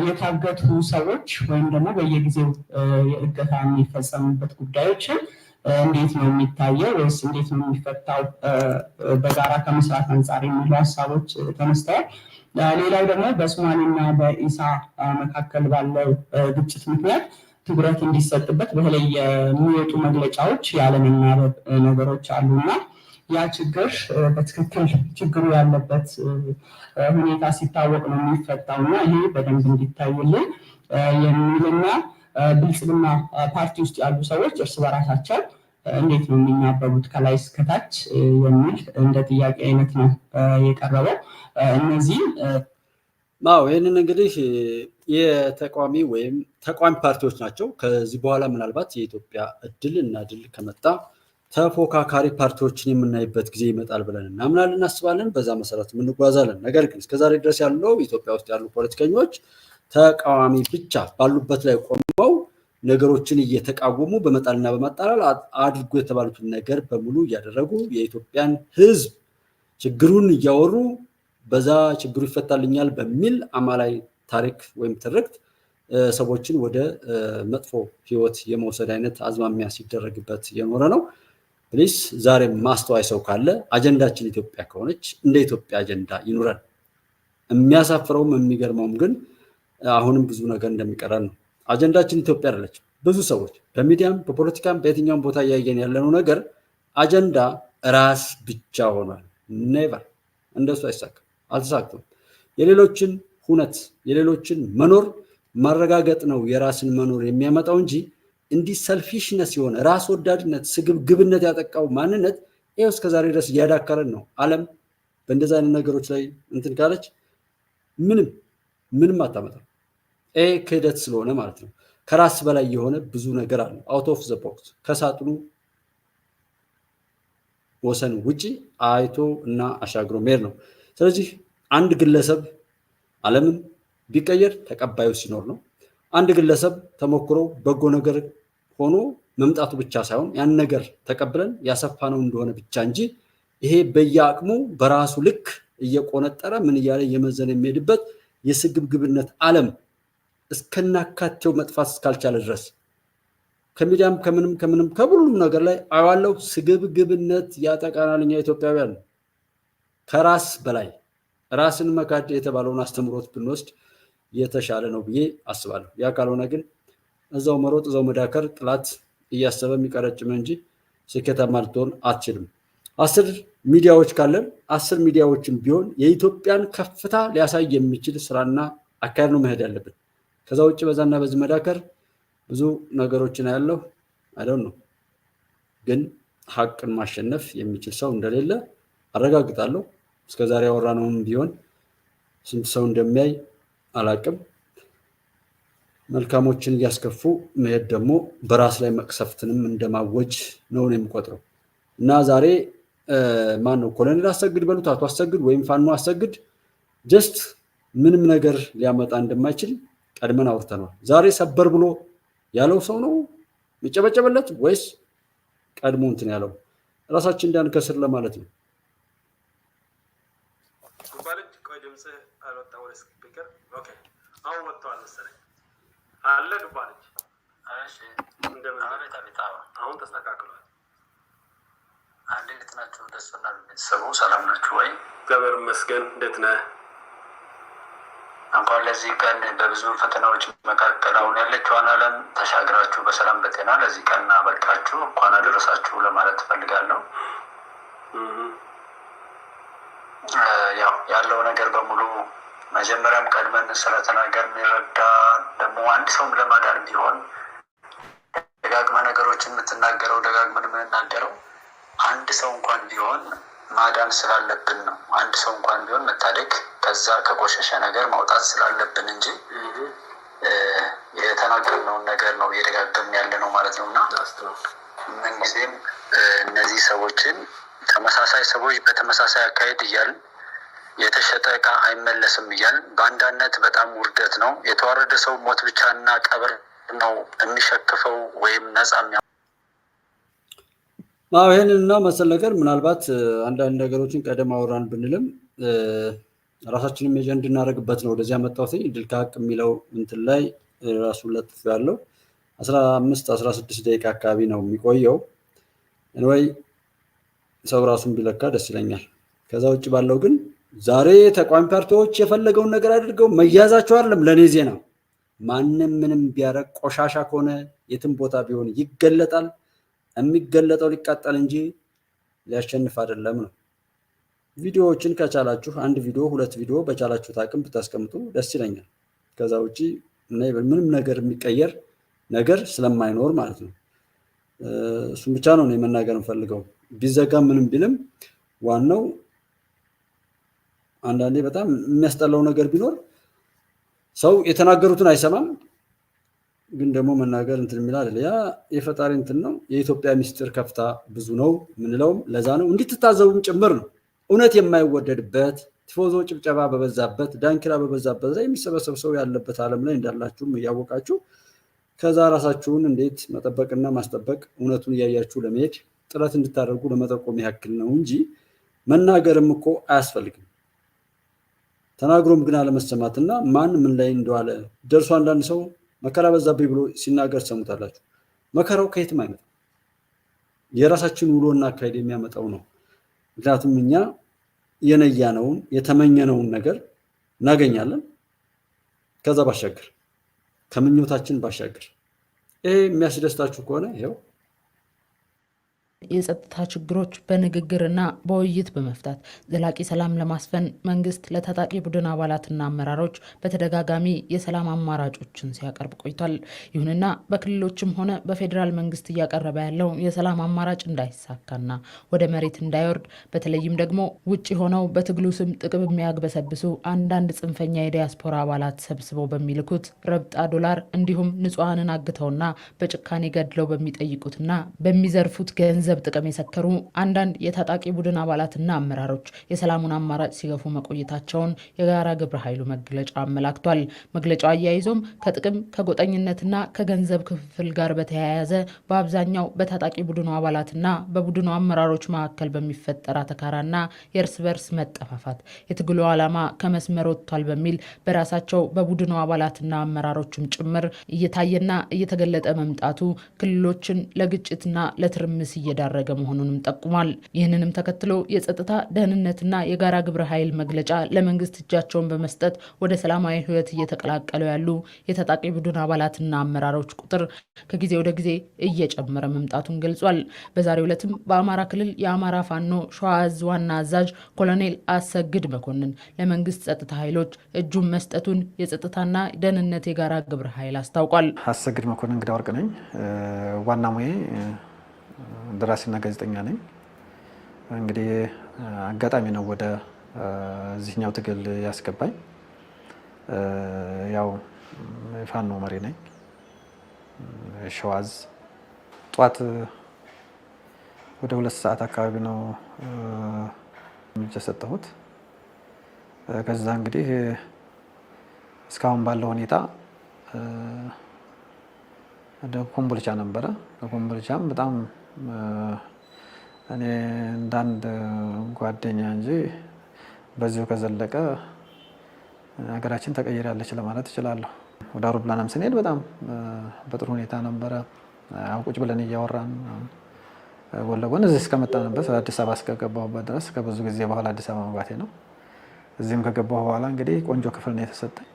የታገቱ ሰዎች ወይም ደግሞ በየጊዜው የእገታ የሚፈጸሙበት ጉዳዮችን እንዴት ነው የሚታየው ወይስ እንዴት ነው የሚፈታው? በጋራ ከመስራት አንጻር የሚሉ ሀሳቦች ተነስተዋል። ሌላው ደግሞ በሶማሌና በኢሳ መካከል ባለው ግጭት ምክንያት ትኩረት እንዲሰጥበት በተለይ የሚወጡ መግለጫዎች ያለመናበብ ነገሮች አሉና ያ ችግር በትክክል ችግሩ ያለበት ሁኔታ ሲታወቅ ነው የሚፈታው እና ይሄ በደንብ እንዲታይልን የሚልና ብልጽግና ፓርቲ ውስጥ ያሉ ሰዎች እርስ በራሳቸው እንዴት ነው የሚናበቡት ከላይ እስከታች የሚል እንደ ጥያቄ አይነት ነው የቀረበው። እነዚህ ይህንን እንግዲህ የተቋሚ ወይም ተቋሚ ፓርቲዎች ናቸው። ከዚህ በኋላ ምናልባት የኢትዮጵያ እድል እና ድል ከመጣ ተፎካካሪ ፓርቲዎችን የምናይበት ጊዜ ይመጣል ብለን እናምናለን፣ እናስባለን። በዛ መሰረት እንጓዛለን። ነገር ግን እስከዛሬ ድረስ ያለው ኢትዮጵያ ውስጥ ያሉ ፖለቲከኞች ተቃዋሚ ብቻ ባሉበት ላይ ቆመው ነገሮችን እየተቃወሙ በመጣልና በማጣላል አድርጎ የተባሉትን ነገር በሙሉ እያደረጉ የኢትዮጵያን ሕዝብ ችግሩን እያወሩ በዛ ችግሩ ይፈታልኛል በሚል አማላይ ታሪክ ወይም ትርክት ሰዎችን ወደ መጥፎ ህይወት የመውሰድ አይነት አዝማሚያ ሲደረግበት የኖረ ነው። ፕሊስ ዛሬ ማስተዋይ ሰው ካለ አጀንዳችን ኢትዮጵያ ከሆነች እንደ ኢትዮጵያ አጀንዳ ይኑረን። የሚያሳፍረውም የሚገርመውም ግን አሁንም ብዙ ነገር እንደሚቀረን ነው። አጀንዳችን ኢትዮጵያ አይደለችም። ብዙ ሰዎች በሚዲያም በፖለቲካም በየትኛውም ቦታ እያየን ያለነው ነገር አጀንዳ ራስ ብቻ ሆኗል። ኔቨር እንደሱ አይሳካም፣ አልተሳክቶም። የሌሎችን ሁነት የሌሎችን መኖር ማረጋገጥ ነው የራስን መኖር የሚያመጣው እንጂ እንዲህ ሰልፊሽነስ የሆነ ራስ ወዳድነት ስግብግብነት ያጠቃው ማንነት ይሄው እስከዛሬ ድረስ እያዳከረን ነው። ዓለም በእንደዛ አይነት ነገሮች ላይ እንትን ካለች ምንም አታመጣም። ይሄ ክህደት ስለሆነ ማለት ነው። ከራስ በላይ የሆነ ብዙ ነገር አለ። አውት ኦፍ ዘ ቦክስ ከሳጥኑ ወሰን ውጪ አይቶ እና አሻግሮ መሄድ ነው። ስለዚህ አንድ ግለሰብ ዓለምን ቢቀየር ተቀባዩ ሲኖር ነው። አንድ ግለሰብ ተሞክሮ በጎ ነገር ሆኖ መምጣቱ ብቻ ሳይሆን ያን ነገር ተቀብለን ያሰፋነው እንደሆነ ብቻ እንጂ ይሄ በየአቅሙ በራሱ ልክ እየቆነጠረ ምን እያለ እየመዘነ የሚሄድበት የስግብግብነት ዓለም እስከናካቴው መጥፋት እስካልቻለ ድረስ ከሚዲያም ከምንም ከሁሉም ነገር ላይ አዋለው ስግብግብነት ያጠቃናል። እኛ ኢትዮጵያውያን ከራስ በላይ ራስን መካድ የተባለውን አስተምሮት ብንወስድ የተሻለ ነው ብዬ አስባለሁ። ያ ካልሆነ ግን እዛው መሮጥ እዛው መዳከር ጥላት እያሰበ የሚቀረጭም እንጂ ስኬታማ ልትሆን አትችልም። 10 ሚዲያዎች ካለን 10 ሚዲያዎችን ቢሆን የኢትዮጵያን ከፍታ ሊያሳይ የሚችል ስራና አካሄድ ነው መሄድ ያለብን። ከዛ ውጭ በዛና በዚህ መዳከር ብዙ ነገሮችን ያለው አይደል ነው። ግን ሀቅን ማሸነፍ የሚችል ሰው እንደሌለ አረጋግጣለሁ። እስከዛሬ ያወራነውም ቢሆን ስንት ሰው እንደሚያይ አላቅም። መልካሞችን እያስከፉ መሄድ ደግሞ በራስ ላይ መቅሰፍትንም እንደማወጅ ነው የሚቆጥረው። እና ዛሬ ማን ነው ኮሎኔል አሰግድ በሉት አቶ አሰግድ ወይም ፋኖ አሰግድ ጀስት ምንም ነገር ሊያመጣ እንደማይችል ቀድመን አውርተናል። ዛሬ ሰበር ብሎ ያለው ሰው ነው የሚጨበጨበለት ወይስ ቀድሞ እንትን ያለው? ራሳችን እንዳንከስር ለማለት ነው። ጉባለች ቆይ ድምጽህ አልወጣ ወደ ስፒከር ኦኬ አሁን ወጥቷል መሰለኝ አለ ጉባለች እሺ እንደምን አሁን ተስተካክሏል። እንዴት ናችሁ? ደስና ቤተሰቡ ሰላም ናችሁ ወይ? እግዚአብሔር ይመስገን። እንዴት ነህ? እንኳን ለዚህ ቀን በብዙ ፈተናዎች መካከል አሁን ያለችውን ዓለም ተሻግራችሁ በሰላም በጤና ለዚህ ቀን አበቃችሁ እንኳን አደረሳችሁ ለማለት ፈልጋለሁ። ያው ያለው ነገር በሙሉ መጀመሪያም ቀድመን ስለተናገር የሚረዳ ደግሞ አንድ ሰውም ለማዳን ቢሆን ደጋግመ ነገሮችን የምትናገረው ደጋግመን የምንናገረው አንድ ሰው እንኳን ቢሆን ማዳን ስላለብን ነው። አንድ ሰው እንኳን ቢሆን መታደግ ከዛ ከቆሸሸ ነገር ማውጣት ስላለብን እንጂ የተናገርነውን ነገር ነው እየደጋገምን ያለ ነው ማለት ነውና ምንጊዜም እነዚህ ሰዎችን ተመሳሳይ ሰዎች በተመሳሳይ አካሄድ እያልን የተሸጠ ዕቃ አይመለስም እያልን በአንዳነት በጣም ውርደት ነው። የተዋረደ ሰው ሞት ብቻና ቀብር ነው የሚሸክፈው ወይም ነፃ ይህንንና መሰል ነገር ምናልባት አንዳንድ ነገሮችን ቀደም አወራን ብንልም ራሳችንን ሜጀር እንድናደርግበት ነው ወደዚህ ያመጣሁት። ድል ከሀቅ የሚለው እንትን ላይ ራሱን ለጥፍ ያለው 15-16 ደቂቃ አካባቢ ነው የሚቆየው። ወይ ሰው ራሱን ቢለካ ደስ ይለኛል። ከዛ ውጭ ባለው ግን ዛሬ ተቋሚ ፓርቲዎች የፈለገውን ነገር አድርገው መያዛቸው አይደለም ለኔ ዜና። ማንም ምንም ቢያረግ ቆሻሻ ከሆነ የትም ቦታ ቢሆን ይገለጣል። የሚገለጠው ሊቃጠል እንጂ ሊያሸንፍ አይደለም ነው። ቪዲዮዎችን ከቻላችሁ አንድ ቪዲዮ 2 ቪዲዮ በቻላችሁት አቅም ብታስቀምጡ ደስ ይለኛል። ከዛ ውጪ ምንም ነገር የሚቀየር ነገር ስለማይኖር ማለት ነው። እሱም ብቻ ነው መናገር እንፈልገው። ቢዘጋ ምንም ቢልም ዋናው አንዳንዴ በጣም የሚያስጠላው ነገር ቢኖር ሰው የተናገሩትን አይሰማም፣ ግን ደግሞ መናገር እንትን የሚል አይደል። ያ የፈጣሪ እንትን ነው። የኢትዮጵያ ሚስጥር ከፍታ ብዙ ነው ምንለውም ለዛ ነው። እንድትታዘቡም ጭምር ነው። እውነት የማይወደድበት ቲፎዞ ጭብጨባ በበዛበት ዳንኪራ በበዛበት ላይ የሚሰበሰብ ሰው ያለበት ዓለም ላይ እንዳላችሁም እያወቃችሁ ከዛ ራሳችሁን እንዴት መጠበቅና ማስጠበቅ እውነቱን እያያችሁ ለመሄድ ጥረት እንድታደርጉ ለመጠቆም ያክል ነው እንጂ መናገርም እኮ አያስፈልግም። ተናግሮም ግን አለመሰማትና ማን ምን ላይ እንደዋለ ደርሶ አንዳንድ ሰው መከራ በዛብኝ ብሎ ሲናገር ሰሙታላችሁ። መከራው ከየትም አይመጣም። የራሳችን ውሎና አካሄድ የሚያመጣው ነው። ምክንያቱም እኛ የነያነውን የተመኘነውን ነገር እናገኛለን። ከዛ ባሻገር ከምኞታችን ባሻገር ይሄ የሚያስደስታችሁ ከሆነ ይሄው የጸጥታ ችግሮች በንግግርና በውይይት በመፍታት ዘላቂ ሰላም ለማስፈን መንግስት ለታጣቂ ቡድን አባላትና አመራሮች በተደጋጋሚ የሰላም አማራጮችን ሲያቀርብ ቆይቷል። ይሁንና በክልሎችም ሆነ በፌዴራል መንግስት እያቀረበ ያለው የሰላም አማራጭ እንዳይሳካና ወደ መሬት እንዳይወርድ በተለይም ደግሞ ውጭ ሆነው በትግሉ ስም ጥቅም የሚያግበሰብሱ አንዳንድ ጽንፈኛ የዲያስፖራ አባላት ሰብስበው በሚልኩት ረብጣ ዶላር እንዲሁም ንጹሐንን አግተውና በጭካኔ ገድለው በሚጠይቁትና በሚዘርፉት ገንዘብ ጥቅም የሰከሩ አንዳንድ የታጣቂ ቡድን አባላትና አመራሮች የሰላሙን አማራጭ ሲገፉ መቆየታቸውን የጋራ ግብረ ኃይሉ መግለጫ አመላክቷል። መግለጫው አያይዞም ከጥቅም ከጎጠኝነትና ከገንዘብ ክፍፍል ጋር በተያያዘ በአብዛኛው በታጣቂ ቡድኑ አባላትና በቡድኑ አመራሮች መካከል በሚፈጠር አተካራና የእርስ በርስ መጠፋፋት የትግሉ ዓላማ ከመስመር ወጥቷል በሚል በራሳቸው በቡድኑ አባላትና አመራሮችም ጭምር እየታየና እየተገለጠ መምጣቱ ክልሎችን ለግጭትና ለትርምስ እየዳረገ መሆኑንም ጠቁሟል። ይህንንም ተከትሎ የጸጥታ ደህንነትና የጋራ ግብረ ኃይል መግለጫ ለመንግስት እጃቸውን በመስጠት ወደ ሰላማዊ ህይወት እየተቀላቀሉ ያሉ የታጣቂ ቡድን አባላትና አመራሮች ቁጥር ከጊዜ ወደ ጊዜ እየጨመረ መምጣቱን ገልጿል። በዛሬው ዕለትም በአማራ ክልል የአማራ ፋኖ ሸዋ ዕዝ ዋና አዛዥ ኮሎኔል አሰግድ መኮንን ለመንግስት ጸጥታ ኃይሎች እጁን መስጠቱን የጸጥታና ደህንነት የጋራ ግብረ ኃይል አስታውቋል። አሰግድ መኮንን እንግዳ ወርቅ ነኝ። ዋና ሙዬ ደራሲና ጋዜጠኛ ነኝ። እንግዲህ አጋጣሚ ነው ወደ እዚህኛው ትግል ያስገባኝ። ያው ፋኖ መሪ ነኝ። ሸዋ ዕዝ ጧት ወደ 2 ሰዓት አካባቢ ነው የሰጠሁት። ከዛ እንግዲህ እስካሁን ባለው ሁኔታ ኮምቦልቻ ነበረ። ኮምቦልቻም በጣም እኔ እንዳንድ ጓደኛ እንጂ በዚሁ ከዘለቀ ሀገራችን ተቀይራለች ለማለት እችላለሁ። ወደ አውሮፕላንም ስንሄድ በጣም በጥሩ ሁኔታ ነበረ። ቁጭ ብለን እያወራን ጎን ለጎን እዚህ እስከመጣንበት አዲስ አበባ እስከገባሁበት ድረስ ከብዙ ጊዜ በኋላ አዲስ አበባ መግባቴ ነው። እዚህም ከገባሁ በኋላ እንግዲህ ቆንጆ ክፍል ነው የተሰጠኝ።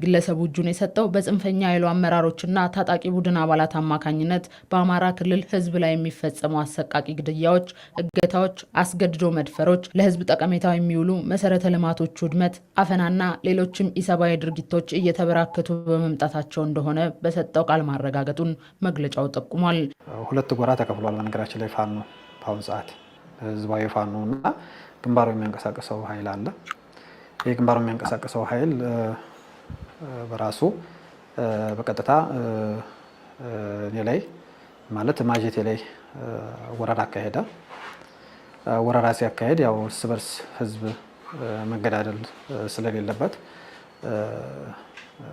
ግለሰቡ እጁን የሰጠው በጽንፈኛ ኃይሉ አመራሮችና ታጣቂ ቡድን አባላት አማካኝነት በአማራ ክልል ህዝብ ላይ የሚፈጸሙ አሰቃቂ ግድያዎች፣ እገታዎች፣ አስገድዶ መድፈሮች፣ ለህዝብ ጠቀሜታ የሚውሉ መሰረተ ልማቶች ውድመት፣ አፈናና ሌሎችም ኢሰብአዊ ድርጊቶች እየተበራከቱ በመምጣታቸው እንደሆነ በሰጠው ቃል ማረጋገጡን መግለጫው ጠቁሟል። 2 ጎራ ተከፍሏል። በነገራችን ላይ ፋኖ በአሁኑ ሰዓት ህዝባዊ ፋኖ እና ግንባሩ የሚያንቀሳቅሰው ኃይል አለ። ይህ ግንባሩ የሚያንቀሳቅሰው ኃይል በራሱ በቀጥታ እኔ ላይ ማለት ማጀቴ ላይ ወረራ አካሄደ። ወረራ ሲያካሄድ ያው እርስ በርስ ህዝብ መገዳደል ስለሌለበት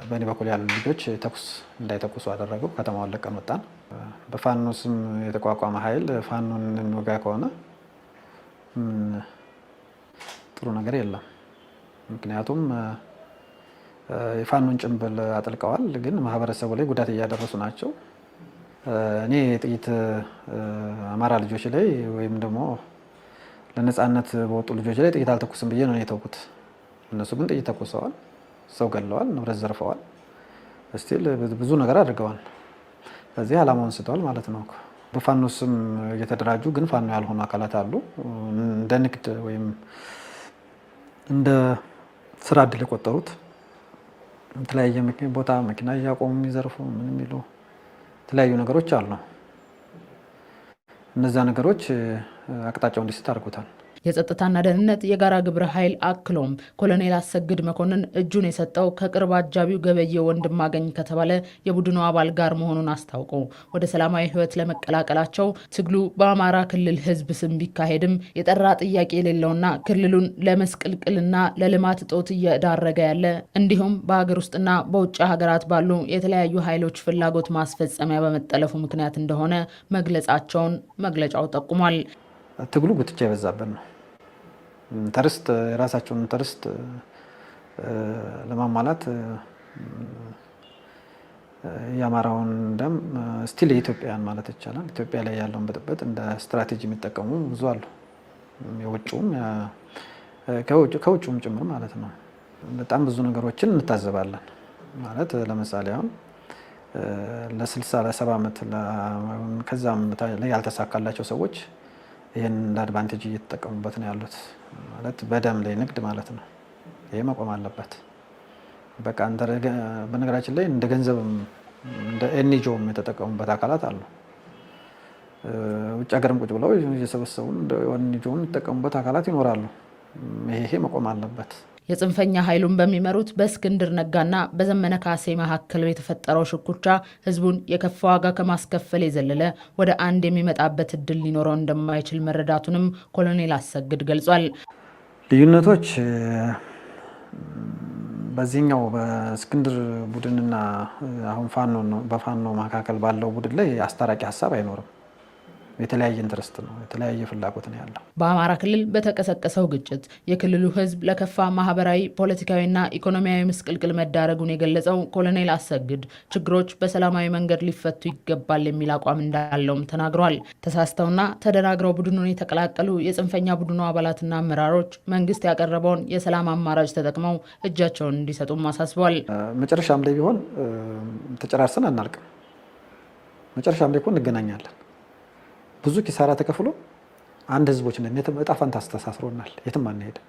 በእኔ በኩል ያሉ ልጆች ተኩስ እንዳይተኩሱ አደረገው። ከተማውን ለቀን ወጣን። በፋኖ ስም የተቋቋመ ኃይል ፋኖን የሚወጋ ከሆነ ጥሩ ነገር የለም። ምክንያቱም የፋኖን ጭንብል አጥልቀዋል፣ ግን ማህበረሰቡ ላይ ጉዳት እያደረሱ ናቸው። እኔ ጥቂት አማራ ልጆች ላይ ወይም ደግሞ ለነጻነት በወጡ ልጆች ላይ ጥይት አልተኩስም ብዬ ነው የተውኩት። እነሱ ግን ጥይት ተኩሰዋል፣ ሰው ገለዋል፣ ንብረት ዘርፈዋል፣ ስቲል ብዙ ነገር አድርገዋል። ስለዚህ ዓላማውን ስተዋል ማለት ነው። በፋኖ ስም እየተደራጁ ግን ፋኖ ያልሆኑ አካላት አሉ። እንደ ንግድ ወይም እንደ ስራ እድል የቆጠሩት የተለያየ ቦታ መኪና እያቆሙ የሚዘርፉ ምን የሚሉ የተለያዩ ነገሮች አሉ። እነዛ ነገሮች አቅጣጫው እንዲስት አድርጎታል። የጸጥታና ደህንነት የጋራ ግብረ ኃይል አክሎም ኮሎኔል አሰግድ መኮንን እጁን የሰጠው ከቅርብ አጃቢው ገበየ ወንድማገኝ ከተባለ የቡድኑ አባል ጋር መሆኑን አስታውቆ ወደ ሰላማዊ ሕይወት ለመቀላቀላቸው ትግሉ በአማራ ክልል ሕዝብ ስም ቢካሄድም የጠራ ጥያቄ የሌለውና ክልሉን ለመስቅልቅልና ለልማት እጦት እየዳረገ ያለ እንዲሁም በሀገር ውስጥና በውጭ ሀገራት ባሉ የተለያዩ ኃይሎች ፍላጎት ማስፈጸሚያ በመጠለፉ ምክንያት እንደሆነ መግለጻቸውን መግለጫው ጠቁሟል። ትግሉ ጉትቻ የበዛበት ነው። ተርስት የራሳቸውን ተርስት ለማሟላት የአማራውን ደም ስቲል የኢትዮጵያን ማለት ይቻላል ኢትዮጵያ ላይ ያለውን ብጥብጥ እንደ ስትራቴጂ የሚጠቀሙ ብዙ አሉ። የውጭውም ከውጭውም ጭምር ማለት ነው። በጣም ብዙ ነገሮችን እንታዘባለን። ማለት ለምሳሌ አሁን ለ60 ለ70 ዓመት ከዛም ላይ ያልተሳካላቸው ሰዎች ይህን እንደ አድቫንቴጅ እየተጠቀሙበት ነው ያሉት። ማለት በደም ላይ ንግድ ማለት ነው። ይሄ መቆም አለበት። በቃ በነገራችን ላይ እንደ ገንዘብም እንደ ኤንጂኦም የተጠቀሙበት አካላት አሉ። ውጭ ሀገርም ቁጭ ብለው እየሰበሰቡ እንደ ኤንጂኦም የሚጠቀሙበት አካላት ይኖራሉ። ይሄ መቆም አለበት። የጽንፈኛ ኃይሉን በሚመሩት በእስክንድር ነጋና በዘመነ ካሴ መካከል የተፈጠረው ሽኩቻ ህዝቡን የከፋ ዋጋ ከማስከፈል የዘለለ ወደ አንድ የሚመጣበት እድል ሊኖረው እንደማይችል መረዳቱንም ኮሎኔል አሰግድ ገልጿል። ልዩነቶች በዚህኛው በእስክንድር ቡድንና አሁን በፋኖ መካከል ባለው ቡድን ላይ አስታራቂ ሀሳብ አይኖርም። የተለያየ ኢንትረስት ነው፣ የተለያየ ፍላጎት ነው ያለው። በአማራ ክልል በተቀሰቀሰው ግጭት የክልሉ ህዝብ ለከፋ ማህበራዊ፣ ፖለቲካዊና ኢኮኖሚያዊ ምስቅልቅል መዳረጉን የገለጸው ኮሎኔል አሰግድ ችግሮች በሰላማዊ መንገድ ሊፈቱ ይገባል የሚል አቋም እንዳለውም ተናግሯል። ተሳስተውና ተደናግረው ቡድኑን የተቀላቀሉ የጽንፈኛ ቡድኑ አባላትና አመራሮች መንግስት ያቀረበውን የሰላም አማራጭ ተጠቅመው እጃቸውን እንዲሰጡም አሳስቧል። መጨረሻም ላይ ቢሆን ተጨራርሰን አናልቅም። መጨረሻም ላይ እኮ እንገናኛለን። ብዙ ኪሳራ ተከፍሎ አንድ ህዝቦች ነን። እጣ ፈንታ አስተሳስሮናል። የትም አንሄድም።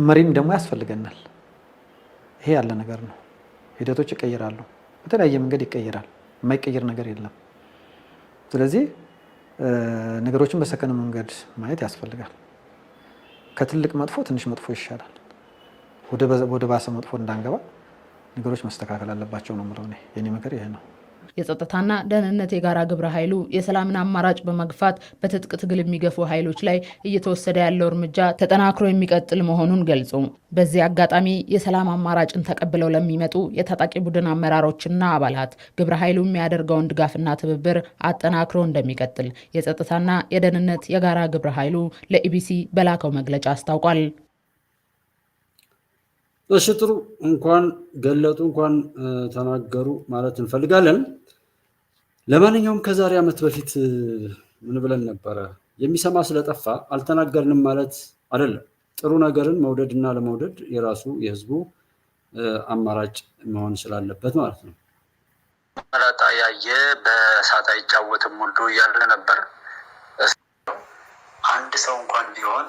መሪም ደግሞ ያስፈልገናል። ይሄ ያለ ነገር ነው። ሂደቶች ይቀየራሉ። በተለያየ መንገድ ይቀየራል። የማይቀየር ነገር የለም። ስለዚህ ነገሮችን በሰከነ መንገድ ማየት ያስፈልጋል። ከትልቅ መጥፎ ትንሽ መጥፎ ይሻላል። ወደ ባሰ መጥፎ እንዳንገባ ነገሮች መስተካከል አለባቸው ነው የምለው። የኔ ምክር ይሄ ነው። የጸጥታና ደህንነት የጋራ ግብረ ኃይሉ የሰላምን አማራጭ በመግፋት በትጥቅ ትግል የሚገፉ ኃይሎች ላይ እየተወሰደ ያለው እርምጃ ተጠናክሮ የሚቀጥል መሆኑን ገልጾ በዚህ አጋጣሚ የሰላም አማራጭን ተቀብለው ለሚመጡ የታጣቂ ቡድን አመራሮችና አባላት ግብረ ኃይሉ የሚያደርገውን ድጋፍና ትብብር አጠናክሮ እንደሚቀጥል የጸጥታና የደህንነት የጋራ ግብረ ኃይሉ ለኢቢሲ በላከው መግለጫ አስታውቋል። እሺ ጥሩ፣ እንኳን ገለጡ እንኳን ተናገሩ ማለት እንፈልጋለን። ለማንኛውም ከዛሬ ዓመት በፊት ምን ብለን ነበረ? የሚሰማ ስለጠፋ አልተናገርንም ማለት አይደለም። ጥሩ ነገርን መውደድና ለመውደድ የራሱ የህዝቡ አማራጭ መሆን ስላለበት ማለት ነው። መላጣ ያየ በእሳት አይጫወትም ሁሉ እያለ ነበር። አንድ ሰው እንኳን ቢሆን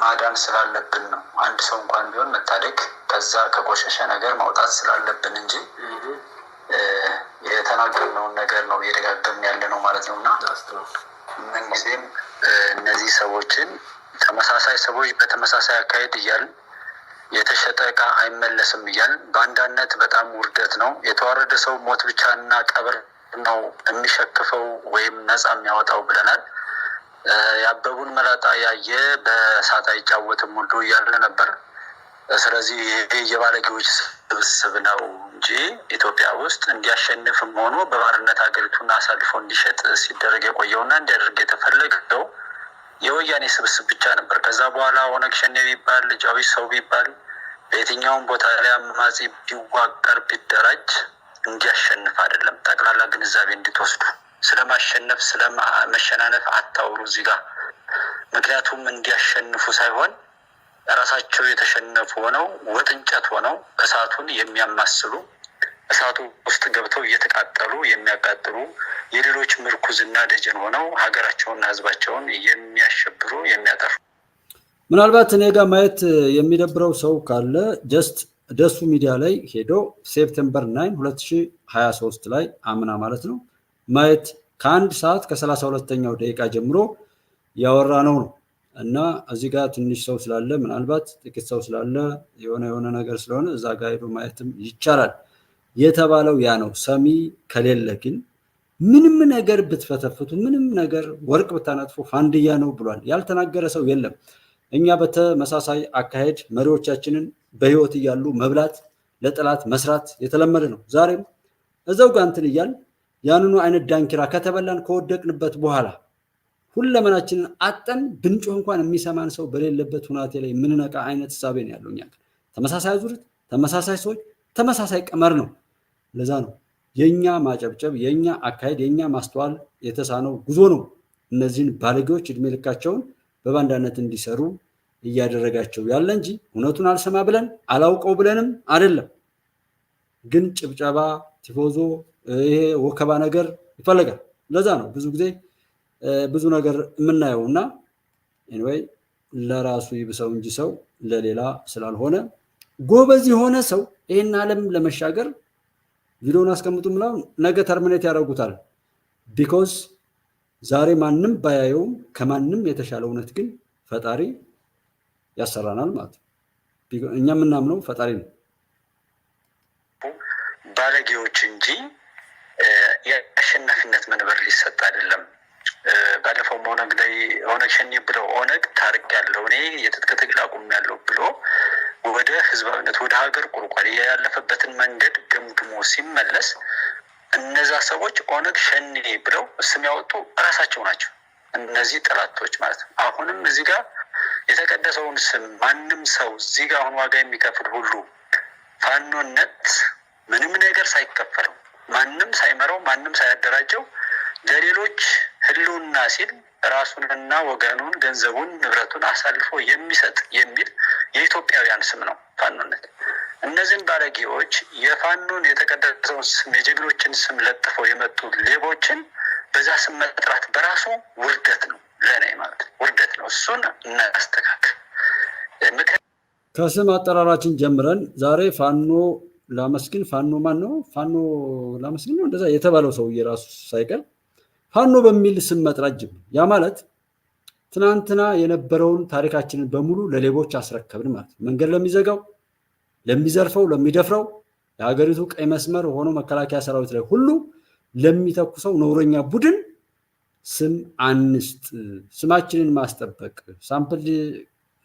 ማዳን ስላለብን ነው። አንድ ሰው እንኳን ቢሆን መታደግ ከዛ ከቆሸሸ ነገር ማውጣት ስላለብን እንጂ የተናገርነውን ነገር ነው እየደጋገምን ያለ ነው ማለት ነው። እና ምንጊዜም እነዚህ ሰዎችን ተመሳሳይ ሰዎች በተመሳሳይ አካሄድ እያልን የተሸጠ ዕቃ አይመለስም እያልን በአንዳነት በጣም ውርደት ነው። የተዋረደ ሰው ሞት ብቻና ቀብር ነው የሚሸክፈው ወይም ነፃ የሚያወጣው ብለናል። የአበቡን መላጣ ያየ በእሳት አይጫወትም ሁሉ እያለ ነበር። ስለዚህ ይሄ የባለጌዎች ስብስብ ነው እንጂ ኢትዮጵያ ውስጥ እንዲያሸንፍም ሆኖ በባርነት ሀገሪቱን አሳልፎ እንዲሸጥ ሲደረግ የቆየውና እንዲያደርግ የተፈለገው የወያኔ ስብስብ ብቻ ነበር። ከዛ በኋላ ኦነግ ሸኔ ቢባል ልጃዊ ሰው ቢባል በየትኛውም ቦታ ላይ አማጺ ቢዋቀር ቢደራጅ እንዲያሸንፍ አይደለም። ጠቅላላ ግንዛቤ እንድትወስዱ ስለማሸነፍ ስለመሸናነፍ አታውሩ እዚህ ጋር። ምክንያቱም እንዲያሸንፉ ሳይሆን ራሳቸው የተሸነፉ ሆነው ወጥ እንጨት ሆነው እሳቱን የሚያማስሉ እሳቱ ውስጥ ገብተው እየተቃጠሉ የሚያቃጥሉ የሌሎች ምርኩዝና ደጀን ሆነው ሀገራቸውንና ህዝባቸውን የሚያሸብሩ የሚያጠፉ። ምናልባት እኔ ጋር ማየት የሚደብረው ሰው ካለ ጀስት ደሱ ሚዲያ ላይ ሄዶ ሴፕቴምበር 9 2023 ላይ አምና ማለት ነው ማየት ከ1 ሰዓት ከ32ኛው ደቂቃ ጀምሮ ያወራ ነው እና እዚህ ጋር ትንሽ ሰው ስላለ ምናልባት ጥቂት ሰው ስላለ የሆነ ነገር ስለሆነ እዛ ጋር ሄዶ ማየትም ይቻላል። የተባለው ያ ነው። ሰሚ ከሌለ ግን ምንም ነገር ብትፈተፍቱ ምንም ነገር ወርቅ ብታነጥፉ ፋንድያ ነው ብሏል። ያልተናገረ ሰው የለም። እኛ በተመሳሳይ አካሄድ መሪዎቻችንን በህይወት እያሉ መብላት ለጠላት መስራት የተለመደ ነው። ዛሬም እዛው ጋር እንትን እያል ያንኑ አይነት ዳንኪራ ከተበላን ከወደቅንበት በኋላ ሁለመናችንን አጠን ብንጮህ እንኳን የሚሰማን ሰው በሌለበት ሁናቴ ላይ የምንነቃ አይነት ሐሳቤ ነው ያለው። እኛ ተመሳሳይ አዙሪት፣ ተመሳሳይ ሰዎች፣ ተመሳሳይ ቀመር ነው። ለዛ ነው የኛ ማጨብጨብ፣ የኛ አካሄድ፣ የኛ ማስተዋል የተሳነው ጉዞ ነው እነዚህን ባለጌዎች እድሜ ልካቸውን በባንዳነት እንዲሰሩ እያደረጋቸው ያለ እንጂ እውነቱን አልሰማ ብለን አላውቀው ብለንም አይደለም። ግን ጭብጨባ፣ ቲፎዞ፣ ይሄ ወከባ ነገር ይፈልጋል። ለዛ ነው ብዙ ጊዜ ብዙ ነገር የምናየው እና ኤኒዌይ ለራሱ ይብሰው እንጂ ሰው ለሌላ ስላልሆነ ጎበዝ የሆነ ሰው ይሄን ዓለም ለመሻገር ቪዲዮውን አስቀምጡ ምለው ነገ ተርሚኔት ያደርጉታል። ቢኮዝ ዛሬ ማንም ባያየውም ከማንም የተሻለ እውነት ግን ፈጣሪ ያሰራናል ማለት ነው። እኛ የምናምነው ፈጣሪ ነው። ባለጌዎች እንጂ የአሸናፊነት መንበር ሊሰጥ አይደለም። ባለፈው ኦነግ ላይ ኦነግ ሸኔ ብለው ኦነግ ታርቅ ያለው እኔ የትጥቅ ትግል አቁም ያለው ብሎ ወደ ህዝባዊነት ወደ ሀገር ቁልቋል ያለፈበትን መንገድ ገምግሞ ሲመለስ እነዛ ሰዎች ኦነግ ሸኔ ብለው ስም ያወጡ እራሳቸው ናቸው። እነዚህ ጠላቶች ማለት ነው። አሁንም እዚህ ጋር የተቀደሰውን ስም ማንም ሰው እዚህ ጋር አሁን ዋጋ የሚከፍል ሁሉ ፋኖነት ምንም ነገር ሳይከፈለው ማንም ሳይመራው ማንም ሳያደራጀው ለሌሎች ህልውና ሲል ራሱንና ወገኑን ገንዘቡን ንብረቱን አሳልፎ የሚሰጥ የሚል የኢትዮጵያውያን ስም ነው ፋኖነት። እነዚህን ባለጌዎች የፋኖን የተቀደሰውን ስም የጀግኖችን ስም ለጥፈው የመጡ ሌቦችን በዛ ስም መጥራት በራሱ ውርደት ነው፣ ለኔ ማለት ውርደት ነው። እሱን እናስተካክል። ከስም አጠራራችን ጀምረን ዛሬ ፋኖ ላመስግን፣ ፋኖ ማን ነው? ፋኖ ላመስግን ነው እንደዛ የተባለው ሰውዬ ራሱ ሳይቀር ፋኖ በሚል ስም መጥራት ጀምር። ያ ማለት ትናንትና የነበረውን ታሪካችንን በሙሉ ለሌቦች አስረከብን ማለት ነው። መንገድ ለሚዘጋው፣ ለሚዘርፈው፣ ለሚደፍረው የሀገሪቱ ቀይ መስመር ሆኖ መከላከያ ሰራዊት ላይ ሁሉ ለሚተኩሰው ነውረኛ ቡድን ስም አንስጥ። ስማችንን ማስጠበቅ ሳምፕል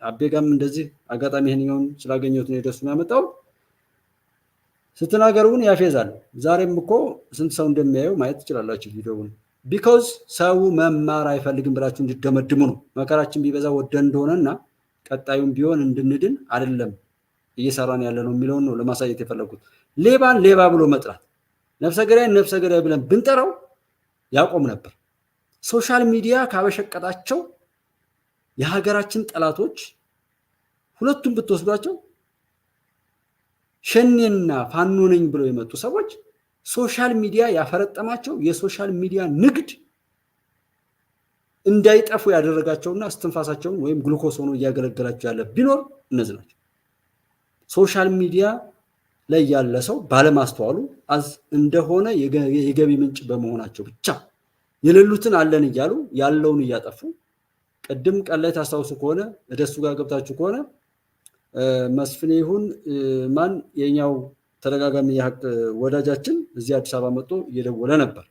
አቤጋም እንደዚህ አጋጣሚ ይሄንኛውን ስላገኘሁት ነው የደሱ ያመጣው። ስትናገሩ ግን ያፌዛል። ዛሬም እኮ ስንት ሰው እንደሚያየው ማየት ትችላላችሁ ቪዲዮውን። ቢኮዝ ሰው መማር አይፈልግም ብላችሁ እንድደመድሙ ነው። መከራችን ቢበዛ ወደን እንደሆነና ቀጣዩም ቢሆን እንድንድን አይደለም እየሰራን ያለ ነው የሚለውን ነው ለማሳየት የፈለጉት። ሌባን ሌባ ብሎ መጥራት፣ ነፍሰ ገዳይን ነፍሰ ገዳይ ብለን ብንጠራው ያቆም ነበር። ሶሻል ሚዲያ ካበሸቀጣቸው የሀገራችን ጠላቶች ሁለቱም ብትወስዷቸው ሸኔና ፋኖ ነኝ ብለው የመጡ ሰዎች ሶሻል ሚዲያ ያፈረጠማቸው የሶሻል ሚዲያ ንግድ እንዳይጠፉ ያደረጋቸውና እስትንፋሳቸውን ወይም ግሉኮስ ሆኖ እያገለገላቸው ያለ ቢኖር እነዚህ ናቸው። ሶሻል ሚዲያ ላይ ያለ ሰው ባለማስተዋሉ እንደሆነ የገቢ ምንጭ በመሆናቸው ብቻ የሌሉትን አለን እያሉ ያለውን እያጠፉ ቅድም ቀን ላይ ታስታውሱ ከሆነ እደሱ ጋር ገብታችሁ ከሆነ መስፍኔ ይሁን ማን የኛው ተደጋጋሚ የሀቅ ወዳጃችን እዚህ አዲስ አበባ መጥቶ እየደወለ ነበር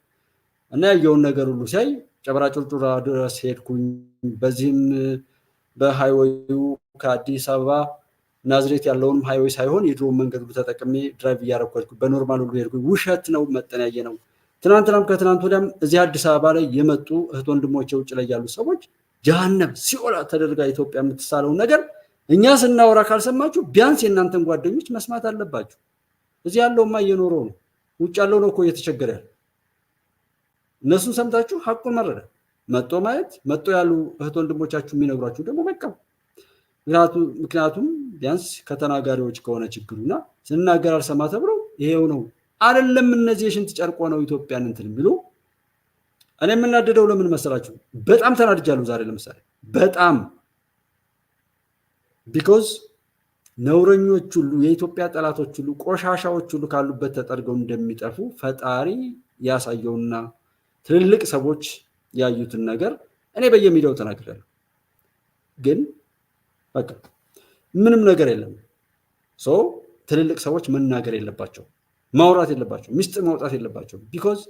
እና ያየውን ነገር ሁሉ ሲያይ ጨበራ ጩርጩራ ድረስ ሄድኩኝ። በዚህም በሃይዌዩ ከአዲስ አበባ ናዝሬት ያለውን ሃይዌይ ሳይሆን የድሮ መንገድ ሁሉ ተጠቅሜ ድራይቭ እያረኳልኩ በኖርማል ሁሉ ሄድኩኝ። ውሸት ነው፣ መጠናየ ነው። ትናንትናም ከትናንት ወዲያም እዚህ አዲስ አበባ ላይ የመጡ እህት ወንድሞቼ ውጭ ላይ ያሉ ሰዎች ጀሃነም ሲኦል ተደርጋ ኢትዮጵያ የምትሳለው ነገር እኛ ስናወራ ካልሰማችሁ ቢያንስ የእናንተን ጓደኞች መስማት አለባችሁ። እዚህ ያለውማ እየኖረው ነው፣ ውጭ ያለው ነው እኮ እየተቸገረ ያለው። እነሱን ሰምታችሁ ሐቁን መረዳት፣ መጦ ማየት፣ መጦ ያሉ እህት ወንድሞቻችሁ የሚነግሯችሁ ደግሞ መቀበል። ምክንያቱም ቢያንስ ከተናጋሪዎች ከሆነ ችግሩና ስናገር አልሰማ ተብሎ ይሄው ነው አይደለም። እነዚህ የሽንት ጨርቆ ነው ኢትዮጵያን እንትን የሚሉ እኔ የምናደደው ለምን መሰላችሁ? በጣም ተናድጃለሁ ዛሬ ለምሳሌ በጣም ቢኮዝ ነውረኞች ሁሉ የኢትዮጵያ ጠላቶች ሁሉ ቆሻሻዎች ሁሉ ካሉበት ተጠርገው እንደሚጠፉ ፈጣሪ ያሳየውና ትልልቅ ሰዎች ያዩትን ነገር እኔ በየሚዲያው ተናግሬያለሁ። ግን በቃ ምንም ነገር የለም። ትልልቅ ሰዎች መናገር የለባቸው፣ ማውራት የለባቸው፣ ሚስጥር ማውጣት የለባቸው። ቢኮዝ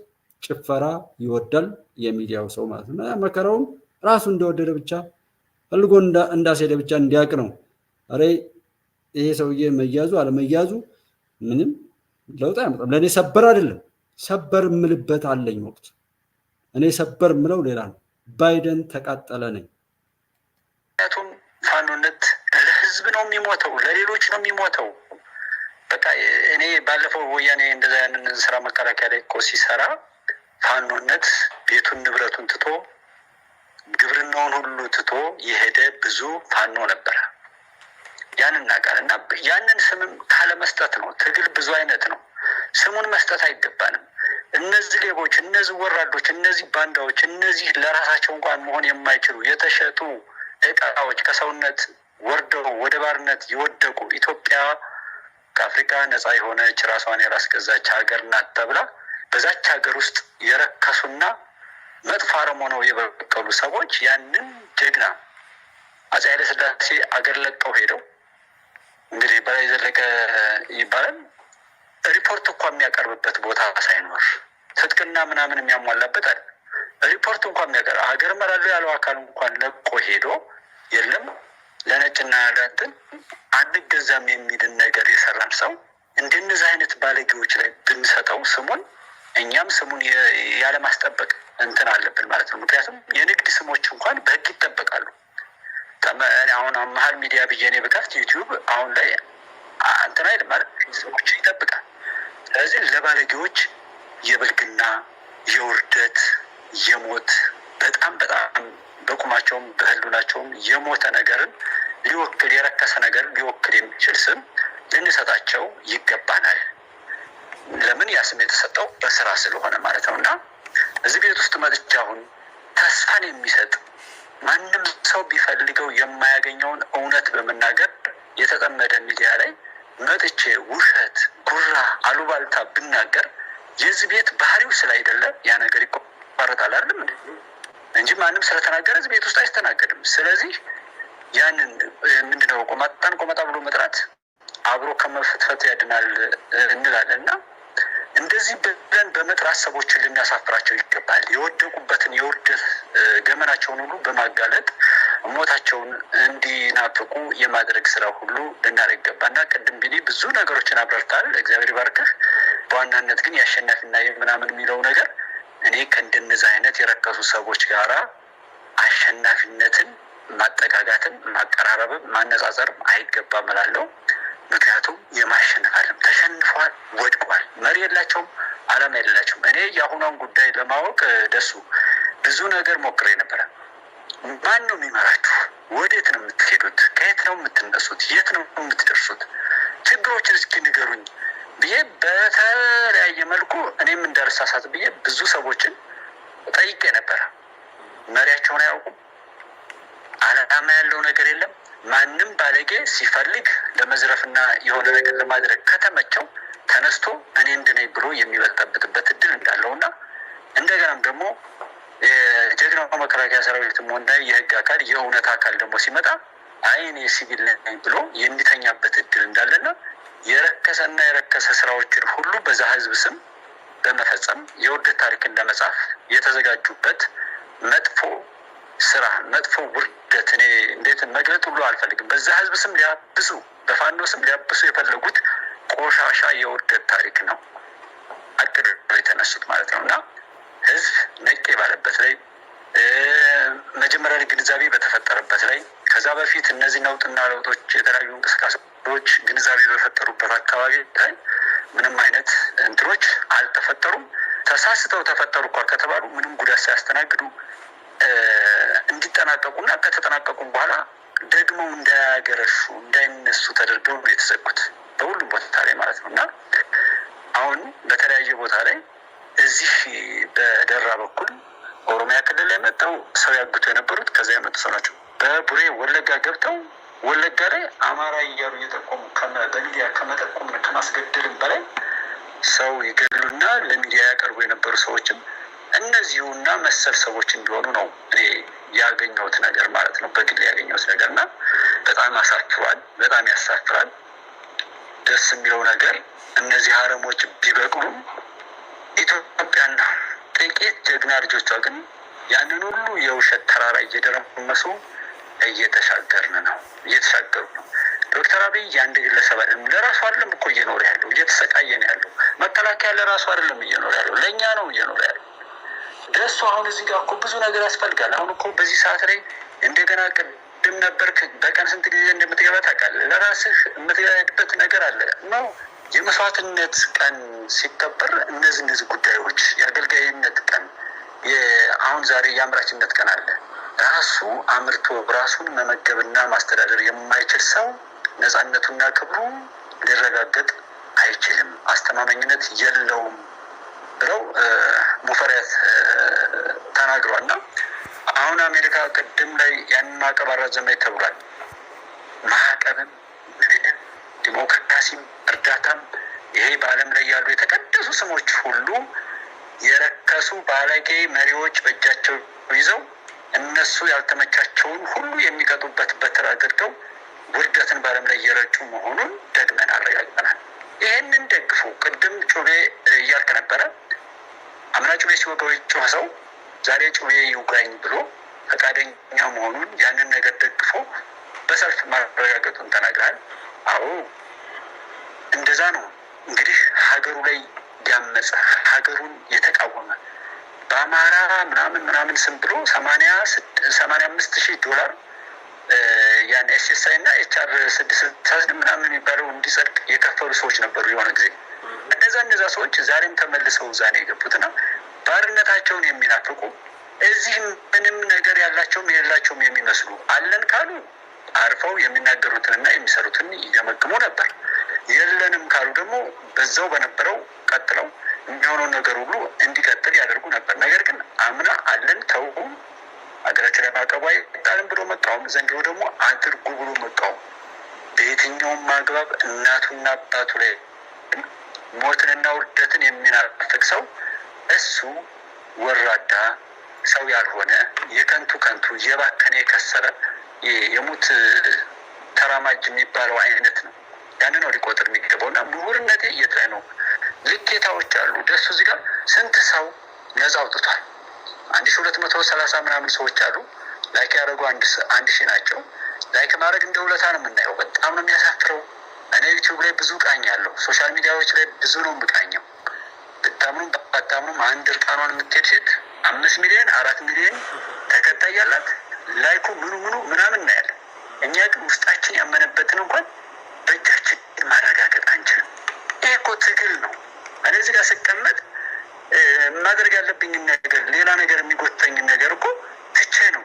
ጭፈራ ይወዳል የሚዲያው ሰው ማለት ነው። መከራውን ራሱ እንደወደደ ብቻ ፈልጎ እንዳስሄደ ብቻ እንዲያውቅ ነው። አሬ ይሄ ሰውዬ መያዙ አለመያዙ ምንም ለውጥ አያመጣም። ለእኔ ሰበር አይደለም፣ ሰበር የምልበት አለኝ ወቅት። እኔ ሰበር የምለው ሌላ ነው። ባይደን ተቃጠለ ነኝ። ምክንያቱም ፋኖነት ለህዝብ ነው የሚሞተው፣ ለሌሎች ነው የሚሞተው። በቃ እኔ ባለፈው ወያኔ እንደዛ ያንን ስራ መከላከያ ላይ እኮ ሲሰራ ፋኖነት ቤቱን ንብረቱን ትቶ ግብርናውን ሁሉ ትቶ የሄደ ብዙ ፋኖ ነበረ። ያንን ነገር እና ያንን ስምም ካለመስጠት ነው። ትግል ብዙ አይነት ነው። ስሙን መስጠት አይገባንም። እነዚህ ሌቦች፣ እነዚህ ወራዶች፣ እነዚህ ባንዳዎች፣ እነዚህ ለራሳቸው እንኳን መሆን የማይችሉ የተሸጡ እቃዎች ከሰውነት ወርደው ወደ ባርነት የወደቁ ኢትዮጵያ ከአፍሪካ ነፃ የሆነች ራሷን ያላስገዛች ሀገር ናት ተብላ በዛች ሀገር ውስጥ የረከሱና መጥፎ አረሞ ነው የበቀሉ ሰዎች ያንን ጀግና አፄ ኃይለ ሥላሴ አገር ለቀው ሄደው እንግዲህ በላይ ዘለቀ ይባላል ሪፖርት እንኳ የሚያቀርብበት ቦታ ሳይኖር ትጥቅና ምናምን የሚያሟላበት አለ። ሪፖርት እንኳ የሚያቀርብ ሀገር መራሉ ያለው አካል እንኳን ለቆ ሄዶ የለም ለነጭና ለእንትን አንገዛም የሚልን ነገር የሰራን ሰው እንደነዚህ አይነት ባለጌዎች ላይ ብንሰጠው ስሙን እኛም ስሙን ያለማስጠበቅ እንትን አለብን ማለት ነው። ምክንያቱም የንግድ ስሞች እንኳን በህግ ይጠበቃሉ። አሁን መሀል ሚዲያ ብዬ እኔ ብከፍት ዩቲዩብ አሁን ላይ እንትን አይደል ማለት ስሞች ይጠብቃል። ስለዚህ ለባለጌዎች የብልግና የውርደት የሞት በጣም በቁማቸውም በህሉናቸውም የሞተ ነገርን ሊወክል የረከሰ ነገር ሊወክል የሚችል ስም ልንሰጣቸው ይገባናል። ለምን ያ ስም የተሰጠው በስራ ስለሆነ ማለት ነው። እና እዚህ ቤት ውስጥ መጥቼ አሁን ተስፋን የሚሰጥ ማንም ሰው ቢፈልገው የማያገኘውን እውነት በመናገር የተጠመደ ሚዲያ ላይ መጥቼ ውሸት፣ ጉራ፣ አሉባልታ ብናገር የዚህ ቤት ባህሪው ስላይደለ ያ ነገር ይቋረጣል አይደለም እንጂ ማንም ስለተናገረ እዚህ ቤት ውስጥ አይስተናገድም። ስለዚህ ያንን ምንድነው ቆማጣ ብሎ መጥራት አብሮ ከመፈትፈት ያድናል እንላለን እና እንደዚህ ብለን በመጥራት ሰዎችን ልናሳፍራቸው ይገባል። የወደቁበትን የውርደት ገመናቸውን ሁሉ በማጋለጥ ሞታቸውን እንዲናፍቁ የማድረግ ስራ ሁሉ ልናደርግ ይገባና ቅድም ቢኒ ብዙ ነገሮችን አብረርታል። እግዚአብሔር ይባርክህ። በዋናነት ግን የአሸናፊና የምናምን የሚለው ነገር እኔ ከእንደነዚህ አይነት የረከሱ ሰዎች ጋራ አሸናፊነትን ማጠጋጋትን ማቀራረብም ማነጻጸርም አይገባም እላለሁ። ምክንያቱም የማሸነፍ ዓለም ተሸንፈዋል፣ ወድቋል። መሪ የላቸውም፣ አላማ የሌላቸውም። እኔ የአሁኗን ጉዳይ ለማወቅ ደሱ ብዙ ነገር ሞክሬ ነበረ። ማን ነው የሚመራችሁ? ወዴት ነው የምትሄዱት? ከየት ነው የምትነሱት? የት ነው የምትደርሱት? ችግሮችን እስኪ ንገሩኝ ብዬ በተለያየ መልኩ እኔም እንዳልሳሳት ብዬ ብዙ ሰዎችን ጠይቄ ነበረ። መሪያቸውን አያውቁም። አላማ ያለው ነገር የለም። ማንም ባለጌ ሲፈልግ ለመዝረፍና የሆነ ነገር ለማድረግ ከተመቸው ተነስቶ እኔ እንድነኝ ብሎ የሚበጠብጥበት እድል እንዳለውና እንደገናም ደግሞ የጀግናው መከላከያ ሰራዊትም ሆነ የህግ አካል የእውነት አካል ደግሞ ሲመጣ አይ እኔ ሲቪል ነኝ ብሎ የሚተኛበት እድል እንዳለና የረከሰና የረከሰ ስራዎችን ሁሉ በዛ ህዝብ ስም በመፈጸም የውርደት ታሪክን ለመጻፍ የተዘጋጁበት መጥፎ ስራ መጥፎ ውርደት እኔ እንዴት መግለጥ ሁሉ አልፈልግም። በዛ ህዝብ ስም ሊያብሱ በፋኖ ስም ሊያብሱ የፈለጉት ቆሻሻ የውርደት ታሪክ ነው አቅደው የተነሱት ማለት ነው እና ህዝብ ነቄ ባለበት ላይ መጀመሪያ ላይ ግንዛቤ በተፈጠረበት ላይ ከዛ በፊት እነዚህ ነውጥና ለውጦች የተለያዩ እንቅስቃሴዎች ግንዛቤ በፈጠሩበት አካባቢ ላይ ምንም አይነት እንትኖች አልተፈጠሩም። ተሳስተው ተፈጠሩ እንኳን ከተባሉ ምንም ጉዳት ሳያስተናግዱ እንዲጠናቀቁና ከተጠናቀቁም በኋላ ደግሞ እንዳያገረሹ እንዳይነሱ ተደርገው ነው የተዘጉት በሁሉም ቦታ ላይ ማለት ነው። እና አሁን በተለያየ ቦታ ላይ እዚህ በደራ በኩል ኦሮሚያ ክልል ላይ መጥተው ሰው ያግቱ የነበሩት ከዚያ የመጡ ሰው ናቸው። በቡሬ ወለጋ ገብተው ወለጋ ላይ አማራ እያሉ እየጠቆሙ በሚዲያ ከመጠቆም ከማስገደልም በላይ ሰው ይገድሉና ለሚዲያ ያቀርቡ የነበሩ ሰዎችም እነዚሁና መሰል ሰዎች እንዲሆኑ ነው እኔ ያገኘሁት ነገር ማለት ነው። በግል ያገኘሁት ነገር እና በጣም አሳፍሯል። በጣም ያሳፍራል። ደስ የሚለው ነገር እነዚህ አረሞች ቢበቅሉም ኢትዮጵያና ጥቂት ጀግና ልጆቿ ግን ያንን ሁሉ የውሸት ተራራ እየደረመሱ እየተሻገሩ ነው። ዶክተር አብይ የአንድ ግለሰብ አይደለም፣ ለራሱ አይደለም እኮ እየኖረ ያለው፣ እየተሰቃየ ነው ያለው። መከላከያ ለራሱ አይደለም እየኖረ ያለው፣ ለእኛ ነው እየኖረ ያለው። ደሱ አሁን እዚህ ጋር እኮ ብዙ ነገር ያስፈልጋል። አሁን እኮ በዚህ ሰዓት ላይ እንደገና ቅድም ነበርክ በቀን ስንት ጊዜ እንደምትገባ ታውቃለህ። ለራስህ የምትገባበት ነገር አለ ነው። የመስዋዕትነት ቀን ሲከበር እነዚህ ጉዳዮች የአገልጋይነት ቀን አሁን ዛሬ የአምራችነት ቀን አለ። ራሱ አምርቶ ራሱን መመገብና ማስተዳደር የማይችል ሰው ነፃነቱና ክብሩ ሊረጋገጥ አይችልም፣ አስተማማኝነት የለውም ብለው ሙፈሪያት ተናግሯል። እና አሁን አሜሪካ ቅድም ላይ ያንን ማዕቀብ አራዘመ ተብሏል። ማዕቀብም ምንም ዲሞክራሲም እርዳታም ይሄ በዓለም ላይ ያሉ የተቀደሱ ስሞች ሁሉ የረከሱ ባለጌ መሪዎች በእጃቸው ይዘው እነሱ ያልተመቻቸውን ሁሉ የሚቀጡበት በትር አድርገው ውርደትን በዓለም ላይ እየረጩ መሆኑን ደግመን አረጋግጠናል። ይህንን ደግፎ ቅድም ጩቤ እያልክ ነበረ። አምና ጩቤ ሲወጋው የጮኸ ሰው ዛሬ ጩቤ ይውጋኝ ብሎ ፈቃደኛ መሆኑን ያንን ነገር ደግፎ በሰልፍ ማረጋገጡን ተናግረሃል። አዎ እንደዛ ነው። እንግዲህ ሀገሩ ላይ ያመፀ ሀገሩን የተቃወመ በአማራ ምናምን ስም ብሎ 85,000 ዶላር ያን ኤስኤስአይ እና ኤችአር 6 ምናምን የሚባለው እንዲጸድቅ የከፈሉ ሰዎች ነበሩ የሆነ ጊዜ። እነዛ ሰዎች ዛሬም ተመልሰው እዛ ነው የገቡትና ባርነታቸውን የሚናፍቁ እዚህ ምንም ነገር ያላቸውም የሌላቸውም የሚመስሉ አለን ካሉ አርፈው የሚናገሩትንና የሚሰሩትን ይገመግሙ ነበር። የለንም ካሉ ደግሞ በዛው በነበረው ቀጥለው የሚሆነውን ነገር ሁሉ እንዲቀጥል ያደርጉ ነበር። ነገር ግን አምና አለን ተው ሀገራችን ላይ ማዕቀቡ አይጣልም ብሎ መቃወም፣ ዘንድሮ ደግሞ አድርጉ ብሎ መቃወም በየትኛውም አግባብ እናቱና አባቱ ላይ ሞትንና ውርደትን የሚናፍቅ ሰው እሱ ወራዳ ሰው ያልሆነ የከንቱ የባከነ የከሰረ የሙት ተራማጅ የሚባለው አይነት ነው። ያንን ነው ሊቆጥር የሚገባው። እና ምሁርነቴ የት ላይ ነው? ልኬታዎች አሉ። ደሱ እዚህ ጋር ስንት ሰው ነፃ አውጥቷል? 1230 ምናምን ሰዎች አሉ። ላይክ ያደረጉ 1,000 ናቸው። ላይክ ማድረግ እንደ ውለታ ነው የምናየው። በጣም ነው የሚያሳፍረው። እኔ ዩቲዩብ ላይ ብዙ ቃኛለሁ፣ ሶሻል ሚዲያዎች ላይ ብዙ ነው የምቃኘው። ብታምኑም ባታምኑም አንድ እርቃኗን የምትሄድ ሴት 5 ሚሊዮን 4 ሚሊዮን ተከታይ ያላት ላይኩ ምኑ ምናምን እናያለን። እኛ ግን ውስጣችን ያመነበትን እንኳን በእጃችን ማረጋገጥ አንችልም። ይህ እኮ ትግል ነው። እኔ እዚህ ጋር ስቀመጥ ማድረግ ያለብኝን ነገር ሌላ ነገር የሚጎተኝን ነገር እኮ ትቼ ነው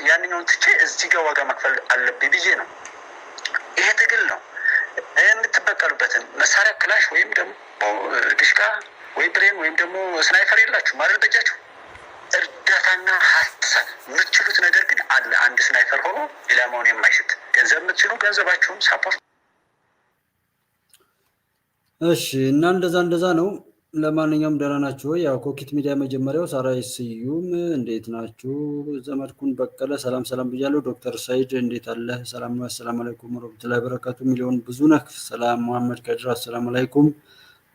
ያንኛውን ትቼ እዚህ ጋር ዋጋ መክፈል አለብኝ ብዬ ነው። ይሄ ትግል ነው። የምትበቀሉበትን መሳሪያ ክላሽ ወይም ደግሞ ድሽቃ ወይ ብሬን ወይም ደግሞ ስናይፈር የላችሁ ማለት በእጃችሁ እርዳታና ሀሳብ የምትችሉት ነገር ግን አለ። አንድ ስናይፈር ሆኖ ኢላማውን የማይስት ገንዘብ የምትችሉ ገንዘባችሁን ሳፖርት። እሺ እና እንደዛ ነው። ለማንኛውም ደህና ናችሁ ወይ? ያው ኮኪት ሚዲያ መጀመሪያው ሳራይ ስዩም እንዴት ናችሁ? ዘመድኩን በቀለ ሰላም ብያለሁ። ዶክተር ሰይድ እንዴት አለ? ሰላም ነው። አሰላሙ አለይኩም ወራህመቱላሂ ወበረካቱ። ሚሊዮን ብዙ ነህ። ሰላም መሐመድ ከድር አሰላሙ አለይኩም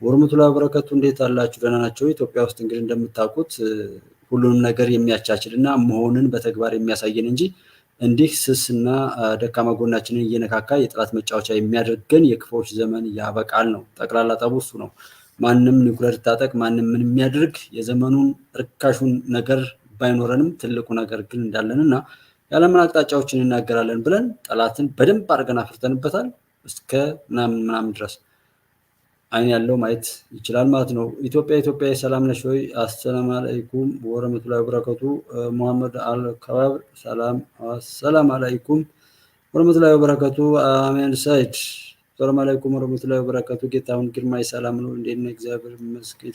ወራህመቱላሂ ወበረካቱ። እንዴት አላችሁ? ደህና ናችሁ? ኢትዮጵያ ውስጥ እንግዲህ እንደምታውቁት ሁሉንም ነገር የሚያቻችልና መሆንን በተግባር የሚያሳየን እንጂ እንዲህ ስስና ደካማ ጎናችንን እየነካካ የጥላት መጫወቻ የሚያደርገን የክፎች ዘመን ያበቃል ነው። ጠቅላላ ጠቡ እሱ ነው። ማንም ኒውክሌር ታጠቅ ማንም ምን የሚያደርግ የዘመኑን ርካሹን ነገር ባይኖረንም ትልቁ ነገር ግን እንዳለንና ያለምን አቅጣጫዎችን እናገራለን ብለን ጠላትን በደንብ አድርገን አፍርተንበታል እስከ ምናምን ድረስ አይን ያለው ማየት ይችላል ማለት ነው። ኢትዮጵያ ሰላም ነሽ ወይ? አሰላሙ አለይኩም ወረህመቱላሂ ወበረካቱ። መሐመድ አልከባብ ሰላም አለይኩም ወረህመቱላሂ ወበረካቱ። አሜን ሰይድ ሰላም አለይኩም ወረህመቱላሂ ወበረካቱ። ጌታሁን ግርማይ ሰላም ነው እንዴት ነህ? እግዚአብሔር ይመስገን።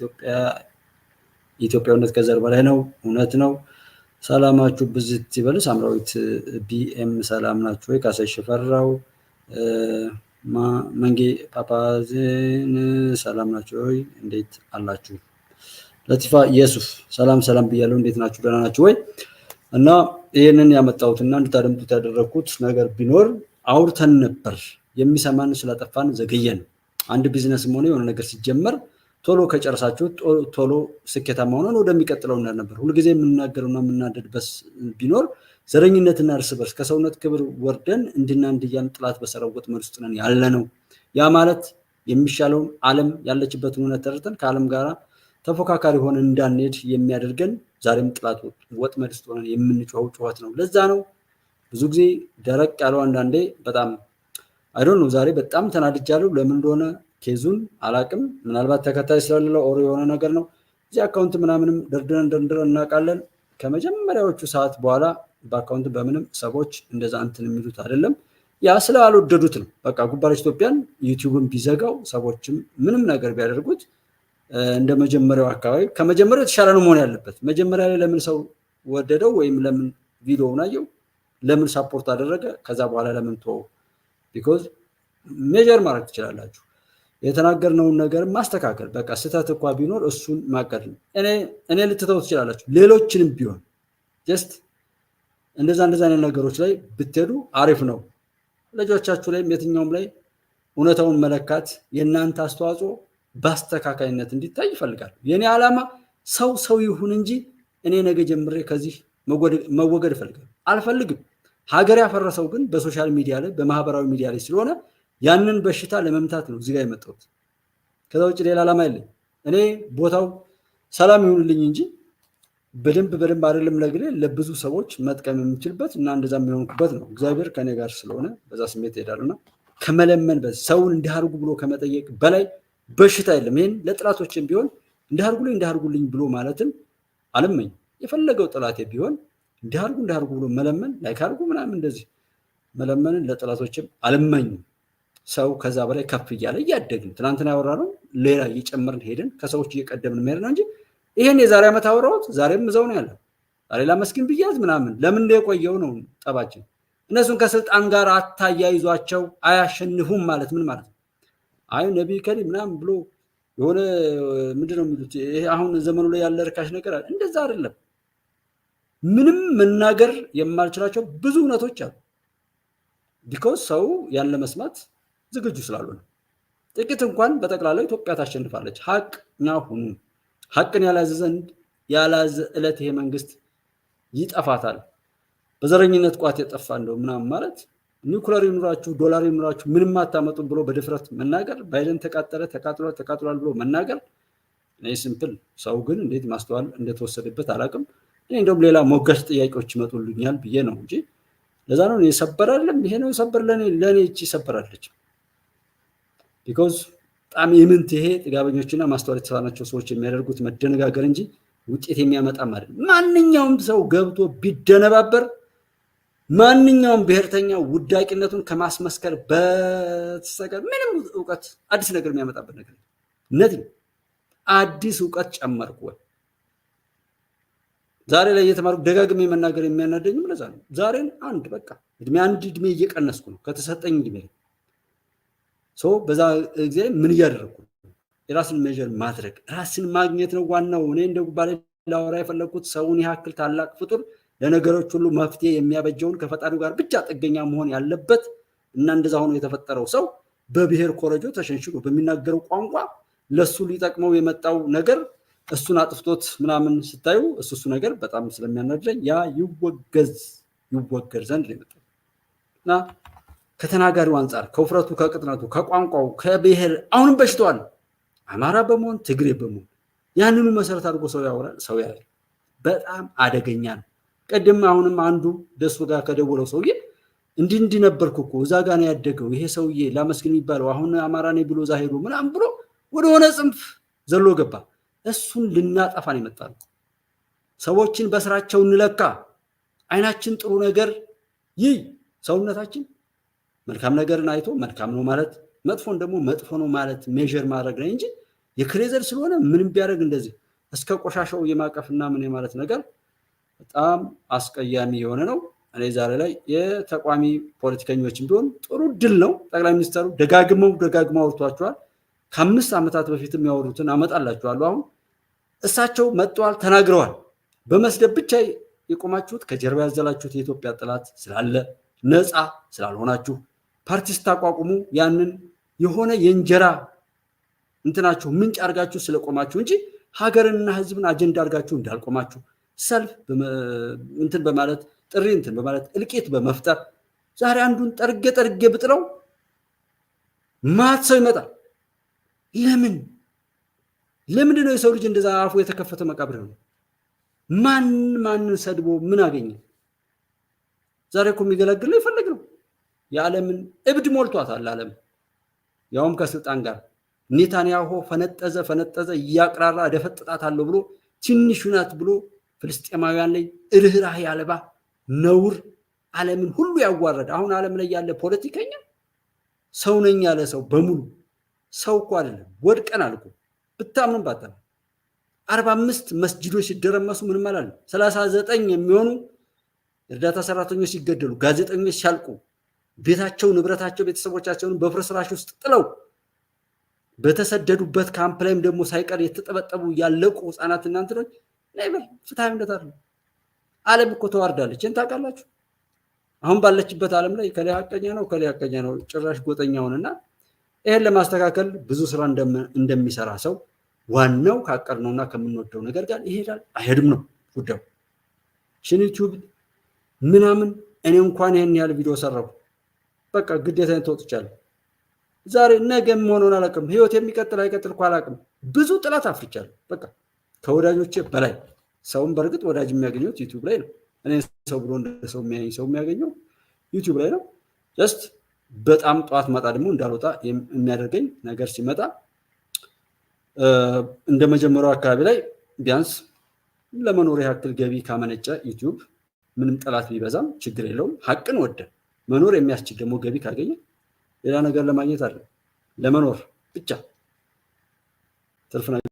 ኢትዮጵያዊነት ከዘር በላይ ነው። እውነት ነው። ሰላማችሁ ብዝት ይበል። ሳምራዊት ቢኤም ሰላም ናችሁ ወይ? ካሰሽ ፈራው መንጌ ፓፓዜን ሰላም ናችሁ ወይ? እንዴት አላችሁ? ለቲፋ ኢየሱስ ሰላም ብያለሁ። እንዴት ናችሁ? ደህና ናችሁ ወይ? እና ይሄንን ያመጣሁትና እንድታደምጡት ያደረኩት ነገር ቢኖር አውርተን ነበር። የሚሰማን ስለጠፋን ዘገየን። አንድ ቢዝነስም ሆነ የሆነ ነገር ሲጀመር ቶሎ ከጨረሳችሁ ቶሎ ስኬታማ ሆነን ወደሚቀጥለው ነበር። ሁልጊዜ የምናገረውና የምናደድበት ቢኖር ዘረኝነትና እርስ በርስ ከሰውነት ክብር ወርደን እንድያን ጥላት በሰራው ወጥመድ ውስጥ ነን ያለ ነው። ያ ማለት የሚሻለውን ዓለም ያለችበትን እውነት ተረድተን ከዓለም ጋር ተፎካካሪ ሆነን እንዳንሄድ የሚያደርገን ዛሬም ጥላት ወጥመድ ውስጥ ሆነን የምንጮኸው ጩኸት ነው። ለዛ ነው ብዙ ጊዜ ደረቅ ያለው አንዳንዴ በጣም አይዶን ነው። ዛሬ በጣም ተናድጃለሁ። ለምን እንደሆነ ኬዙን አላቅም። ምናልባት ተከታይ ስለሌለው ኦር የሆነ ነገር ነው። እዚህ አካውንት ምናምንም ደርድረን እናውቃለን። ከመጀመሪያዎቹ ሰዓት በኋላ በአካውንት በምንም ሰዎች እንደዛ እንትን የሚሉት አይደለም። ያ ስላልወደዱት ነው። በቃ ጉባለች ኢትዮጵያን ዩቲዩብን ቢዘጋው ሰዎችም ምንም ነገር ቢያደርጉት እንደ መጀመሪያው አካባቢ ከመጀመሪያው የተሻለ ነው መሆን ያለበት። መጀመሪያ ላይ ለምን ሰው ወደደው ወይም ለምን ቪዲዮውን አየው ለምን ሳፖርት አደረገ ከዛ በኋላ ለምን ተወው? ቢኮዝ ሜጀር ማድረግ ትችላላችሁ። የተናገርነውን ነገር ማስተካከል በቃ ስህተት እንኳ ቢኖር እሱን ማቀድ ነው። እኔ ልትተው ትችላላችሁ። ሌሎችንም ቢሆን ጀስት እንደዛ አይነት ነገሮች ላይ ብትሄዱ አሪፍ ነው። ልጆቻችሁ ላይም የትኛውም ላይ እውነታውን መለካት የእናንተ አስተዋጽኦ በአስተካካይነት እንዲታይ ይፈልጋል። የኔ ዓላማ ሰው ይሁን እንጂ እኔ ነገ ጀምሬ ከዚህ መወገድ እፈልጋለሁ አልፈልግም። ሀገር ያፈረሰው ግን በሶሻል ሚዲያ ላይ በማህበራዊ ሚዲያ ላይ ስለሆነ ያንን በሽታ ለመምታት ነው እዚህ ጋር የመጣሁት። ከዛ ውጭ ሌላ ዓላማ የለኝም። እኔ ቦታው ሰላም ይሁንልኝ እንጂ በደንብ አይደለም ለብዙ ሰዎች መጥቀም የምችልበት እና እንደዛ የሚሆንኩበት ነው። እግዚአብሔር ከኔ ጋር ስለሆነ በዛ ስሜት ይሄዳልና ከመለመን ሰውን እንዲያርጉ ብሎ ከመጠየቅ በላይ በሽታ የለም። ይሄን ለጥላቶችም ቢሆን እንዲያርጉልኝ ብሎ ማለትም አልመኝ። የፈለገው ጥላቴ ቢሆን እንዲያርጉ ብሎ መለመን ላይክ አርጉ ምናምን እንደዚህ መለመንን ለጥላቶችም አልመኝም። ሰው ከዛ በላይ ከፍ እያለ እያደግን ትናንትና ያወራነው ሌላ እየጨመርን ሄደን ከሰዎች እየቀደምን መሄድ ነው እንጂ ይሄን የዛሬ ዓመት አወራሁት ዛሬም እዛው ነው ያለው። ዛሬ ላመስግን ብያዝ ምናምን ለምን የቆየው ነው ጠባችን። እነሱን ከስልጣን ጋር አታያይዟቸው። አያሸንፉም ማለት ምን ማለት ነው? አይ ነቢይ ከሪም ምናምን ብሎ የሆነ ምንድነው የሚሉት ይሄ አሁን ዘመኑ ላይ ያለ ርካሽ ነገር አለ። እንደዛ አይደለም። ምንም መናገር የማልችላቸው ብዙ እውነቶች አሉ። ቢኮዝ ሰው ያለ መስማት ዝግጁ ስላልሆነ ጥቂት እንኳን በጠቅላላው ኢትዮጵያ ታሸንፋለች። ሀቅኛ ሁኑ። ሀቅን ያላዘ ዕለት ይሄ መንግስት ይጠፋታል። በዘረኝነት ቋት የጠፋ እንደው ምናምን ማለት ኒውክለር ይኑራችሁ ዶላር ይኑራችሁ ምንም አታመጡም ብሎ በድፍረት መናገር፣ ባይደን ተቃጥሏል ብሎ መናገር እኔ ሲምፕል። ሰው ግን እንዴት ማስተዋል እንደተወሰደበት አላውቅም። እኔ እንደውም ሌላ ሞጋሽ ጥያቄዎች ይመጡልኛል ብዬ ነው እንጂ ለዛ ነው የሰበር አይደለም። ይሄ ነው የሰበር ለኔ እቺ ሰበራለች። ቢኮዝ በጣም የምንት ይሄ ጥጋበኞችና ማስተዋል የተሳናቸው ሰዎች የሚያደርጉት መደነጋገር እንጂ ውጤት የሚያመጣም አይደለም። ማንኛውም ሰው ገብቶ ቢደነባበር ማንኛውም ብሔርተኛ ውዳቂነቱን ከማስመስከር በተሰቀር ምንም እውቀት አዲስ ነገር የሚያመጣበት ነገር ነትኝ አዲስ እውቀት ጨመርኩ ወይ ዛሬ ላይ እየተማርኩ ደጋግሜ መናገር የሚያናደኝም ለዛ ነው። ዛሬን በቃ እድሜ እየቀነስኩ ነው ከተሰጠኝ እድሜ ሰው በዛ ጊዜ ምን እያደረኩ የራስን ሜጀር ማድረግ ራስን ማግኘት ነው ዋናው። እኔ እንደ ጉባኤ ላወራ የፈለኩት ሰውን ያክል ታላቅ ፍጡር ለነገሮች ሁሉ መፍትሄ የሚያበጀውን ከፈጣሪው ጋር ብቻ ጥገኛ መሆን ያለበት እና እንደዛ ሆኖ የተፈጠረው ሰው በብሔር ኮረጆ ተሸንሽሎ በሚናገረው ቋንቋ ለሱ ሊጠቅመው የመጣው ነገር እሱን አጥፍቶት ምናምን ስታዩ እሱ ነገር በጣም ስለሚያናድረኝ ያ ይወገድ ዘንድ ነው የመጣው እና ከተናጋሪው አንጻር ከውፍረቱ ከቅጥነቱ ከቋንቋው ከብሔር አሁንም በሽቷል። አማራ በመሆን ትግሬ በመሆን ያንኑ መሰረት አድርጎ ሰው ያወራል። ሰው ያያል። በጣም አደገኛ ነው። ቀደም አሁንም አንዱ ደሱ ጋር ከደወለው ሰውዬ እንዲህ ነበርኩ እኮ እዛ ጋር ነው ያደገው ይሄ ሰውዬ ላመስግን የሚባለው አሁን አማራ ነኝ ብሎ እዛ ሄዶ ምናምን ብሎ ወደ ሆነ ጽንፍ ዘሎ ገባ። እሱን ልናጠፋን ይመጣል። ሰዎችን በስራቸው እንለካ። አይናችን ጥሩ ነገር ይይ ሰውነታችን መልካም ነገርን አይቶ መልካም ነው ማለት መጥፎን ደግሞ መጥፎ ነው ማለት ሜዥር ማድረግ ነው እንጂ የክሬዘር ስለሆነ ምንም ቢያደርግ እንደዚህ እስከ ቆሻሻው የማቀፍና ምን ማለት ነገር በጣም አስቀያሚ የሆነ ነው። እኔ ዛሬ ላይ የተቋሚ ፖለቲከኞችም ቢሆን ጥሩ ድል ነው። ጠቅላይ ሚኒስትሩ ደጋግመው አውርቷቸዋል። ከ5 ዓመታት በፊትም ያወሩትን አመጣላችኋለሁ። አሁን እሳቸው መጥተዋል፣ ተናግረዋል። በመስደብ ብቻ የቆማችሁት ከጀርባ ያዘላችሁት የኢትዮጵያ ጠላት ስላለ ነፃ ስላልሆናችሁ ፓርቲ ስታቋቁሙ ያንን የሆነ የእንጀራ እንትናችሁ ምንጭ አድርጋችሁ ስለቆማችሁ እንጂ ሀገርንና ህዝብን አጀንዳ አድርጋችሁ እንዳልቆማችሁ ሰልፍ እንትን በማለት ጥሪ እንትን በማለት እልቂት በመፍጠር ዛሬ አንዱን ጠርጌ ብጥለው ማት ሰው ይመጣል። ለምንድን ነው የሰው ልጅ እንደዛ አፉ የተከፈተ መቃብር ነው? ማንን ሰድቦ ምን አገኘ? ዛሬ እኮ የሚገለግለው ይፈልግ ነው። የዓለምን እብድ ሞልቷታል። ዓለም ያውም ከስልጣን ጋር ኔታንያሁ ፈነጠዘ እያቅራራ ደፈጥጣታለሁ ብሎ ትንሹ ናት ብሎ ፍልስጤማውያን ላይ ርህራሄ አልባ ነውር ዓለምን ሁሉ ያዋረደ አሁን ዓለም ላይ ያለ ፖለቲከኛ ሰው ነኝ ያለ ሰው በሙሉ ሰው እኮ አይደለም። ወድቀናል እኮ ብታምኑም ባታምኑ 45 መስጂዶች ሲደረመሱ ምንም አላለም። 39 የሚሆኑ እርዳታ ሰራተኞች ሲገደሉ፣ ጋዜጠኞች ሲያልቁ፣ ቤታቸው ንብረታቸው ቤተሰቦቻቸውን በፍርስራሽ ውስጥ ጥለው በተሰደዱበት ካምፕ ላይም ደግሞ ሳይቀር የተጠበጠቡ ያለቁ ህፃናት እናንተ ነው ነይበል ፍትሃዊነት አይደለም። ዓለም እኮ ተዋርዳለች። እንት ታውቃላችሁ። አሁን ባለችበት ዓለም ላይ ከላይ ሐቀኛ ነው ጭራሽ ጎጠኛውንና ይሄን ለማስተካከል ብዙ ስራ እንደሚሰራ ሰው ዋናው ካቀርነውና ከምንወደው ነገር ጋር ይሄዳል አይሄድም ነው ጉዳዩ። ዩቲዩብ ምናምን እኔ እንኳን ይሄን ያህል ቪዲዮ ሰራሁ በቃ ግዴታዬን ተወጥቻለሁ። ዛሬ ነገ ምን አላውቅም። ህይወት የሚቀጥል አይቀጥል እኮ አላውቅም። ብዙ ጥላት አፍርቻለሁ በቃ ከወዳጆቼ በላይ። ሰውን በእርግጥ ወዳጅ የሚያገኘው ዩቲዩብ ላይ ነው። እኔ ሰው ብሎ እንደ ሰው የሚያገኘው ዩቲዩብ ላይ ነው። ጀስት በጣም ጠዋት ማታ ደግሞ እንዳልወጣ የሚያደርገኝ ነገር ሲመጣ እንደ መጀመሪያው አካባቢ ላይ ቢያንስ ለመኖር ያክል ገቢ ካመነጨ ዩቲዩብ ምንም ጠላት ቢበዛም ችግር የለውም። ሀቅን ወደ መኖር የሚያስችል ደግሞ ገቢ ካገኘ ሌላ ነገር ለማግኘት አለ ለመኖር ብቻ ትርፍ ነገር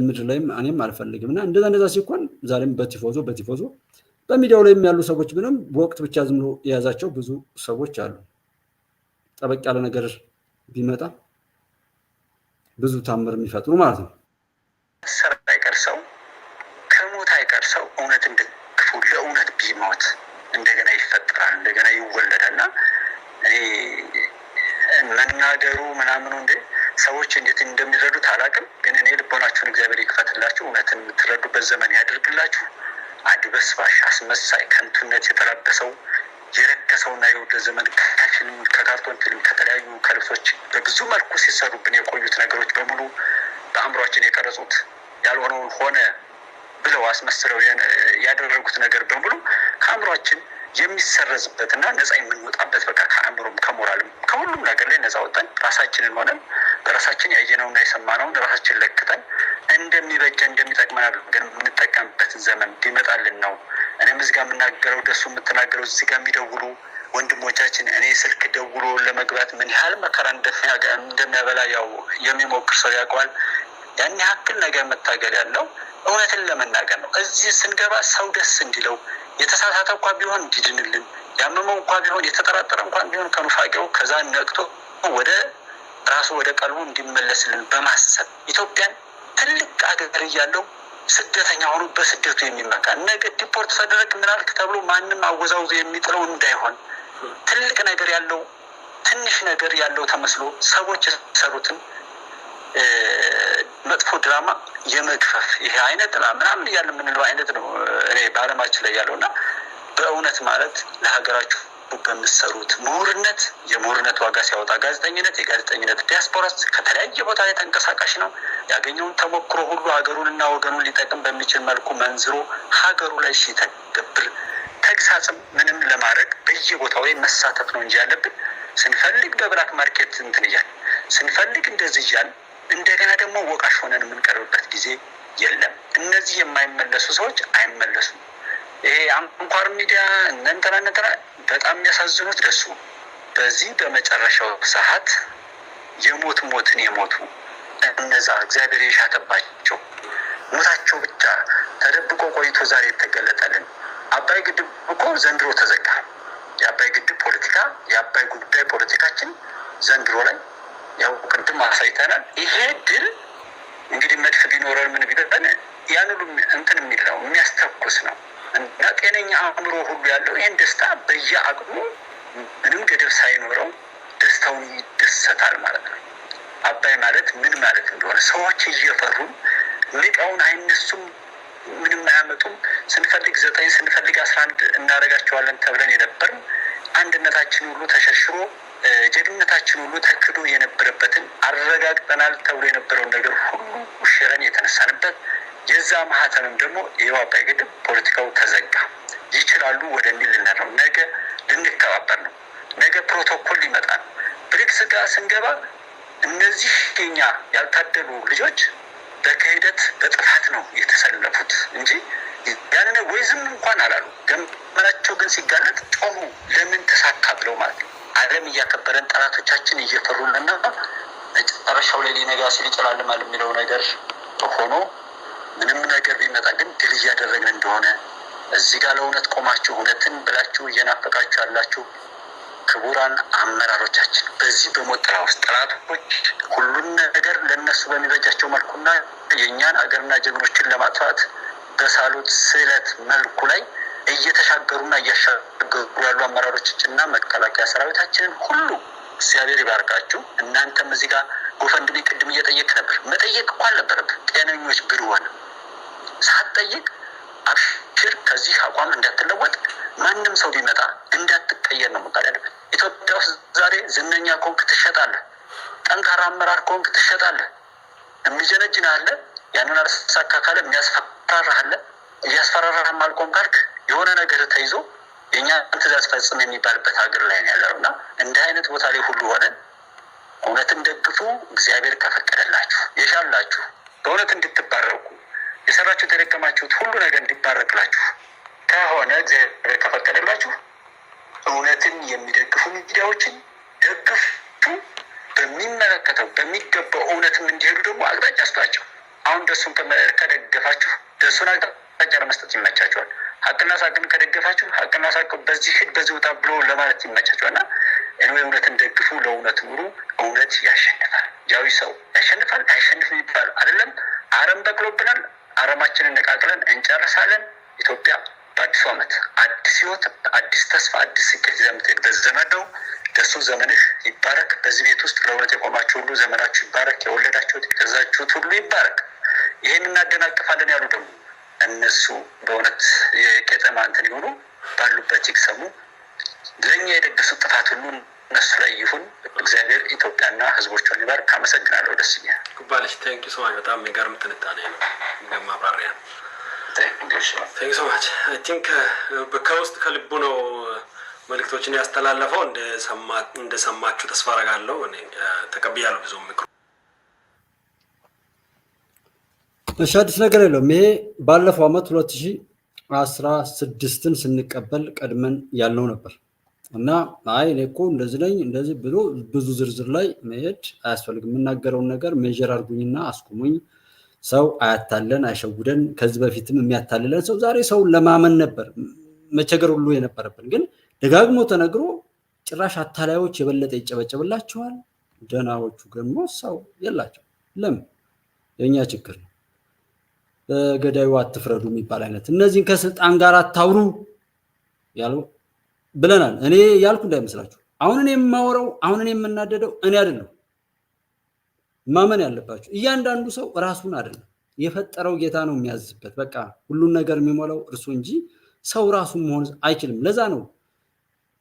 ምድር ላይም እኔም አልፈልግም። እና እንደዛ ሲሆን ዛሬም በቲፎዞ በሚዲያው ላይ ያሉ ሰዎች ምንም በወቅት ብቻ ዝም ብሎ የያዛቸው ብዙ ሰዎች አሉ። ጠበቅ ያለ ነገር ቢመጣ ብዙ ታምር የሚፈጥሩ ማለት ነው። ሰር አይቀር ሰው ከሞት አይቀር ሰው እውነት እንደክፉ ለእውነት ቢሞት እንደገና ይፈጠራል፣ እንደገና ይወለዳልና መናገሩ ምናምኑ እንደ ሰዎች እንዴት እንደሚረዱት አላውቅም። ግን እኔ ልቦናችሁን እግዚአብሔር ይክፈትላችሁ፣ እውነትን የምትረዱበት ዘመን ያድርግላችሁ። አድበስባሽ አስመሳይ ከንቱነት የተላበሰው የረከሰውና የወደ ዘመን ከፊልም ከካርቶን ፊልም ከተለያዩ ከልብሶች በብዙ መልኩ ሲሰሩብን የቆዩት ነገሮች በሙሉ በአእምሯችን የቀረጹት ያልሆነውን ሆነ ብለው አስመስለው ያደረጉት ነገር በሙሉ ከአእምሯችን የሚሰረዝበትና ነፃ የምንወጣበት በቃ ከአእምሮም ከሞራልም ከሁሉም ነገር ላይ ነፃ ወጣን ራሳችንን ሆነን በራሳችን ያየነውና የሰማነውን ራሳችን ለክተን እንደሚበጀን እንደሚጠቅመን አድርገን የምንጠቀምበትን ዘመን እንዲመጣልን ነው። እኔም እዚህ ጋር የምናገረው ደሱ የምትናገረው እዚህ ጋር የሚደውሉ ወንድሞቻችን እኔ ስልክ ደውሎ ለመግባት ምን ያህል መከራ እንደሚያበላ ያው የሚሞክር ሰው ያውቀዋል። ያን ያክል ነገር መታገል ያለው እውነትን ለመናገር ነው። እዚህ ስንገባ ሰው ደስ እንዲለው የተሳሳተ እንኳን ቢሆን እንዲድንልን ያመመው እንኳን ቢሆን የተጠራጠረ እንኳን ቢሆን ከኑፋቄው ከዛ ነቅቶ ወደ ራሱ ወደ ቀልቡ እንዲመለስልን በማሰብ ኢትዮጵያን ትልቅ አገር እያለው ስደተኛ ሆኖ በስደቱ የሚመካ ነገ ዲፖርት ተደረግ ምናልክ ተብሎ ማንም አወዛውዞ የሚጥለው እንዳይሆን ትልቅ ነገር ያለው ትንሽ ነገር ያለው ተመስሎ ሰዎች የሰሩትን መጥፎ ድራማ የመግፈፍ ይሄ አይነት ምናምን እያለ የምንለው አይነት ነው እኔ በዓለማችን ላይ ያለውና በእውነት ማለት ለሀገራችሁ በሚሰሩት ምሁርነት የምሁርነት ዋጋ ሲያወጣ ጋዜጠኝነት፣ የጋዜጠኝነት ዲያስፖራስ ከተለያየ ቦታ ላይ ተንቀሳቃሽ ነው። ያገኘውን ተሞክሮ ሁሉ ሀገሩንና ወገኑን ሊጠቅም በሚችል መልኩ መንዝሮ ሀገሩ ላይ ሲተገብር ተግሳጽም ምንም ለማድረግ በየቦታው ላይ መሳተፍ ነው እንጂ ያለብን ስንፈልግ በብላክ ማርኬት እንትን እያል ስንፈልግ እንደዚህ እያል እንደገና ደግሞ ወቃሽ ሆነን የምንቀርብበት ጊዜ የለም። እነዚህ የማይመለሱ ሰዎች አይመለሱም። ይሄ አንኳር ሚዲያ እንትና በጣም የሚያሳዝኑት ደሱ በዚህ በመጨረሻው ሰዓት ሞትን የሞቱ እነዛ እግዚአብሔር የሻተባቸው ሞታቸው ብቻ ተደብቆ ቆይቶ ዛሬ የተገለጠልን አባይ ግድብ እኮ ዘንድሮ ተዘጋ። የአባይ ግድብ ፖለቲካ የአባይ ጉዳይ ፖለቲካችን ዘንድሮ ላይ ያው ቅድም አሳይተናል። ይሄ ድል እንግዲህ መድፍ ቢኖረን ምን ቢደረን ያን ሁሉ እንትን የሚል ነው የሚያስተኩስ ነው እና ጤነኛ አእምሮ ሁሉ ያለው ይህን ደስታ በየአቅሙ ምንም ገደብ ሳይኖረው ደስታውን ይደሰታል ማለት ነው። አባይ ማለት ምን ማለት እንደሆነ ሰዎች እየፈሩ ንቀውን አይነሱም፣ ምንም አያመጡም። ስንፈልግ 9 ስንፈልግ 11 እናደርጋቸዋለን ተብለን የነበርን አንድነታችን ሁሉ ተሸርሽሮ ጀግንነታችን ሁሉ ተክዶ የነበረበትን አረጋግጠናል ተብሎ የነበረውን ነገር ሁሉ ሽረን የተነሳንበት የዛ ማህተምም ደግሞ ይኸው አባይ ግድብ ፖለቲካው ተዘጋ። ይችላሉ ወደሚል ልንሄድ ነው። ነገ ልንከባበር ነው። ነገ ፕሮቶኮል ሊመጣ ነው። ብሪክስ ጋር ስንገባ እነዚህ የኛ ያልታደሉ ልጆች በክህደት በጥፋት ነው የተሰለፉት እንጂ ያንን ወይ ዝም እንኳን አላሉ። ገመናቸው ግን ሲጋለጥ ጮሁ። ለምን ተሳካ ብለው ማለት ነው። ዓለም እያከበረን ጠላቶቻችን እየፈሩልና መጨረሻው ላይ ሊነጋ ሲል ይጨላልማል የሚለው ነገር ሆኖ ምንም ነገር ቢመጣ ግን ድል እያደረግን እንደሆነ እዚህ ጋር ለእውነት ቆማችሁ እውነትን ብላችሁ እየናፈቃችሁ ያላችሁ ክቡራን አመራሮቻችን በዚህ በሞት ጥላ ውስጥ ጠላቶች ሁሉን ነገር ለነሱ በሚበጃቸው መልኩና የእኛን አገርና ጀግኖችን ለማጥፋት በሳሉት ስዕለት መልኩ ላይ እየተሻገሩና እያሻገሩ ያሉ አመራሮችና መከላከያ ሰራዊታችንን ሁሉ እግዚአብሔር ይባርካችሁ። እናንተም እዚህ ጋር ጎፈንድሚ ቅድም እየጠየቅ ነበር። መጠየቅ እኮ አልነበረብህ። ጤነኞች ብንሆን ሳትጠይቅ አብሽር ከዚህ አቋም እንዳትለወጥ ማንም ሰው ቢመጣ እንዳትቀየር ነው መባል ያለብን። ኢትዮጵያ ውስጥ ዛሬ ዝነኛ ከሆንክ ትሸጣለህ፣ ጠንካራ አመራር ከሆንክ ትሸጣለህ። የሚጀነጅን አለ፣ ያንን አልሳካ ካለ የሚያስፈራራህ አለ። እያስፈራራህም አልቆም ካልክ የሆነ ነገር ተይዞ የእኛ ትእዛዝ ፈጽም የሚባልበት ሀገር ላይ ነው ያለው እና እንዲህ አይነት ቦታ ላይ ሁሉ ሆነን እውነትን ደግፉ። እግዚአብሔር ከፈቀደላችሁ የሻላችሁ በእውነት እንድትባረኩ የሰራችሁት የደከማችሁት ሁሉ ነገር እንዲባረክላችሁ ከሆነ እግዚአብሔር ከፈቀደላችሁ እውነትን የሚደግፉ ሚዲያዎችን ደግፉ። በሚመለከተው በሚገባው እውነትም እንዲሄዱ ደግሞ አቅጣጫ ስጧቸው። አሁን ደሱን ከደገፋችሁ ደሱን አቅጣጫ ለመስጠት ይመቻቸዋል። ሀቅና ሳቅን ከደገፋችሁ ሀቅና ሳቅ በዚህ ሂድ በዚህ ውጣ ብሎ ለማለት ይመቻቸዋል እና እውነትን ደግፉ፣ ለእውነት ኑሩ። እውነት ያሸንፋል። ጃዊ ሰው ያሸንፋል አያሸንፍም ይባል አይደለም። አረም በቅሎብናል። አረማችንን ነቃቅለን እንጨርሳለን። ኢትዮጵያ በአዲሱ ዓመት አዲስ ህይወት፣ አዲስ ተስፋ፣ አዲስ ስኬት ዘምትሄድበት ዘመን ነው። ደሱ ዘመንህ ይባረክ። በዚህ ቤት ውስጥ ለእውነት የቆማችሁ ሁሉ ዘመናችሁ ይባረክ። የወለዳችሁት የገዛችሁት ሁሉ ይባረክ። ይህን እናደናቅፋለን ያሉ ደግሞ እነሱ በእውነት የቄጠማ እንትን ይሆኑ ባሉበት ይቅሰሙ። ለእኛ የደገሱት ጥፋት ሁሉ እነሱ ላይ ይሁን። እግዚአብሔር ኢትዮጵያና ህዝቦቿን ይባርክ። አመሰግናለሁ። ደስ ይላል። ኩባለሽ ቴንክ ዩ ሶ ማች። በጣም የሚገርም ትንታኔ ነው። የሚገርም ማብራሪያ ነው። ቴንክ ዩ ሶ ማች። አይ ቲንክ ከውስጥ ከልቡ ነው መልእክቶችን ያስተላለፈው። እንደሰማችሁ ተስፋ አደርጋለሁ። እኔ ተቀብያለሁ ብዙ ምክሩ። እሺ፣ አዲስ ነገር የለውም። ይሄ ባለፈው ዓመት 2016ን ስንቀበል ቀድመን ያልነው ነበር እና አይ እኔ እኮ እንደዚህ ነኝ እንደዚህ ብሎ ብዙ ዝርዝር ላይ መሄድ አያስፈልግም። የምናገረውን ነገር ሜጀር አድርጉኝና አስቁሙኝ። ሰው አያታለን፣ አይሸውደን። ከዚህ በፊትም የሚያታልለን ሰው ዛሬ ሰውን ለማመን ነበር መቸገር ሁሉ የነበረብን። ግን ደጋግሞ ተነግሮ ጭራሽ አታላዮች የበለጠ ይጨበጨብላቸዋል። ደናዎቹ ደግሞ ሰው የላቸው። ለምን? የእኛ ችግር ነው። በገዳዩ አትፍረዱ የሚባል አይነት እነዚህን ከስልጣን ጋር አታውሩ ያለው ብለናል። እኔ ያልኩ እንዳይመስላችሁ። አሁን እኔ የማወራው አሁን እኔ የምናደደው እኔ አይደለም። ማመን ያለባችሁ እያንዳንዱ ሰው ራሱን አይደለም የፈጠረው ጌታ ነው የሚያዝበት። በቃ ሁሉን ነገር የሚሞላው እርሱ እንጂ ሰው ራሱን መሆን አይችልም። ለዛ ነው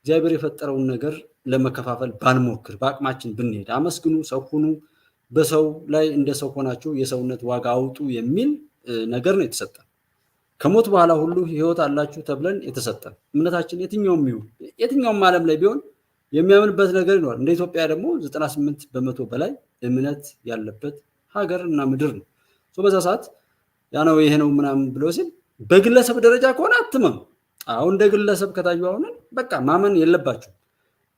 እግዚአብሔር የፈጠረውን ነገር ለመከፋፈል ባንሞክር፣ በአቅማችን ብንሄድ፣ አመስግኑ፣ ሰው ሁኑ፣ በሰው ላይ እንደ ሰው ሆናችሁ የሰውነት ዋጋ አውጡ የሚል ነገር ነው የተሰጠን። ከሞት በኋላ ሁሉ ህይወት አላችሁ ተብለን የተሰጠን። እምነታችን የትኛውም ዓለም ላይ ቢሆን የሚያምንበት ነገር ይኖራል። እንደ ኢትዮጵያ ደግሞ 98% በላይ እምነት ያለበት ሀገር እና ምድር ነው። በዛ ሰዓት ያ ነው ይሄ ነው ምናምን ብሎ ሲል በግለሰብ ደረጃ ከሆነ አትመም። አሁን እንደ ግለሰብ ከታዩ አሁን በቃ ማመን የለባችሁ።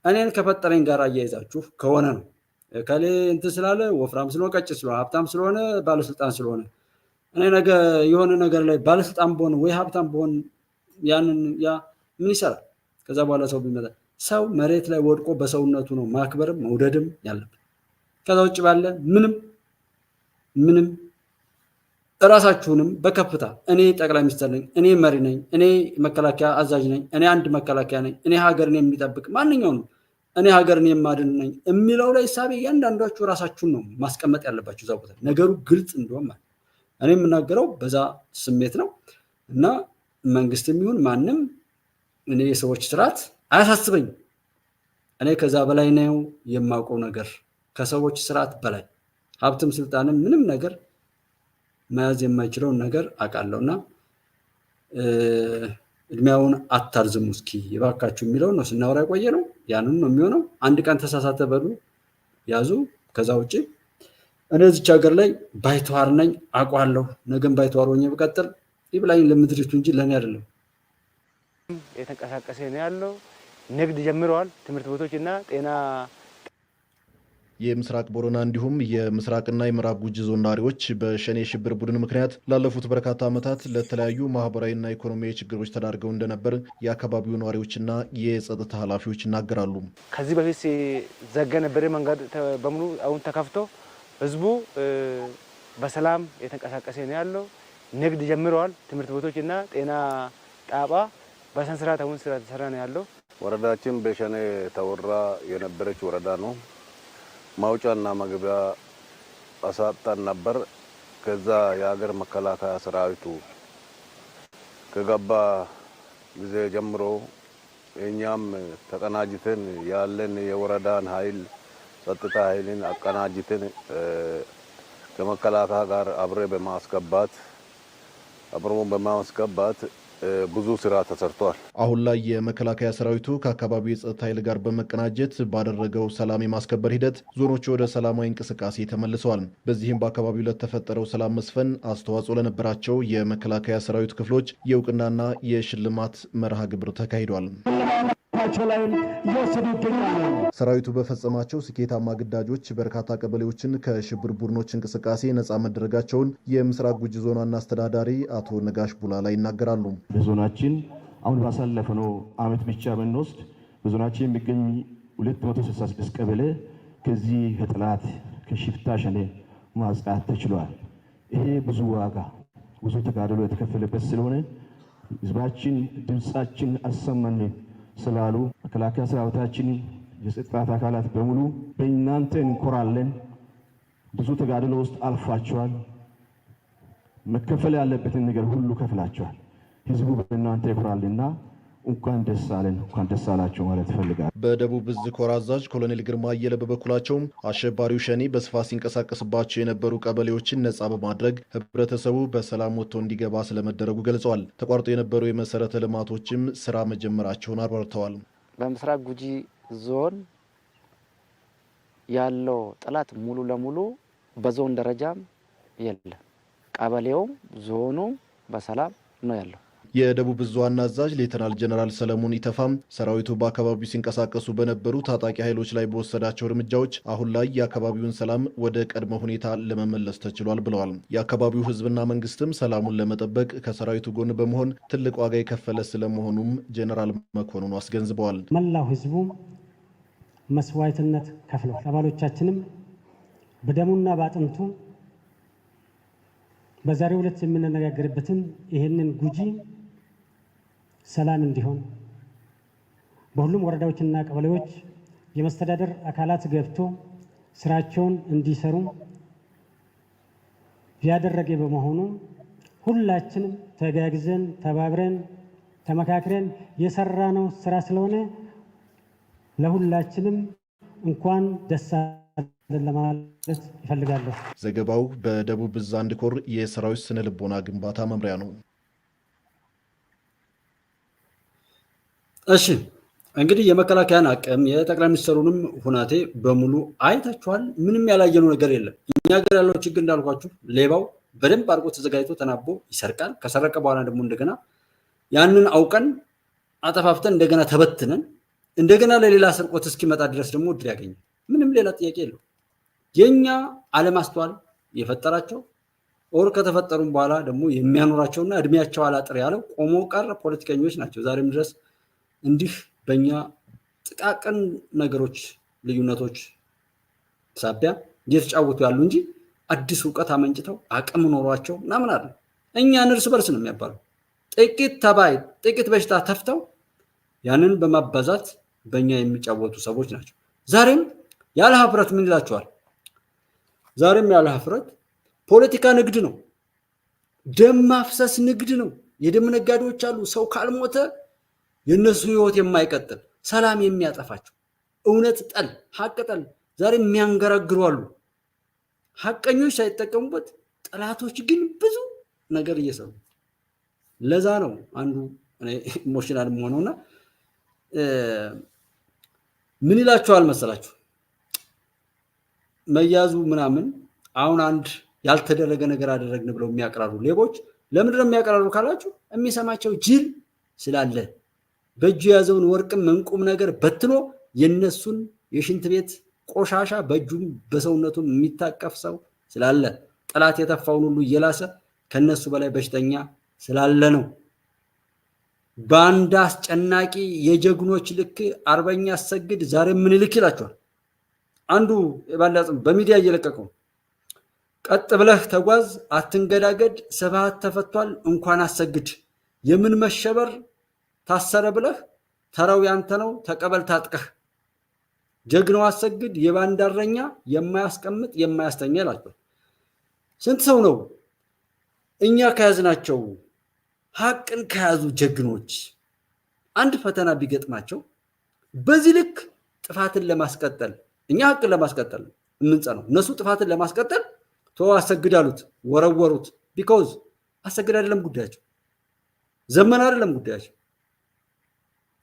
እኔን ከፈጠረኝ ጋር አያይዛችሁ ከሆነ ነው ከሌ እንትን ስላለ ወፍራም ስለሆነ ቀጭን ስለሆነ ሀብታም ስለሆነ ባለስልጣን ስለሆነ እኔ ነገ የሆነ ነገር ላይ ባለስልጣን በሆነ ወይ ሀብታም በሆነ ያንን ያ ምን ይሰራል? ከዛ በኋላ ሰው ቢመጣ ሰው መሬት ላይ ወድቆ በሰውነቱ ነው ማክበርም መውደድም ያለበት። ከዛ ውጭ ባለ ምንም እራሳችሁንም በከፍታ እኔ ጠቅላይ ሚኒስትር ነኝ፣ እኔ መሪ ነኝ፣ እኔ መከላከያ አዛዥ ነኝ፣ እኔ አንድ መከላከያ ነኝ፣ እኔ ሀገርን የሚጠብቅ ማንኛውም እኔ ሀገርን የማድን ነኝ የሚለው ላይ ሳቢ እያንዳንዳችሁ ራሳችሁን ነው ማስቀመጥ ያለባችሁ። እዛ ቦታ ነገሩ ግልጽ እንደሆነ እኔ የምናገረው በዛ ስሜት ነው እና መንግስት የሚሆን ማንም እኔ የሰዎች ስርዓት አያሳስበኝም። እኔ ከዛ በላይ ነው የማውቀው ነገር ከሰዎች ስርዓት በላይ ሀብትም ስልጣንም ምንም ነገር መያዝ የማይችለውን ነገር አውቃለሁና እድሜያውን አታርዝሙ እስኪ የባካችሁ የሚለው ነው ስናወራ የቆየ ነው። ያንን ነው የሚሆነው። አንድ ቀን ተሳሳተ በሉ ያዙ። ከዛ ውጭ እኔ እዚች ሀገር ላይ ባይተዋር ነኝ አውቃለሁ። ነገም ባይተዋር ሆኜ ብቀጥል ይብላኝ ለምድሪቱ እንጂ ለእኔ አይደለም። የተንቀሳቀሰ ነው ያለው። ንግድ ጀምረዋል። ትምህርት ቤቶች እና ጤና የምስራቅ ቦረና እንዲሁም የምስራቅና የምዕራብ ጉጂ ዞን ነዋሪዎች በሸኔ ሽብር ቡድን ምክንያት ላለፉት በርካታ ዓመታት ለተለያዩ ማህበራዊና ኢኮኖሚያዊ ችግሮች ተዳርገው እንደነበር የአካባቢው ነዋሪዎችና የጸጥታ ኃላፊዎች ይናገራሉ። ከዚህ በፊት ዘጋ ነበር መንገድ በሙሉ አሁን ተከፍቶ ህዝቡ በሰላም የተንቀሳቀሰ ነው ያለው። ንግድ ጀምረዋል። ትምህርት ቤቶች እና ጤና ጣባ በስነ ስርዓት አሁን ስራ ተሰራ ነው ያለው። ወረዳችን በሸኔ ተወራ የነበረች ወረዳ ነው። ማውጫና መግቢያ አሳጣን ነበር። ከዛ የሀገር መከላከያ ሰራዊቱ ከገባ ጊዜ ጀምሮ እኛም ተቀናጅተን ያለን የወረዳን ኃይል ጸጥታ ኃይልን አቀናጅተን ከመከላከያ ጋር አብሮ በማስገባት ብዙ ስራ ተሰርቷል። አሁን ላይ የመከላከያ ሰራዊቱ ከአካባቢው የጸጥታ ኃይል ጋር በመቀናጀት ባደረገው ሰላም የማስከበር ሂደት ዞኖቹ ወደ ሰላማዊ እንቅስቃሴ ተመልሰዋል። በዚህም በአካባቢው ለተፈጠረው ሰላም መስፈን አስተዋጽኦ ለነበራቸው የመከላከያ ሰራዊት ክፍሎች የእውቅናና የሽልማት መርሃ ግብር ተካሂዷል። ሰራዊቱ በፈጸማቸው ስኬታማ ግዳጆች በርካታ ቀበሌዎችን ከሽብር ቡድኖች እንቅስቃሴ ነፃ መደረጋቸውን የምስራቅ ጉጂ ዞን ዋና አስተዳዳሪ አቶ ነጋሽ ቡላላ ይናገራሉ። በዞናችን አሁን ባሳለፍነው ዓመት ብቻ ብንወስድ በዞናችን የሚገኝ 266 ቀበሌ ከዚህ ከጠላት ከሽፍታ ሸኔ ማጽዳት ተችሏል። ይሄ ብዙ ዋጋ ብዙ ተጋድሎ የተከፈለበት ስለሆነ ህዝባችን ድምጻችን አሰማን ስላሉ መከላከያ ሰራዊታችን የጸጥታ አካላት በሙሉ በእናንተ እንኮራለን። ብዙ ተጋድሎ ውስጥ አልፋችኋል። መከፈል ያለበትን ነገር ሁሉ ከፍላችኋል። ህዝቡ በእናንተ ይኮራልና እንኳን ደስ አለን፣ እንኳን ደስ አላችሁ ማለት ይፈልጋል። በደቡብ እዝ ኮር አዛዥ ኮሎኔል ግርማ አየለ በበኩላቸው አሸባሪው ሸኔ በስፋት ሲንቀሳቀስባቸው የነበሩ ቀበሌዎችን ነጻ በማድረግ ህብረተሰቡ በሰላም ወጥቶ እንዲገባ ስለመደረጉ ገልጸዋል። ተቋርጦ የነበሩ የመሰረተ ልማቶችም ስራ መጀመራቸውን አብራርተዋል። በምስራቅ ጉጂ ዞን ያለው ጠላት ሙሉ ለሙሉ በዞን ደረጃም የለም። ቀበሌው ዞኑ በሰላም ነው ያለው። የደቡብ እዝ ዋና አዛዥ ሌተናል ጀነራል ሰለሞን ኢተፋም ሰራዊቱ በአካባቢው ሲንቀሳቀሱ በነበሩ ታጣቂ ኃይሎች ላይ በወሰዳቸው እርምጃዎች አሁን ላይ የአካባቢውን ሰላም ወደ ቀድሞ ሁኔታ ለመመለስ ተችሏል ብለዋል። የአካባቢው ህዝብና መንግስትም ሰላሙን ለመጠበቅ ከሰራዊቱ ጎን በመሆን ትልቅ ዋጋ የከፈለ ስለመሆኑም ጀነራል መኮንኑ አስገንዝበዋል። መላው ህዝቡ መስዋዕትነት ከፍሏል። አባሎቻችንም በደሙና በአጥንቱ በዛሬው ዕለት የምንነጋገርበትም ይሄንን ጉጂ ሰላም እንዲሆን በሁሉም ወረዳዎችና ቀበሌዎች የመስተዳደር አካላት ገብቶ ስራቸውን እንዲሰሩ ያደረገ በመሆኑ ሁላችንም ተጋግዘን ተባብረን ተመካክረን የሰራነው ስራ ስለሆነ ለሁላችንም እንኳን ደስ አለን ለማለት እፈልጋለሁ። ዘገባው በደቡብ ዕዝ አንድ ኮር የሰራዊት ስነ ልቦና ግንባታ መምሪያ ነው። እሺ እንግዲህ የመከላከያን አቅም የጠቅላይ ሚኒስትሩንም ሁናቴ በሙሉ አይታችኋል። ምንም ያላየነው ነገር የለም። እኛ ሀገር ያለው ችግር እንዳልኳችሁ ሌባው በደንብ አድርጎ ተዘጋጅቶ ተናቦ ይሰርቃል። ከሰረቀ በኋላ ደግሞ እንደገና ያንን አውቀን አጠፋፍተን እንደገና ተበትነን እንደገና ለሌላ ስርቆት እስኪመጣ ድረስ ደግሞ እድል ያገኛል። ምንም ሌላ ጥያቄ የለው። የኛ አለማስተዋል የፈጠራቸው ኦር ከተፈጠሩም በኋላ ደግሞ የሚያኖራቸውና እድሜያቸው አላጥር ያለው ቆሞ ቀር ፖለቲከኞች ናቸው። ዛሬም ድረስ እንዲህ በእኛ ጥቃቅን ነገሮች ልዩነቶች ሳቢያ እየተጫወቱ ያሉ እንጂ አዲስ እውቀት አመንጭተው አቅም ኖሯቸው ምናምን አለ። እኛን እርስ በርስ ነው የሚያባሉ። ጥቂት ተባይ ጥቂት በሽታ ተፍተው ያንን በማባዛት በእኛ የሚጫወቱ ሰዎች ናቸው። ዛሬም ያለ ሀፍረት ምን ይላቸዋል? ዛሬም ያለ ሀፍረት ፖለቲካ ንግድ ነው። ደም ማፍሰስ ንግድ ነው። የደም ነጋዴዎች አሉ። ሰው ካልሞተ የነሱ ህይወት የማይቀጥል ሰላም የሚያጠፋቸው እውነት ጠል ሀቅ ጠል ዛሬም የሚያንገራግሩ አሉ። ሀቀኞች ሳይጠቀሙበት ጠላቶች ግን ብዙ ነገር እየሰሩ ለዛ ነው አንዱ ኢሞሽናል ሆነውና ምን ይላችኋል መሰላችሁ? መያዙ ምናምን አሁን አንድ ያልተደረገ ነገር አደረግን ብለው የሚያቀራሩ ሌቦች ለምንድን ነው የሚያቀራሩ ካላችሁ የሚሰማቸው ጅል ስላለ በእጁ የያዘውን ወርቅም እንቁም ነገር በትኖ የነሱን የሽንት ቤት ቆሻሻ በእጁም በሰውነቱም የሚታቀፍ ሰው ስላለ ጠላት የተፋውን ሁሉ እየላሰ ከነሱ በላይ በሽተኛ ስላለ ነው። ባንዳ አስጨናቂ የጀግኖች ልክ አርበኛ አሰግድ ዛሬ ምን ልክ ይላቸዋል። አንዱ የባላጽም በሚዲያ እየለቀቀው ቀጥ ብለህ ተጓዝ አትንገዳገድ ስብሃት ተፈቷል እንኳን አሰግድ የምን መሸበር ታሰረ ብለህ ተራው ያንተ ነው ተቀበል ታጥቀህ ጀግናው አሰግድ የባንዳረኛ የማያስቀምጥ የማያስተኛ ይላቸዋል። ስንት ሰው ነው እኛ ከያዝናቸው ሀቅን ከያዙ ጀግኖች አንድ ፈተና ቢገጥማቸው በዚህ ልክ ጥፋትን ለማስቀጠል እኛ ሀቅን ለማስቀጠል የምንጸነው እነሱ ጥፋትን ለማስቀጠል ተው አሰግድ አሉት ወረወሩት። ቢኮዝ አሰግድ አይደለም ጉዳያቸው፣ ዘመን አይደለም ጉዳያቸው።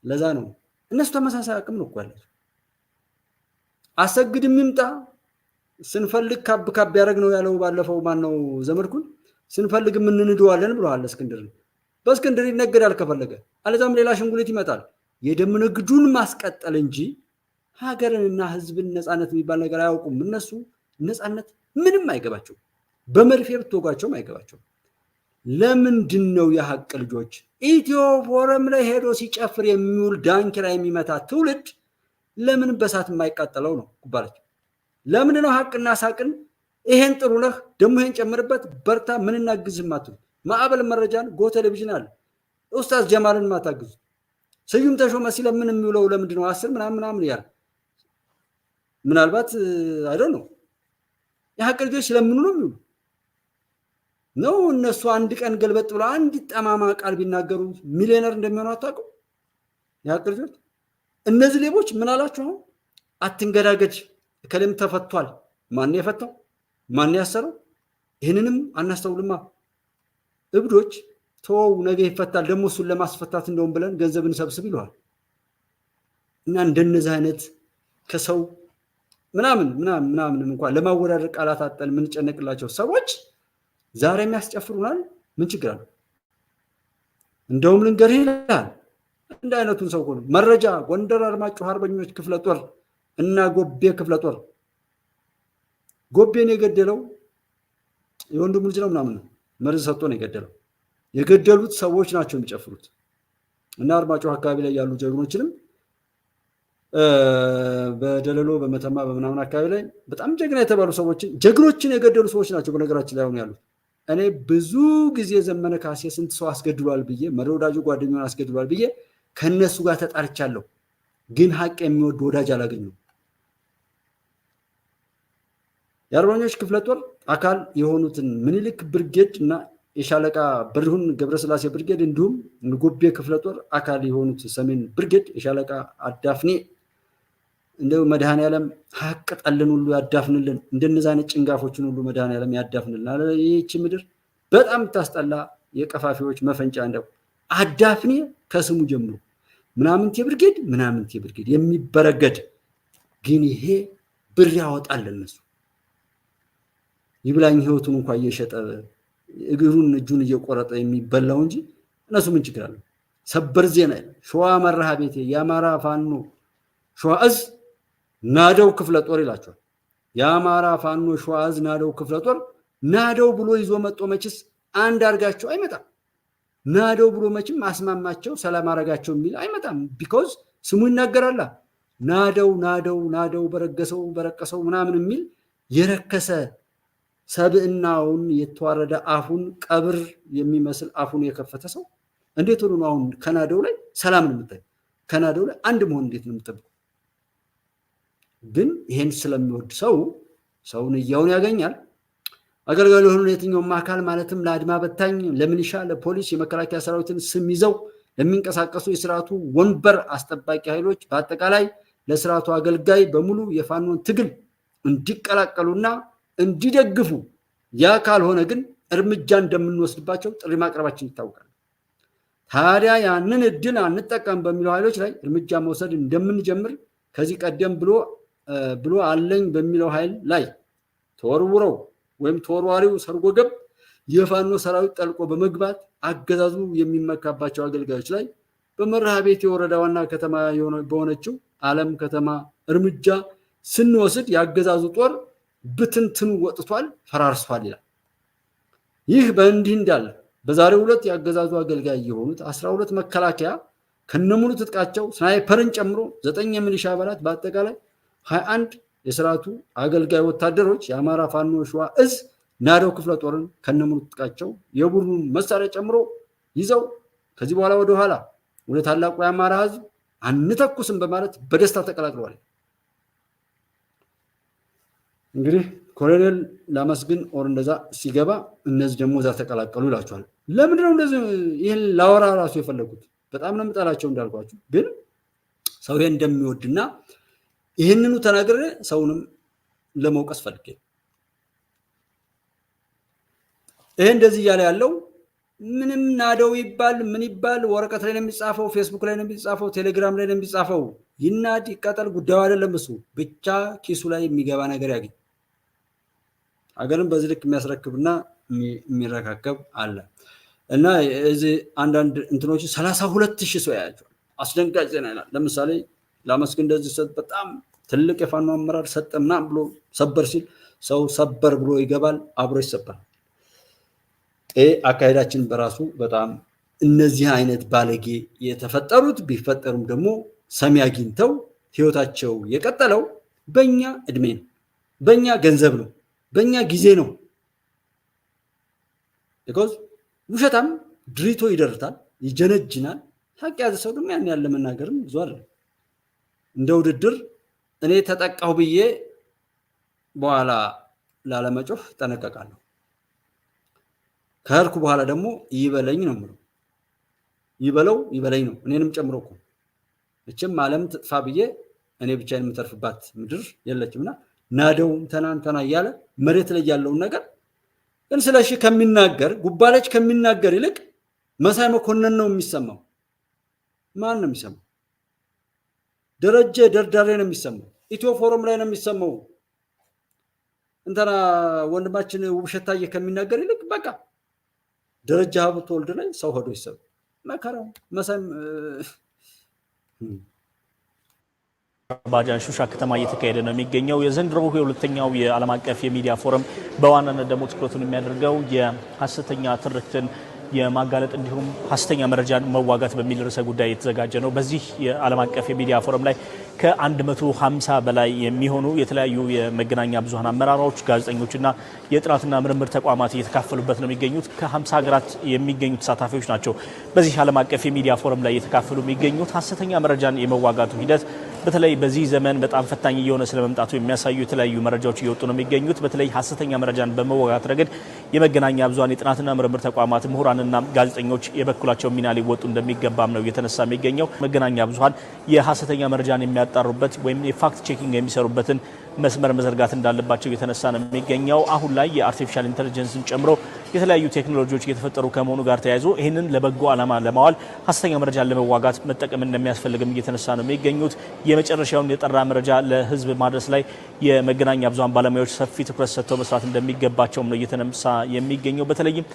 ለዛ ነው እነሱ ተመሳሳይ አቅም ነው እኮ ያላቸው። አሰግድ የሚምጣ ስንፈልግ ካብ ካብ ያደረግ ነው ያለው ባለፈው ማን ነው ዘመድኩን ስንፈልግ የምንንደዋለን ብለዋል እስክንድር። በእስክንድር ይነገዳል ከፈለገ አለዛም ሌላ ሽንጉሊት ይመጣል። የደም ንግዱን ማስቀጠል እንጂ ሀገርንና ህዝብን ነፃነት የሚባል ነገር አያውቁም። እነሱ ነፃነት ምንም አይገባቸው፣ በመርፌ ብትወጓቸውም አይገባቸው። ለምንድን ነው የሀቅ ልጆች ኢትዮ ፎረም ላይ ሄዶ ሲጨፍር የሚውል ዳንኪራ የሚመታ ትውልድ ለምን በሳት የማይቃጠለው ነው ኩባለች? ለምን ነው ሀቅና ሳቅን ይሄን ጥሩ ነህ ደግሞ ይሄን ጨምርበት በርታ ምን እናግዝህ ማትሉ? ማዕበል መረጃን ጎ ቴሌቪዥን አለ ኡስታዝ ጀማልን ማታግዙ ስዩም ተሾመ ሲለምን የሚውለው ለምንድን ነው 10 ምናምን ያለ ምናልባት አይደል ነው የሀቅ ልጆች ስለምኑ ነው የሚውሉ ነው። እነሱ አንድ ቀን ገልበጥ ብለው አንድ ጠማማ ቃል ቢናገሩ ሚሊዮነር እንደሚሆኑ አታውቁም? የሀቅ ልጆች እነዚህ ሌቦች ምን አላችሁ? አትንገዳገድ ከለም ተፈቷል። ማን የፈታው ማን ያሰረው? ይህንንም አናስተውልማ። እብዶች ተወው ነገ ይፈታል ደግሞ እሱን ለማስፈታት እንደውም ብለን ገንዘብ እንሰብስብ ይለዋል። እና እንደነዚህ አይነት ከሰው ምናምን እንኳን ለማወዳደር ቃላት አጠን የምንጨነቅላቸው ሰዎች ዛሬም ያስጨፍሩናል። ምን ችግር አለው? እንደውም ልንገርህ ይላል እንደ አይነቱን ሰው ሆኖ መረጃ ጎንደር አርማጭሆ አርበኞች ክፍለ ጦር እና ጎቤ ክፍለ ጦር ጎቤን የገደለው የወንድሙ ልጅ ነው ምናምን መርዝ ሰጥቶ ነው የገደለው። የገደሉት ሰዎች ናቸው የሚጨፍሩት። እና አርማጭሆ አካባቢ ላይ ያሉ ጀግኖችንም በደለሎ በመተማ በምናምን አካባቢ ላይ በጣም ጀግና የተባሉ ሰዎችን ጀግኖችን የገደሉ ሰዎች ናቸው በነገራችን ላይ አሁን ያሉት። እኔ ብዙ ጊዜ ዘመነ ካሴ ስንት ሰው አስገድሏል ብዬ መሪ ወዳጁ ጓደኛውን አስገድሏል ብዬ ከነሱ ጋር ተጣርቻለሁ። ግን ሀቅ የሚወድ ወዳጅ አላገኘሁም። የአርበኞች ክፍለ ጦር አካል የሆኑትን ምኒልክ ብርጌድ እና የሻለቃ በሪሁን ገብረስላሴ ብርጌድ እንዲሁም ጎቤ ክፍለ ጦር አካል የሆኑት ሰሜን ብርጌድ የሻለቃ አዳፍኔ እንደው መድኃኔዓለም ሀቅ ጠልን ሁሉ ያዳፍንልን እንደነዛ አይነት ጭንጋፎችን ሁሉ መድኃኔዓለም ያዳፍንልን አለ። ይህች ምድር በጣም ታስጠላ የቀፋፊዎች መፈንጫ እንደው አዳፍኔ ከስሙ ጀምሮ ምናምንቴ ብርጌድ የሚበረገድ ግን ይሄ ብር ያወጣል እነሱ ይብላኝ ህይወቱን እንኳን እየሸጠ እግሩን እጁን እየቆረጠ የሚበላው እንጂ እነሱ ምን ችግር አለው? ሰበር ዜና ሸዋ መርሃ ቤቴ የአማራ ፋኖ ሸዋ እዝ ናደው ክፍለ ጦር ይላቸዋል። የአማራ ፋኖ ሸዋ እዝ ናደው ክፍለ ጦር ናደው ብሎ ይዞ መጦ መችስ አንድ አርጋቸው አይመጣም። ናደው ብሎ መችም አስማማቸው ሰላም አረጋቸው የሚል አይመጣም። ቢኮዝ ስሙ ይናገራል። ናደው በረቀሰው ምናምን የሚል የረከሰ ሰብዕናውን የተዋረደ አፉን ቀብር የሚመስል አፉን የከፈተ ሰው እንዴት ሆኖ ነው አሁን ከናደው ላይ ሰላም ነው የምታይ? ከናደው ላይ አንድ መሆን እንዴት ነው የምጠብቀው? ግን ይሄን ስለሚወድ ሰውን እያውን ያገኛል። አገልጋይ የሆኑ የትኛውም አካል ማለትም ለአድማ በታኝ፣ ለሚሊሻ፣ ለፖሊስ፣ የመከላከያ ሰራዊትን ስም ይዘው ለሚንቀሳቀሱ የስርዓቱ ወንበር አስጠባቂ ኃይሎች በአጠቃላይ ለስርዓቱ አገልጋይ በሙሉ የፋኖን ትግል እንዲቀላቀሉና እንዲደግፉ ያ ካልሆነ ግን እርምጃ እንደምንወስድባቸው ጥሪ ማቅረባችን ይታወቃል። ታዲያ ያንን እድል አንጠቀም በሚለው ኃይሎች ላይ እርምጃ መውሰድ እንደምንጀምር ከዚህ ቀደም ብሎ አለኝ በሚለው ኃይል ላይ ተወርውረው ወይም ተወርዋሪው ሰርጎ ገብ የፋኖ ሰራዊት ጠልቆ በመግባት አገዛዙ የሚመካባቸው አገልጋዮች ላይ በመርሃ ቤት የወረዳ ዋና ከተማ በሆነችው ዓለም ከተማ እርምጃ ስንወስድ የአገዛዙ ጦር ብትንትኑ ወጥቷል፣ ፈራርሷል ይላል። ይህ በእንዲህ እንዳለ በዛሬው ዕለት የአገዛዙ አገልጋይ የሆኑት 12 መከላከያ ከነሙሉ ትጥቃቸው ስናይፐርን ጨምሮ 9 የሚሊሻ አባላት በአጠቃላይ 21 የስርዓቱ አገልጋይ ወታደሮች የአማራ ፋኖ ሸዋ እዝ ናደው ክፍለ ጦርን ከነሙሉ ትጥቃቸው የቡድኑን መሳሪያ ጨምሮ ይዘው ከዚህ በኋላ ወደ ታላቁ የአማራ ህዝብ አንተኩስም በማለት በደስታ ተቀላቅለዋል። እንግዲህ ኮሎኔል ላመስግን ኦር እንደዛ ሲገባ እነዚህ ደግሞ እዛ ተቀላቀሉ ይላቸዋል። ለምንድነው እንደዚህ ይህን ላወራ ራሱ የፈለጉት? በጣም ነው የምጠላቸው እንዳልኳችሁ። ግን ሰው ይሄን እንደሚወድና ይህንኑ ተናግሬ ሰውንም ለመውቀስ ፈልጌ ይሄ እንደዚህ እያለ ያለው ምንም ናደው ይባል ምን ይባል ወረቀት ላይ ነው የሚጻፈው፣ ፌስቡክ ላይ ነው የሚጻፈው፣ ቴሌግራም ላይ ነው የሚጻፈው። ይናድ ይቀጠል ጉዳዩ አይደለም። እሱ ብቻ ኪሱ ላይ የሚገባ ነገር ያገኝ። ሀገርን በዚህ ልክ የሚያስረክብና የሚረካከብ አለ እና እዚህ አንዳንድ እንትኖች 32,000 ሰው ያያቸዋል። አስደንጋጭ ዜና ይላል። ለምሳሌ ላመስግን እንደዚህ በጣም ትልቅ የፋኖ አመራር ሰጠና ብሎ ሰበር ሲል ሰው ሰበር ብሎ ይገባል፣ አብሮ ይሰበራል። አካሄዳችን በራሱ በጣም እነዚህ አይነት ባለጌ የተፈጠሩት ቢፈጠሩም ደግሞ ሰሚ አግኝተው ህይወታቸው የቀጠለው በእኛ እድሜ ነው፣ በእኛ ገንዘብ ነው፣ በእኛ ጊዜ ነው። ቢኮዝ ውሸታም ድሪቶ ይደርታል፣ ይጀነጅናል። ሀቅ ያዘ ሰው ደግሞ ያን ያለ መናገርም ብዙ አለ። እንደ ውድድር እኔ ተጠቃሁ ብዬ በኋላ ላለመጮህ ጠነቀቃለሁ። ከህርኩ በኋላ ደግሞ ይበለኝ ነው የምለው። ይበለኝ ነው እኔንም ጨምሮ እኮ መቼም ዓለም ትጥፋ ብዬ እኔ ብቻዬን የምተርፍባት ምድር የለችምና ናደው ተናንተና እያለ መሬት ላይ ያለውን ነገር ግን ስለሺ ከሚናገር ጉባለች ከሚናገር ይልቅ መሳይ መኮንን ነው የሚሰማው። ማን ነው የሚሰማው? ደረጀ ደርዳሬ ነው የሚሰማው። ኢትዮ ፎረም ላይ ነው የሚሰማው። እንተና ወንድማችን ውብሸታዬ ከሚናገር ይልቅ በቃ ደረጃ ሀብት ወልድ ላይ ሰው ሄዶ ይሰብ መከራው መሳም ባጃን ሹሻ ከተማ እየተካሄደ ነው የሚገኘው የዘንድሮው የሁለተኛው የዓለም አቀፍ የሚዲያ ፎረም በዋናነት ደግሞ ትኩረቱን የሚያደርገው የሐሰተኛ ትርክትን የማጋለጥ እንዲሁም ሐሰተኛ መረጃን መዋጋት በሚል ርዕሰ ጉዳይ የተዘጋጀ ነው። በዚህ የዓለም አቀፍ የሚዲያ ፎረም ላይ ከ150 በላይ የሚሆኑ የተለያዩ የመገናኛ ብዙሃን አመራሮች፣ ጋዜጠኞችና የጥናትና ምርምር ተቋማት እየተካፈሉበት ነው የሚገኙት። ከ50 ሀገራት የሚገኙ ተሳታፊዎች ናቸው በዚህ ዓለም አቀፍ የሚዲያ ፎረም ላይ እየተካፈሉ የሚገኙት። ሐሰተኛ መረጃን የመዋጋቱ ሂደት በተለይ በዚህ ዘመን በጣም ፈታኝ እየሆነ ስለመምጣቱ የሚያሳዩ የተለያዩ መረጃዎች እየወጡ ነው የሚገኙት። በተለይ ሐሰተኛ መረጃን በመዋጋት ረገድ የመገናኛ ብዙሃን የጥናትና ምርምር ተቋማት ምሁራንና ጋዜጠኞች የበኩላቸው ሚና ሊወጡ እንደሚገባም ነው እየተነሳ የሚገኘው። መገናኛ ብዙሃን የሐሰተኛ መረጃን የሚያጣሩበት ወይም የፋክት ቼኪንግ የሚሰሩበትን መስመር መዘርጋት እንዳለባቸው እየተነሳ ነው የሚገኘው። አሁን ላይ የአርቲፊሻል ኢንተለጀንስን ጨምሮ የተለያዩ ቴክኖሎጂዎች እየተፈጠሩ ከመሆኑ ጋር ተያይዞ ይህንን ለበጎ ዓላማ ለማዋል ሐሰተኛ መረጃን ለመዋጋት መጠቀም እንደሚያስፈልግም እየተነሳ ነው የሚገኙት። የመጨረሻውን የጠራ መረጃ ለሕዝብ ማድረስ ላይ የመገናኛ ብዙሃን ባለሙያዎች ሰፊ ትኩረት ሰጥተው መስራት እንደሚገባቸውም ነው እየተነሳ የሚገኘው። በተለይም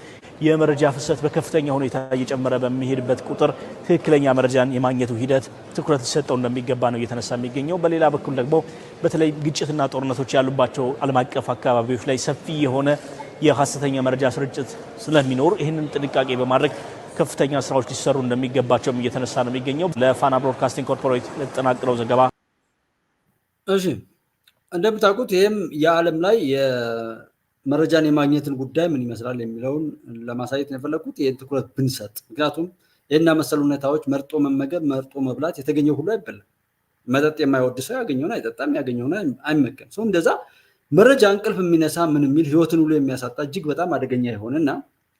የመረጃ ፍሰት በከፍተኛ ሁኔታ እየጨመረ በሚሄድበት ቁጥር ትክክለኛ መረጃን የማግኘቱ ሂደት ትኩረት ሊሰጠው እንደሚገባ ነው እየተነሳ የሚገኘው። በሌላ በኩል ደግሞ በተለይ ግጭትና ጦርነቶች ያሉባቸው ዓለም አቀፍ አካባቢዎች ላይ ሰፊ የሆነ የሐሰተኛ መረጃ ስርጭት ስለሚኖር ይህንን ጥንቃቄ በማድረግ ከፍተኛ ስራዎች ሊሰሩ እንደሚገባቸውም እየተነሳ ነው የሚገኘው። ለፋና ብሮድካስቲንግ ኮርፖሬት ለተጠናቀረው ዘገባ። እሺ፣ እንደምታውቁት ይህም የዓለም ላይ የመረጃን የማግኘትን ጉዳይ ምን ይመስላል የሚለውን ለማሳየት ነው የፈለኩት። ይህን ትኩረት ብንሰጥ፣ ምክንያቱም ይህና መሰል ሁኔታዎች መርጦ መመገብ፣ መርጦ መብላት፣ የተገኘው ሁሉ አይበላም። መጠጥ የማይወድ ሰው ያገኘውን አይጠጣም፣ ያገኘውን አይመገም። ሰው እንደዛ መረጃ እንቅልፍ የሚነሳ ምን የሚል ህይወትን ሁሉ የሚያሳጣ እጅግ በጣም አደገኛ የሆነና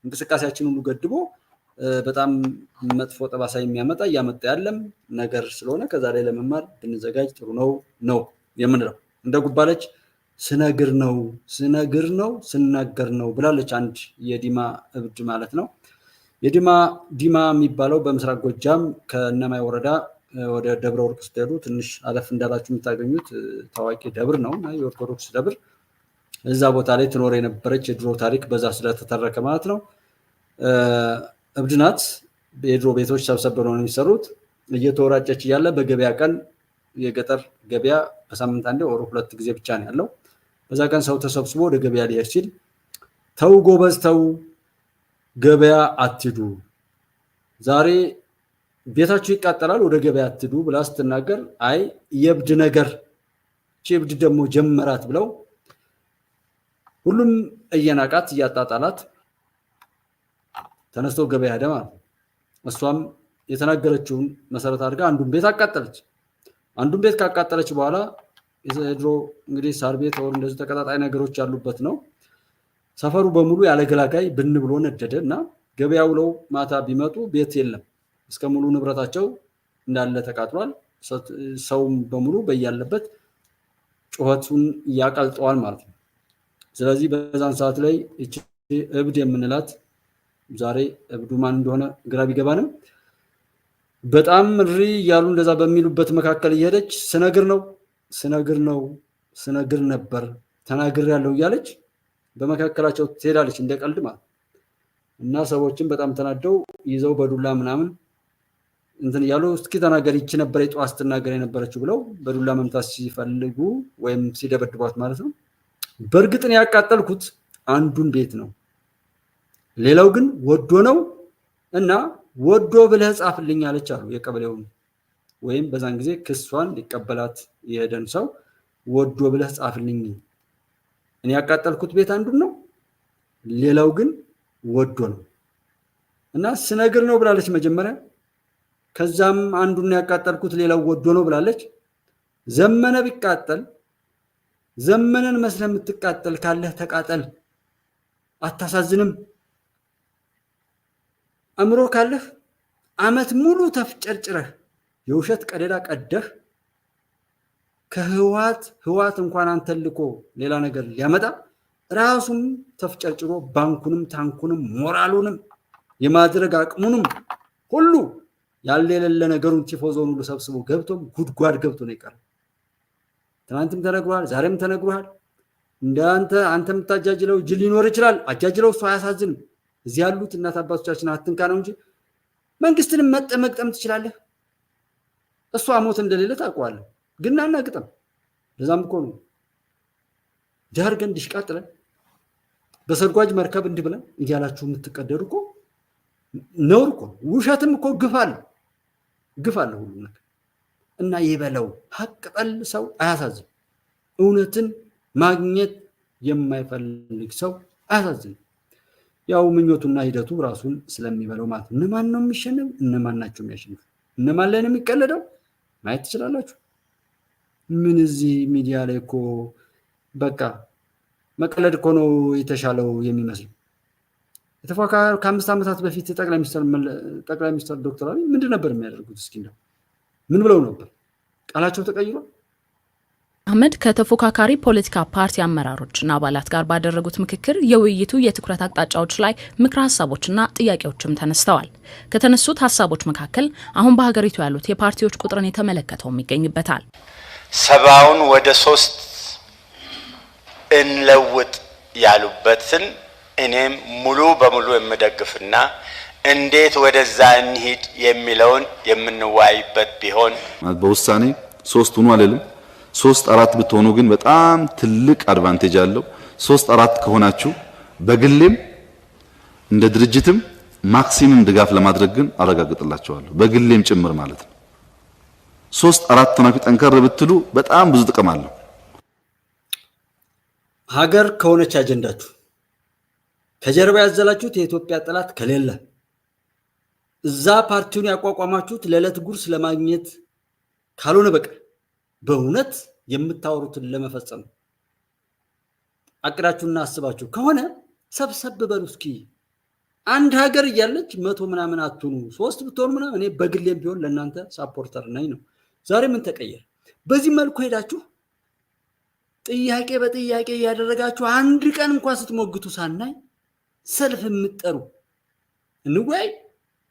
እንቅስቃሴያችን ሁሉ ገድቦ በጣም መጥፎ ጠባሳ የሚያመጣ እያመጣ ያለም ነገር ስለሆነ ከዛ ላይ ለመማር ብንዘጋጅ ጥሩ ነው የምንለው። እንደ ጉባለች ስነግር ነው ስናገር ነው ብላለች አንድ የዲማ እብድ ማለት ነው። ዲማ የሚባለው በምስራቅ ጎጃም ከእነማይ ወረዳ ወደ ደብረ ወርቅ ስትሄዱ ትንሽ አለፍ እንዳላችሁ የምታገኙት ታዋቂ ደብር ነው እና የኦርቶዶክስ ደብር እዛ ቦታ ላይ ትኖር የነበረች የድሮ ታሪክ በዛ ስለተተረከ ማለት ነው። እብድ ናት። የድሮ ቤቶች ሰብሰብ ብለው ነው የሚሰሩት። እየተወራጨች እያለ በገበያ ቀን የገጠር ገበያ በሳምንት አንዴ ወር 2 ጊዜ ብቻ ነው ያለው። በዛ ቀን ሰው ተሰብስቦ ወደ ገበያ ሊሄድ ሲል ተው ጎበዝ ተው፣ ገበያ አትዱ፣ ዛሬ ቤታችሁ ይቃጠላል፣ ወደ ገበያ አትዱ ብላ ስትናገር አይ የእብድ ነገር እብድ ደግሞ ጀመራት ብለው ሁሉም እየናቃት እያጣጣላት ተነስቶ ገበያ ሄደ ማለት ነው። እሷም የተናገረችውን መሰረት አድርጋ አንዱን ቤት አቃጠለች። አንዱን ቤት ካቃጠለች በኋላ የድሮ እንግዲህ ሳር ቤት ወር እንደዚህ ተቀጣጣይ ነገሮች ያሉበት ነው። ሰፈሩ በሙሉ ያለ ገላጋይ ብን ብሎ ነደደ እና ገበያ ውለው ማታ ቢመጡ ቤት የለም። እስከ ሙሉ ንብረታቸው እንዳለ ተቃጥሏል። ሰውም በሙሉ በያለበት ጩኸቱን ያቀልጠዋል ማለት ነው። ስለዚህ በዛን ሰዓት ላይ እቺ እብድ የምንላት ዛሬ እብዱ ማን እንደሆነ ግራ ቢገባንም በጣም ሪ ያሉ እንደዛ በሚሉበት መካከል እየሄደች ስነግር ነበር ተናግር ያለው እያለች በመካከላቸው ትሄዳለች እንደቀልድ ማለት እና ሰዎችን በጣም ተናደው ይዘው በዱላ ምናምን እንትን ያሉ እስኪ ተናገር ይቺ ነበር የጧት ስትናገር የነበረችው ብለው በዱላ መምታት ሲፈልጉ ወይም ሲደበድቧት ማለት ነው። በእርግጥን ያቃጠልኩት አንዱን ቤት ነው፣ ሌላው ግን ወዶ ነው እና ወዶ ብለህ ጻፍልኝ አለች አሉ የቀበሌውን ወይም በዛን ጊዜ ክሷን ሊቀበላት የሄደን ሰው ወዶ ብለህ ጻፍልኝ፣ እኔ ያቃጠልኩት ቤት አንዱን ነው፣ ሌላው ግን ወዶ ነው እና ስነግር ነው ብላለች መጀመሪያ። ከዛም አንዱን ያቃጠልኩት ሌላው ወዶ ነው ብላለች። ዘመነ ቢቃጠል ዘመነን መስለ የምትቃጠል ካለህ ተቃጠል፣ አታሳዝንም? አእምሮ ካለህ አመት ሙሉ ተፍጨርጭረህ የውሸት ቀደዳ ቀደህ ከህዋት እንኳን አንተን ልኮ ሌላ ነገር ሊያመጣ ራሱም ተፍጨርጭሮ ባንኩንም ታንኩንም ሞራሉንም የማድረግ አቅሙንም ሁሉ ያለ የሌለ ነገሩን ቲፎዞን ሁሉ ሰብስቦ ገብቶም ጉድጓድ ገብቶ ነው የቀረው። ትናንትም ተነግሯል፣ ዛሬም ተነግሯል። እንዳንተ አንተ የምታጃጅለው ጅል ሊኖር ይችላል። አጃጅለው እሱ አያሳዝንም። እዚህ ያሉት እናት አባቶቻችን አትንካ ነው እንጂ መንግስትንም መግጠም ትችላለህ። እሷ ሞት እንደሌለ ታውቀዋለህ። ግን አናግጠም። ለዛም እኮ ነው ዳር ገን ዲሽቃጥለን በሰርጓጅ መርከብ እንዲህ ብለን እያላችሁ የምትቀደሩ እኮ ነውር እኮ። ውሸትም እኮ ግፍ አለ ሁሉ ነገር እና ይበለው። ሀቅ ጠል ሰው አያሳዝን። እውነትን ማግኘት የማይፈልግ ሰው አያሳዝን። ያው ምኞቱና ሂደቱ ራሱን ስለሚበለው ማለት ነው። እነማን ነው የሚሸነፍ? እነማን ናቸው የሚያሸንፉ? እነማን ላይ ነው የሚቀለደው? ማየት ትችላላችሁ። ምን እዚህ ሚዲያ ላይ እኮ በቃ መቀለድ እኮ ነው የተሻለው የሚመስለው። የተፎካካሪ ከ5 ዓመታት በፊት ጠቅላይ ሚኒስትር ዶክተር አብይ ምንድን ነበር የሚያደርጉት? እስኪ እንደው ምን ብለው ነበር? ቃላቸው ተቀይሯል? አህመድ ከተፎካካሪ ፖለቲካ ፓርቲ አመራሮችና አባላት ጋር ባደረጉት ምክክር የውይይቱ የትኩረት አቅጣጫዎች ላይ ምክረ ሀሳቦችና ጥያቄዎችም ተነስተዋል። ከተነሱት ሀሳቦች መካከል አሁን በሀገሪቱ ያሉት የፓርቲዎች ቁጥርን የተመለከተውም ይገኝበታል። ሰባውን ወደ 3 እንለውጥ ያሉበትን እኔም ሙሉ በሙሉ የምደግፍና እንዴት ወደዛ እንሂድ የሚለውን የምንወያይበት ቢሆን በውሳኔ 3 ሆኖ አይደለም 3-4 ብትሆኑ ግን በጣም ትልቅ አድቫንቴጅ አለው። 3-4 ከሆናችሁ በግሌም እንደ ድርጅትም ማክሲመም ድጋፍ ለማድረግ ግን አረጋግጥላችኋለሁ፣ በግሌም ጭምር ማለት ነው። 3-4 ሆናችሁ ጠንከር ብትሉ በጣም ብዙ ጥቅም አለው። ሀገር ከሆነች አጀንዳችሁ ከጀርባ ያዘላችሁት የኢትዮጵያ ጠላት ከሌለ እዛ ፓርቲውን ያቋቋማችሁት ለዕለት ጉርስ ለማግኘት ካልሆነ በቀር በእውነት የምታወሩትን ለመፈጸም አቅዳችሁና አስባችሁ ከሆነ ሰብሰብ በሉ እስኪ። አንድ ሀገር እያለች 100 ምናምን አትኑ፣ 3 ብትሆኑ ምናምን እኔ በግሌም ቢሆን ለእናንተ ሳፖርተር ነኝ ነው። ዛሬ ምን ተቀየረ? በዚህ መልኩ ሄዳችሁ ጥያቄ በጥያቄ እያደረጋችሁ አንድ ቀን እንኳን ስትሞግቱ ሳናይ ሰልፍ የምትጠሩ እንወያይ፣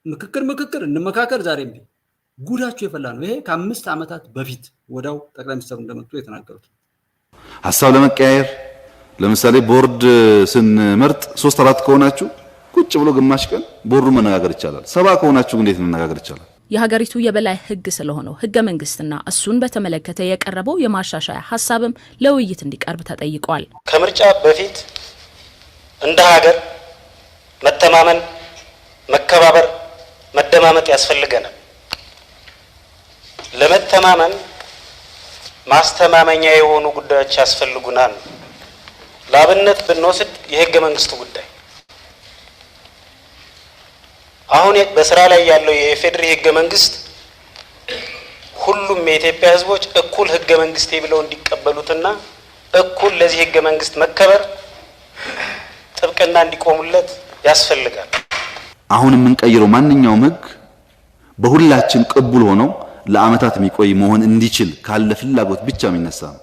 ምክክር እንመካከር። ዛሬም ቢሆን ጉዳችሁ የፈላ ነው። ይሄ ከ5 ዓመታት በፊት ወዳው ጠቅላይ ሚኒስትሩ እንደመጡ የተናገሩት ሐሳብ ለመቀያየር ለምሳሌ ቦርድ ስንመርጥ 3-4 ከሆናችሁ ቁጭ ብሎ ግማሽ ቀን ቦርዱ መነጋገር ይቻላል። 7 ከሆናችሁ እንዴት መነጋገር ይቻላል? የሀገሪቱ የበላይ ህግ ስለሆነው ህገ መንግስትና እሱን በተመለከተ የቀረበው የማሻሻያ ሐሳብም ለውይይት እንዲቀርብ ተጠይቋል። ከምርጫ በፊት እንደ ሀገር መተማመን፣ መከባበር፣ መደማመጥ ያስፈልገናል። ለመተማመን ማስተማመኛ የሆኑ ጉዳዮች ያስፈልጉናል። ለአብነት ብንወስድ የህገ መንግስቱ ጉዳይ አሁን በስራ ላይ ያለው የኢፌዴሪ ህገ መንግስት ሁሉም የኢትዮጵያ ህዝቦች እኩል ህገ መንግስት ብለው እንዲቀበሉትና እኩል ለዚህ ህገ መንግስት መከበር ጥብቅና እንዲቆሙለት ያስፈልጋል። አሁን የምንቀይረው ማንኛውም ህግ በሁላችን ቅቡል ሆነው ለአመታት የሚቆይ መሆን እንዲችል ካለ ፍላጎት ብቻ የሚነሳ ነው።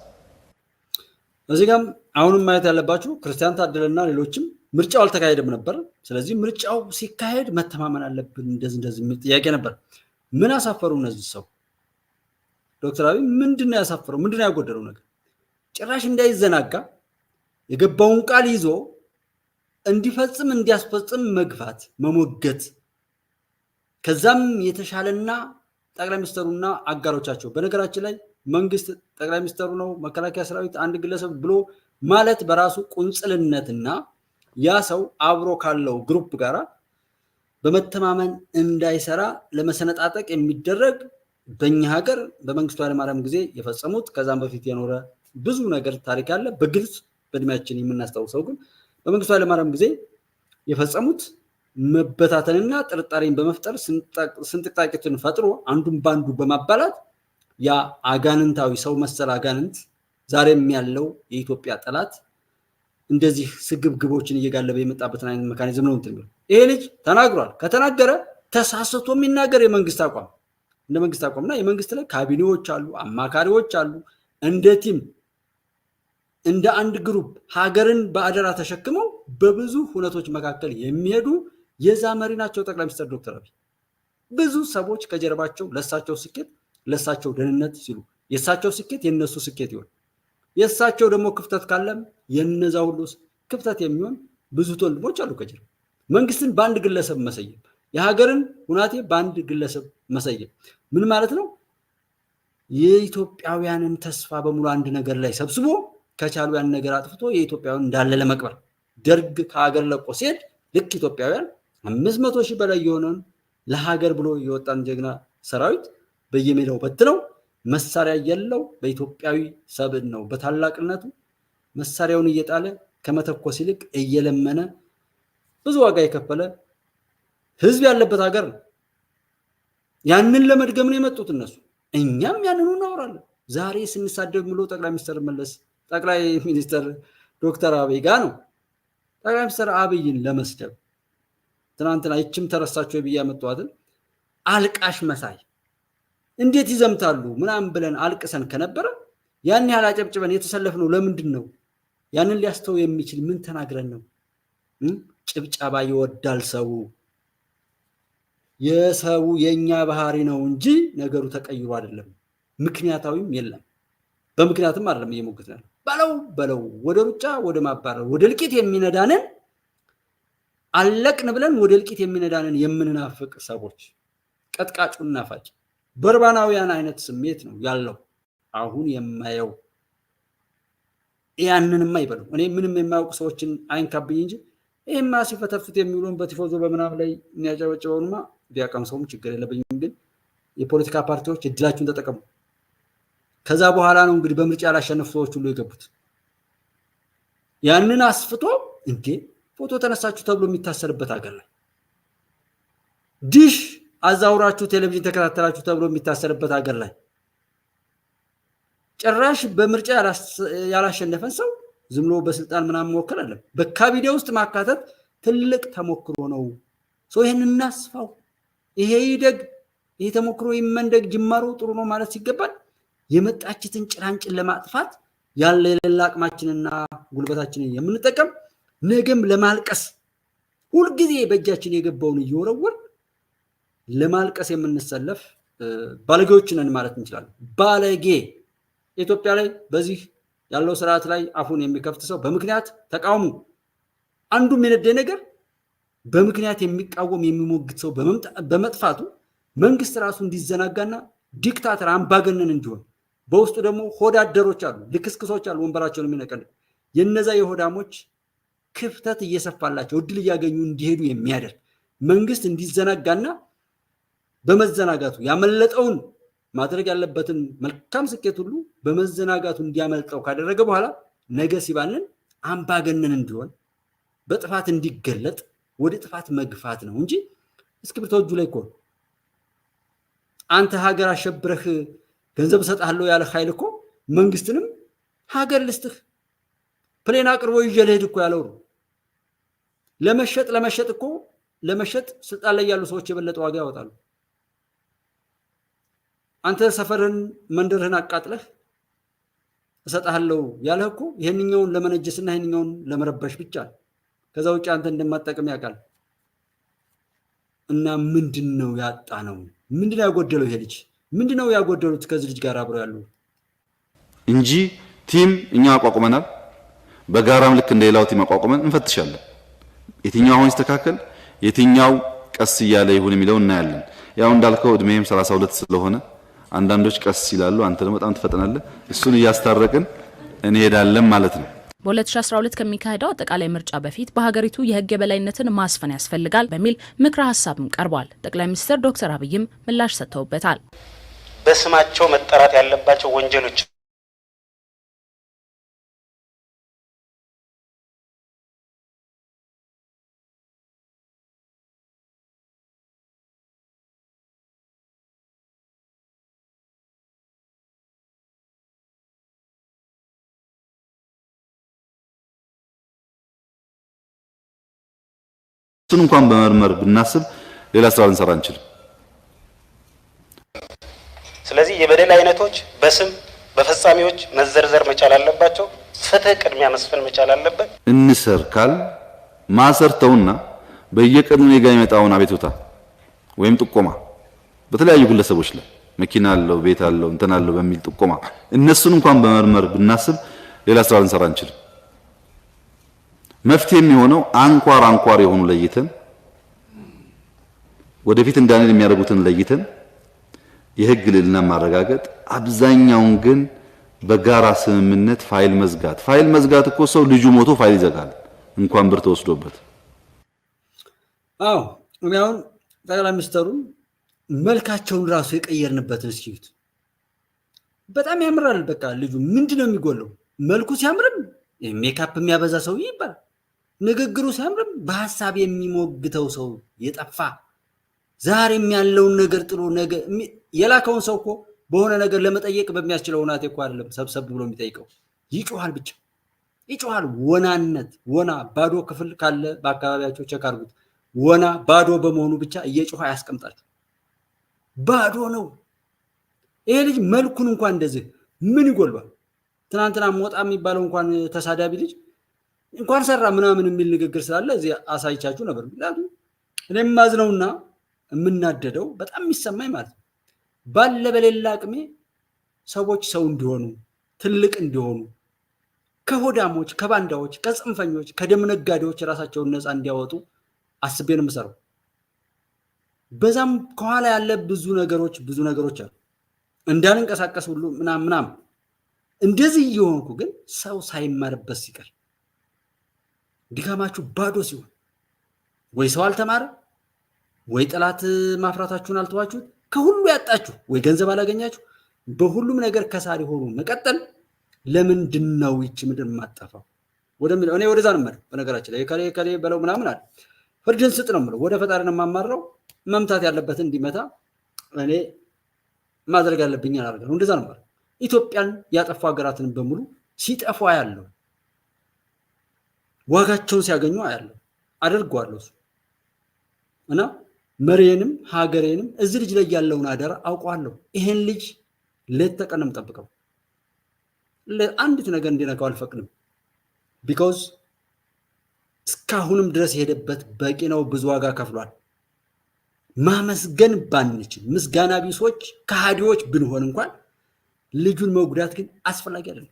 እዚህ ጋር አሁንም ማየት ያለባችሁ ክርስቲያን ታደለና ሌሎችም ምርጫው አልተካሄደም ነበር። ስለዚህ ምርጫው ሲካሄድ መተማመን አለብን እንደዚህ የሚል ጥያቄ ነበር። ምን አሳፈሩ እነዚህ ሰው? ዶክተር አብይ ምንድነው ያሳፈረው? ምንድነው ያጎደለው ነገር? ጭራሽ እንዳይዘናጋ የገባውን ቃል ይዞ እንዲፈጽም እንዲያስፈጽም መግፋት፣ መሞገት ከዛም የተሻለና ጠቅላይ ሚኒስትሩና አጋሮቻቸው በነገራችን ላይ መንግስት ጠቅላይ ሚኒስትሩ ነው መከላከያ ሰራዊት አንድ ግለሰብ ብሎ ማለት በራሱ ቁንጽልነትና ያ ሰው አብሮ ካለው ግሩፕ ጋራ በመተማመን እንዳይሰራ ለመሰነጣጠቅ የሚደረግ በእኛ ሀገር በመንግስቱ ኃይለማርያም ጊዜ የፈጸሙት ከዛም በፊት የኖረ ብዙ ነገር ታሪክ አለ። በግልጽ በእድሜያችን የምናስታውሰው ግን በመንግስቱ ኃይለማርያም ጊዜ የፈጸሙት መበታተንና ጥርጣሬን በመፍጠር ስንጥቅጣቂትን ፈጥሮ አንዱን ባንዱ በማባላት ያ አጋንንታዊ ሰው መሰል አጋንንት ዛሬም ያለው የኢትዮጵያ ጠላት እንደዚህ ስግብግቦችን እየጋለበ የመጣበትን አይነት ሜካኒዝም ነው እንትን። ይሄ ልጅ ተናግሯል። ከተናገረ ተሳስቶ የሚናገር የመንግስት አቋም እንደ መንግስት አቋምና የመንግስት ላይ ካቢኔዎች አሉ፣ አማካሪዎች አሉ፣ እንደ ቲም እንደ አንድ ግሩፕ ሀገርን በአደራ ተሸክመው በብዙ ሁነቶች መካከል የሚሄዱ የዛ መሪ ናቸው ጠቅላይ ሚኒስትር ዶክተር አብይ። ብዙ ሰዎች ከጀርባቸው ለሳቸው ስኬት ለሳቸው ደህንነት ሲሉ የሳቸው ስኬት የነሱ ስኬት ይሆን፣ የሳቸው ደግሞ ክፍተት ካለም የነዛ ሁሉ ክፍተት የሚሆን ብዙ ወንድሞች አሉ ከጀርባ። መንግስትን በአንድ ግለሰብ መሰየም፣ የሀገርን ሁናቴ በአንድ ግለሰብ መሰየም ምን ማለት ነው? የኢትዮጵያውያንን ተስፋ በሙሉ አንድ ነገር ላይ ሰብስቦ ከቻሉ ያን ነገር አጥፍቶ የኢትዮጵያውያን እንዳለ ለመቅበር ደርግ ከሀገር ለቆ ሲሄድ ልክ ኢትዮጵያውያን 500 ሺህ በላይ የሆነን ለሀገር ብሎ የወጣን ጀግና ሰራዊት በየሜዳው በትነው መሳሪያ የለው በኢትዮጵያዊ ሰብን ነው በታላቅነቱ መሳሪያውን እየጣለ ከመተኮስ ይልቅ እየለመነ ብዙ ዋጋ የከፈለ ህዝብ ያለበት ሀገር ነው። ያንን ለመድገም ነው የመጡት እነሱ። እኛም ያንኑ እናወራለን። ዛሬ ስንሳደብ ብሎ ጠቅላይ ሚኒስትር ዶክተር አብይ ጋር ነው። ጠቅላይ ሚኒስትር አብይን ለመስደብ ትናንትና ይችም ተረሳቸው ብዬ ያመጣዋትን አልቃሽ መሳይ እንዴት ይዘምታሉ ምናምን ብለን አልቅሰን ከነበረ ያን ያህል አጨብጭበን የተሰለፍነው ለምንድን ነው? ያንን ሊያስተው የሚችል ምን ተናግረን ነው? ጭብጨባ ይወዳል ሰው። የሰው የኛ ባህሪ ነው እንጂ ነገሩ ተቀይሮ አይደለም። ምክንያታዊም የለም። በምክንያትም አይደለም እየሞገት ነው። በለው ወደ ሩጫ ወደ ማባረር ወደ እልቂት የሚነዳንን አለቅን ብለን ወደ እልቂት የሚነዳንን የምንናፍቅ ሰዎች ቀጥቃጩን ናፋጭ በርባናውያን አይነት ስሜት ነው ያለው አሁን የማየው። ያንንማ ይበሉ። እኔ ምንም የማያውቁ ሰዎችን አይንካብኝ እንጂ ይሄማ ሲፈተፍት የሚሉን በቲፎዞ በምናምን ላይ የሚያጨበጭበውንማ ቢያቀምሰውም ችግር የለብኝም። ግን የፖለቲካ ፓርቲዎች እድላችሁን ተጠቀሙ። ከዛ በኋላ ነው እንግዲህ በምርጫ ያላሸነፉ ሰዎች ሁሉ የገቡት። ያንን አስፍቶ እንዴ ፎቶ ተነሳችሁ ተብሎ የሚታሰርበት ሀገር ላይ ዲሽ አዛውራችሁ ቴሌቪዥን ተከታተላችሁ ተብሎ የሚታሰርበት ሀገር ላይ ጭራሽ በምርጫ ያላሸነፈን ሰው ዝም ብሎ በስልጣን ምናምን መወከል አይደለም፣ በካቢኔ ውስጥ ማካተት ትልቅ ተሞክሮ ነው። ሰው ይሄን እናስፋው። ይሄ ይደግ፣ ይሄ ተሞክሮ ይመንደግ። ጅማሮ ጥሩ ነው ማለት ሲገባል የመጣችትን ጭራንጭን ለማጥፋት ያለ የሌላ አቅማችንና ጉልበታችንን የምንጠቀም ነገም ለማልቀስ ሁልጊዜ በእጃችን የገባውን እየወረወር ለማልቀስ የምንሰለፍ ባለጌዎች ነን ማለት እንችላለን። ባለጌ ኢትዮጵያ ላይ በዚህ ያለው ስርዓት ላይ አፉን የሚከፍት ሰው በምክንያት ተቃውሞ አንዱ የሚነደ ነገር በምክንያት የሚቃወም የሚሞግት ሰው በመጥፋቱ መንግስት ራሱ እንዲዘናጋና ዲክታተር አምባገነን እንዲሆን በውስጡ ደግሞ ሆዳደሮች አሉ፣ ልክስክሶች አሉ፣ ወንበራቸውን የሚነቀል የነዛ የሆዳሞች ክፍተት እየሰፋላቸው እድል እያገኙ እንዲሄዱ የሚያደርግ መንግስት እንዲዘናጋና በመዘናጋቱ ያመለጠውን ማድረግ ያለበትን መልካም ስኬት ሁሉ በመዘናጋቱ እንዲያመልጠው ካደረገ በኋላ ነገ ሲባልን አምባገነን እንዲሆን በጥፋት እንዲገለጥ ወደ ጥፋት መግፋት ነው እንጂ እስክሪብቶ እጁ ላይ እኮ አንተ ሀገር አሸብረህ ገንዘብ እሰጥሃለሁ ያለ ኃይል እኮ መንግስትንም ሀገር ልስጥህ ፕሌን አቅርቦ ይዤ ልሂድ እኮ ያለው ነው። ለመሸጥ እኮ ለመሸጥ ስልጣን ላይ ያሉ ሰዎች የበለጠ ዋጋ ያወጣሉ። አንተ ሰፈርን መንደርህን አቃጥለህ እሰጥሃለሁ ያለህ እኮ ይሄንኛውን ለመነጀስና ይሄንኛውን ለመረበሽ ብቻ ነው። ከዛ ውጭ አንተ እንደማትጠቅም ያውቃል። እና ምንድነው ያጣ ነው? ምንድነው ያጎደለው? ይሄ ልጅ ምንድነው ያጎደሉት ከዚህ ልጅ ጋር አብረው ያሉ እንጂ ቲም እኛ አቋቁመናል። በጋራም ልክ እንደሌላው ቲም አቋቁመን እንፈትሻለን። የትኛው አሁን ይስተካከል፣ የትኛው ቀስ እያለ ይሁን የሚለው እናያለን። ያው እንዳልከው እድሜም 32 ስለሆነ አንዳንዶች ቀስ ይላሉ፣ አንተ ደግሞ በጣም ትፈጠናለህ። እሱን እያስታረቅን እንሄዳለን ማለት ነው። በ2012 ከሚካሄደው አጠቃላይ ምርጫ በፊት በሀገሪቱ የህግ የበላይነትን ማስፈን ያስፈልጋል በሚል ምክረ ሀሳብም ቀርቧል። ጠቅላይ ሚኒስትር ዶክተር አብይም ምላሽ ሰጥተውበታል። በስማቸው መጠራት ያለባቸው ወንጀሎች እሱን እንኳን በመርመር ብናስብ ሌላ ስራ ልንሰራ አንችልም። ስለዚህ የበደል አይነቶች በስም በፈጻሚዎች መዘርዘር መቻል አለባቸው። ፍትህ ቅድሚያ መስፈን መቻል አለበት። እንሰር ካል ማሰርተውና በየቀኑ ኔጋ የሚመጣውን አቤቱታ ወይም ጥቆማ በተለያዩ ግለሰቦች ላይ መኪና አለው ቤት አለው እንትን አለው በሚል ጥቆማ እነሱን እንኳን በመርመር ብናስብ ሌላ ስራ ልንሰራ አንችልም። መፍትሄ የሚሆነው አንኳር የሆኑ ለይተን ወደፊት እንዳንል የሚያደርጉትን ለይተን የህግ ልዕልና ማረጋገጥ፣ አብዛኛውን ግን በጋራ ስምምነት ፋይል መዝጋት እኮ ሰው ልጁ ሞቶ ፋይል ይዘጋል እንኳን ብር ተወስዶበት። አዎ አሁን ጠቅላይ ሚኒስትሩ መልካቸውን ራሱ የቀየርንበትን እስኪዩት። በጣም ያምራል። በቃ ልጁ ምንድነው የሚጎለው? መልኩ ሲያምርም ሜካፕ የሚያበዛ ሰው ይባላል። ንግግሩ ሲያምርም በሐሳብ የሚሞግተው ሰው የጠፋ ዛሬም ያለውን ነገር ጥሎ ነገ የላከውን ሰው እኮ በሆነ ነገር ለመጠየቅ በሚያስችለው ሁናቴ እኮ አይደለም ሰብሰብ ብሎ የሚጠይቀው። ይጮሃል፣ ብቻ ይጮሃል። ወናነት ወና ባዶ ክፍል ካለ በአካባቢያቸው ቸክ አድርጉት። ወና ባዶ በመሆኑ ብቻ እየጮኸ አያስቀምጣችሁ። ባዶ ነው። ይሄ ልጅ መልኩን እንኳን እንደዚህ ምን ይጎልባል? ትናንትና ሞጣ የሚባለው እንኳን ተሳዳቢ ልጅ እንኳን ሰራ ምናምን የሚል ንግግር ስላለ እዚህ አሳይቻችሁ ነበር። ምክንያቱም እኔም ማዝነውና የምናደደው በጣም የሚሰማኝ ማለት ነው ባለ በሌላ አቅሜ ሰዎች ሰው እንዲሆኑ ትልቅ እንዲሆኑ ከሆዳሞች፣ ከባንዳዎች፣ ከጽንፈኞች፣ ከደም ነጋዴዎች ራሳቸውን ነፃ እንዲያወጡ አስቤ ነው የምሰራው። በዛም ከኋላ ያለ ብዙ ነገሮች አሉ እንዳንንቀሳቀስ ሁሉ ምናምን እንደዚህ እየሆንኩ ግን ሰው ሳይማርበት ሲቀር ድካማችሁ ባዶ ሲሆን ወይ ሰው አልተማረ ወይ ጠላት ማፍራታችሁን አልተዋችሁት ከሁሉ ያጣችሁ ወይ ገንዘብ አላገኛችሁ በሁሉም ነገር ከሳሪ ሆኖ መቀጠል ለምንድን ነው ይቺ ምድር የማጠፋው? እኔ ወደዛ ነው የምልህ። በነገራችን ላይ ከሌ በለው ምናምን አለ ፍርድን ስጥ ነው የምለው። ወደ ፈጣሪ ነው የማማራው። መምታት ያለበትን እንዲመታ እኔ ማድረግ ያለብኝ አላደርጋለሁ። እንደዛ ነው ማለት ኢትዮጵያን ያጠፉ ሀገራትን በሙሉ ሲጠፉ አያለሁ፣ ዋጋቸውን ሲያገኙ አያለሁ፣ አደርገዋለሁ እሱ እና መሪዬንም ሀገሬንም እዚህ ልጅ ላይ ያለውን አደራ አውቀዋለሁ። ይሄን ልጅ ሌት ተቀን ነው የምጠብቀው። ለአንዲት ነገር እንዲነካው አልፈቅድም። ቢኮዝ እስካሁንም ድረስ የሄደበት በቂ ነው። ብዙ ዋጋ ከፍሏል። ማመስገን ባንችል ምስጋና ቢሶች ከሃዲዎች ብንሆን እንኳን ልጁን መጉዳት ግን አስፈላጊ አይደለም።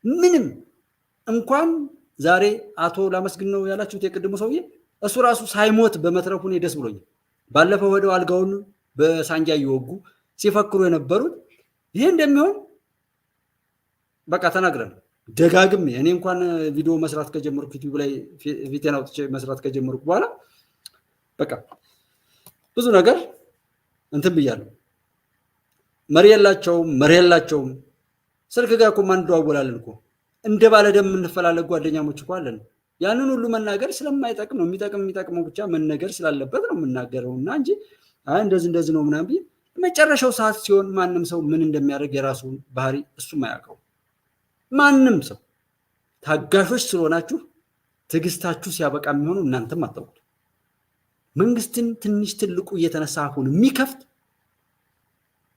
ምንም እንኳን ዛሬ አቶ ላመስግን ነው ያላችሁት የቅድሙ ሰውዬ እሱ ራሱ ሳይሞት በመትረፉ እኔ ደስ ብሎኛል። ባለፈው ወደው አልጋውን በሳንጃ እየወጉ ሲፈክሩ የነበሩት ይሄ እንደሚሆን በቃ ተናግረን ደጋግሜ እኔ እንኳን ቪዲዮ መስራት ከጀመርኩ ዩቲዩብ ላይ ቪዲዮ አውጥቼ መስራት ከጀመርኩ በኋላ በቃ ብዙ ነገር እንትን ብያለሁ። መሪ የላቸውም። ስልክ ጋር እኮ ማን ደዋወላለን እኮ እንደ ባለደም የምንፈላለግ ጓደኛሞች እኮ አለን። ያንን ሁሉ መናገር ስለማይጠቅም ነው። የሚጠቅመው ብቻ መነገር ስላለበት ነው የምናገረውና እንጂ እንደዚህ ነው ምናምን ብዬ መጨረሻው ሰዓት ሲሆን ማንም ሰው ምን እንደሚያደርግ የራሱን ባህሪ እሱም አያውቀው። ማንም ሰው ታጋሾች ስለሆናችሁ ትዕግስታችሁ ሲያበቃ የሚሆነው እናንተም አታውቁት። መንግስትን ትንሽ ትልቁ እየተነሳ አሁን የሚከፍት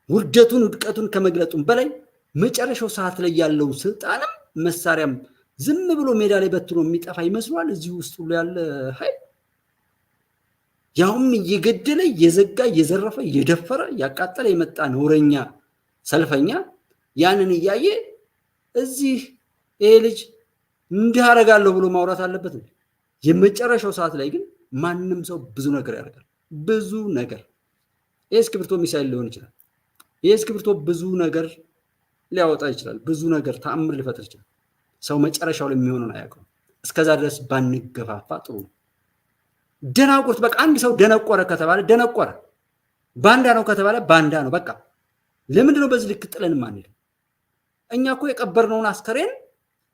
ውድቀቱን ከመግለጡም በላይ መጨረሻው ሰዓት ላይ ያለው ስልጣንም መሳሪያም ዝም ብሎ ሜዳ ላይ በትኖ የሚጠፋ ይመስሏል። እዚህ ውስጥ ሁሉ ያለ ኃይል ያውም እየገደለ እየዘጋ እየዘረፈ እየደፈረ ያቃጠለ የመጣ ነውረኛ ሰልፈኛ ያንን እያየ እዚህ ይሄ ልጅ እንዲህ አደርጋለሁ ብሎ ማውራት አለበት። የመጨረሻው ሰዓት ላይ ግን ማንም ሰው ብዙ ነገር ያደርጋል። ብዙ ነገር ይሄ እስክሪብቶ ሚሳይል ሊሆን ይችላል። ይሄ እስክሪብቶ ብዙ ነገር ሊያወጣ ይችላል። ብዙ ነገር ተአምር ሊፈጥር ይችላል። ሰው መጨረሻው ላይ የሚሆነውን አያውቅም። እስከዛ ድረስ ባንገፋፋ ጥሩ ነው። ደናቁርት በቃ አንድ ሰው ደነቆረ ከተባለ ደነቆረ፣ ባንዳ ነው ከተባለ ባንዳ ነው። በቃ ለምንድን ነው በዚህ ልክ ጥለን ማንሄድ? እኛ እኮ የቀበርነውን አስከሬን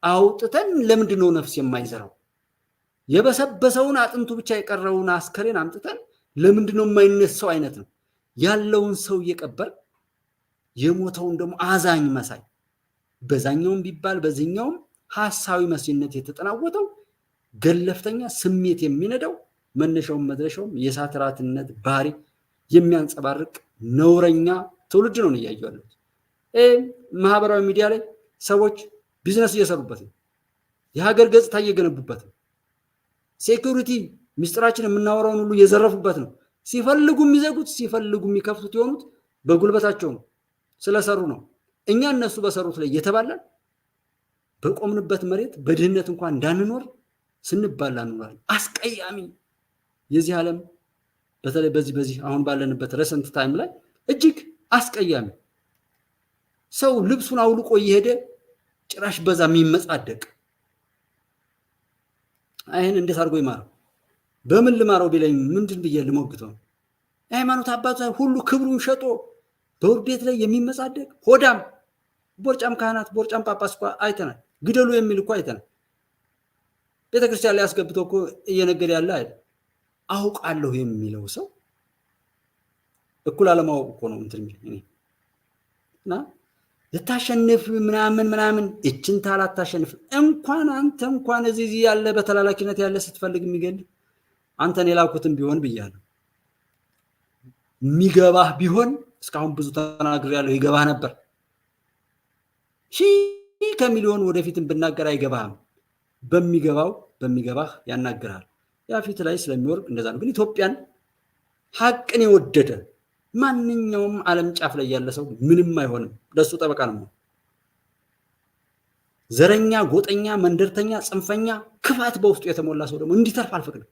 አውጥተን ለምንድን ነው ነፍስ የማይዘራው? የበሰበሰውን አጥንቱ ብቻ የቀረውን አስከሬን አምጥተን ለምንድን ነው የማይነሳው አይነት ነው ያለውን ሰው እየቀበር የሞተውን ደግሞ አዛኝ መሳይ በዛኛውም ቢባል በዚህኛውም ሐሳዊ መስይነት የተጠናወተው ገለፍተኛ ስሜት የሚነዳው መነሻውም መድረሻውም የሳትራትነት ባህሪ የሚያንጸባርቅ ነውረኛ ትውልድ ነው እያየሁ ያለሁት። ማህበራዊ ሚዲያ ላይ ሰዎች ቢዝነስ እየሰሩበት ነው። የሀገር ገጽታ እየገነቡበት ነው። ሴኩሪቲ ሚስጥራችን የምናወራውን ሁሉ እየዘረፉበት ነው። ሲፈልጉ የሚዘጉት ሲፈልጉ የሚከፍቱት የሆኑት በጉልበታቸው ነው፣ ስለሰሩ ነው። እኛ እነሱ በሰሩት ላይ እየተባላን በቆምንበት መሬት በድህነት እንኳን እንዳንኖር ስንባላ እንኖራለን። አስቀያሚ የዚህ ዓለም በተለይ በዚህ አሁን ባለንበት ረሰንት ታይም ላይ እጅግ አስቀያሚ ሰው ልብሱን አውልቆ እየሄደ ጭራሽ በዛ የሚመጻደቅ አይን እንዴት አድርጎ ይማረው? በምን ልማረው ቢለኝ ምንድን ብዬ ልሞግተው? ሃይማኖት አባቱ ሁሉ ክብሩን ሸጦ በውርዴት ላይ የሚመጻደቅ ሆዳም ቦርጫም ካህናት ቦርጫም ጳጳስ እኮ አይተናል። ግደሉ የሚል እኮ አይተናል። ቤተክርስቲያን ላይ አስገብተው እኮ እየነገደ ያለ አይደል? አውቃለሁ የሚለው ሰው እኩል አለማወቅ እኮ ነው እንትን እና ልታሸንፍ ምናምን እችን ታላት ታሸንፍ እንኳን አንተ እንኳን እዚህ ያለ በተላላኪነት ያለ ስትፈልግ የሚገል አንተን የላኩትን ቢሆን ብያለሁ። የሚገባህ ቢሆን እስካሁን ብዙ ተናግሬ ያለው ይገባህ ነበር። ሺህ ከሚሊዮን ወደፊትም ብናገር አይገባህም። በሚገባህ ያናግራል። ያ ፊት ላይ ስለሚወርቅ እንደዛ ነው። ግን ኢትዮጵያን ሀቅን የወደደ ማንኛውም ዓለም ጫፍ ላይ ያለ ሰው ምንም አይሆንም። ለሱ ጠበቃ ነው። ዘረኛ፣ ጎጠኛ፣ መንደርተኛ፣ ጽንፈኛ፣ ክፋት በውስጡ የተሞላ ሰው ደግሞ እንዲተርፍ አልፈቅድም።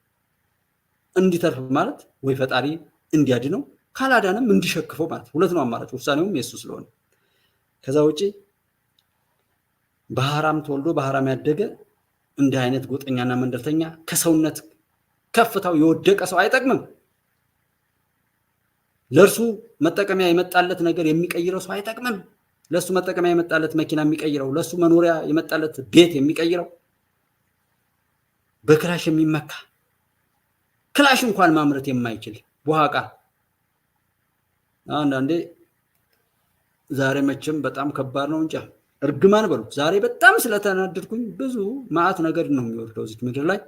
እንዲተርፍ ማለት ወይ ፈጣሪ እንዲያድነው ካላዳንም እንዲሸክፈው ማለት ሁለት ነው አማራጭ። ውሳኔውም የሱ ስለሆነ ከዛ ውጪ በሐራም ተወልዶ በሐራም ያደገ እንዲህ አይነት ጎጠኛና መንደርተኛ ከሰውነት ከፍታው የወደቀ ሰው አይጠቅምም። ለርሱ መጠቀሚያ የመጣለት ነገር የሚቀይረው ሰው አይጠቅምም። ለሱ መጠቀሚያ የመጣለት መኪና የሚቀይረው፣ ለሱ መኖሪያ የመጣለት ቤት የሚቀይረው በክላሽ የሚመካ ክላሽ እንኳን ማምረት የማይችል በኋቃ አንዳንዴ ዛሬ መቼም በጣም ከባድ ነው እንጂ እርግማን በሉት። ዛሬ በጣም ስለተናደድኩኝ ብዙ ማአት ነገር ነው የሚወርደው እዚህ ምድር ላይ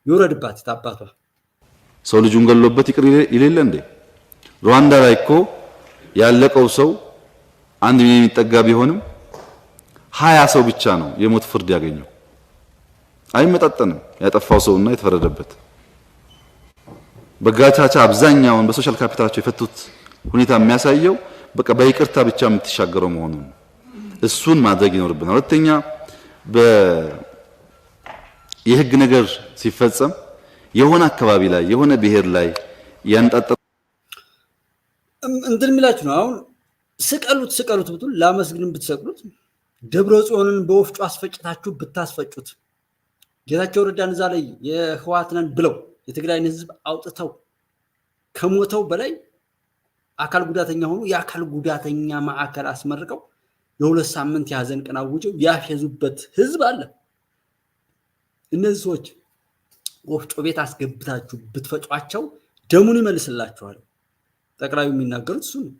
ይወረድባት ታባቷ። ሰው ልጁን ገሎበት ይቅር ይሌለ እንዴ? ሩዋንዳ ላይ እኮ ያለቀው ሰው 1 ሚሊዮን የሚጠጋ ቢሆንም 20 ሰው ብቻ ነው የሞት ፍርድ ያገኘው። አይመጣጠንም ያጠፋው ሰውና የተፈረደበት። በጋቻቻ አብዛኛውን በሶሻል ካፒታላቸው የፈቱት ሁኔታ የሚያሳየው በቃ በይቅርታ ብቻ የምትሻገረው መሆኑን እሱን ማድረግ ይኖርብናል። ሁለተኛ የህግ ነገር ሲፈጸም የሆነ አካባቢ ላይ የሆነ ብሔር ላይ ያንጣጣ እንትን የሚላችሁ ነው። አሁን ስቀሉት ብትሉ ላመስግንም ብትሰቅሉት ደብረ ጽዮንን በወፍጮ አስፈጭታችሁ ብታስፈጩት ጌታቸው ረዳን እዛ ላይ የህወሓት ነን ብለው የትግራይን ህዝብ አውጥተው ከሞተው በላይ አካል ጉዳተኛ ሆኑ የአካል ጉዳተኛ ማዕከል አስመርቀው የ2 ሳምንት ያዘን ቀን አውጀው ያፈዙበት ህዝብ አለ። እነዚህ ሰዎች ወፍጮ ቤት አስገብታችሁ ብትፈጯቸው ደሙን ይመልስላችኋል። ጠቅላዩ የሚናገሩት እሱ ነው።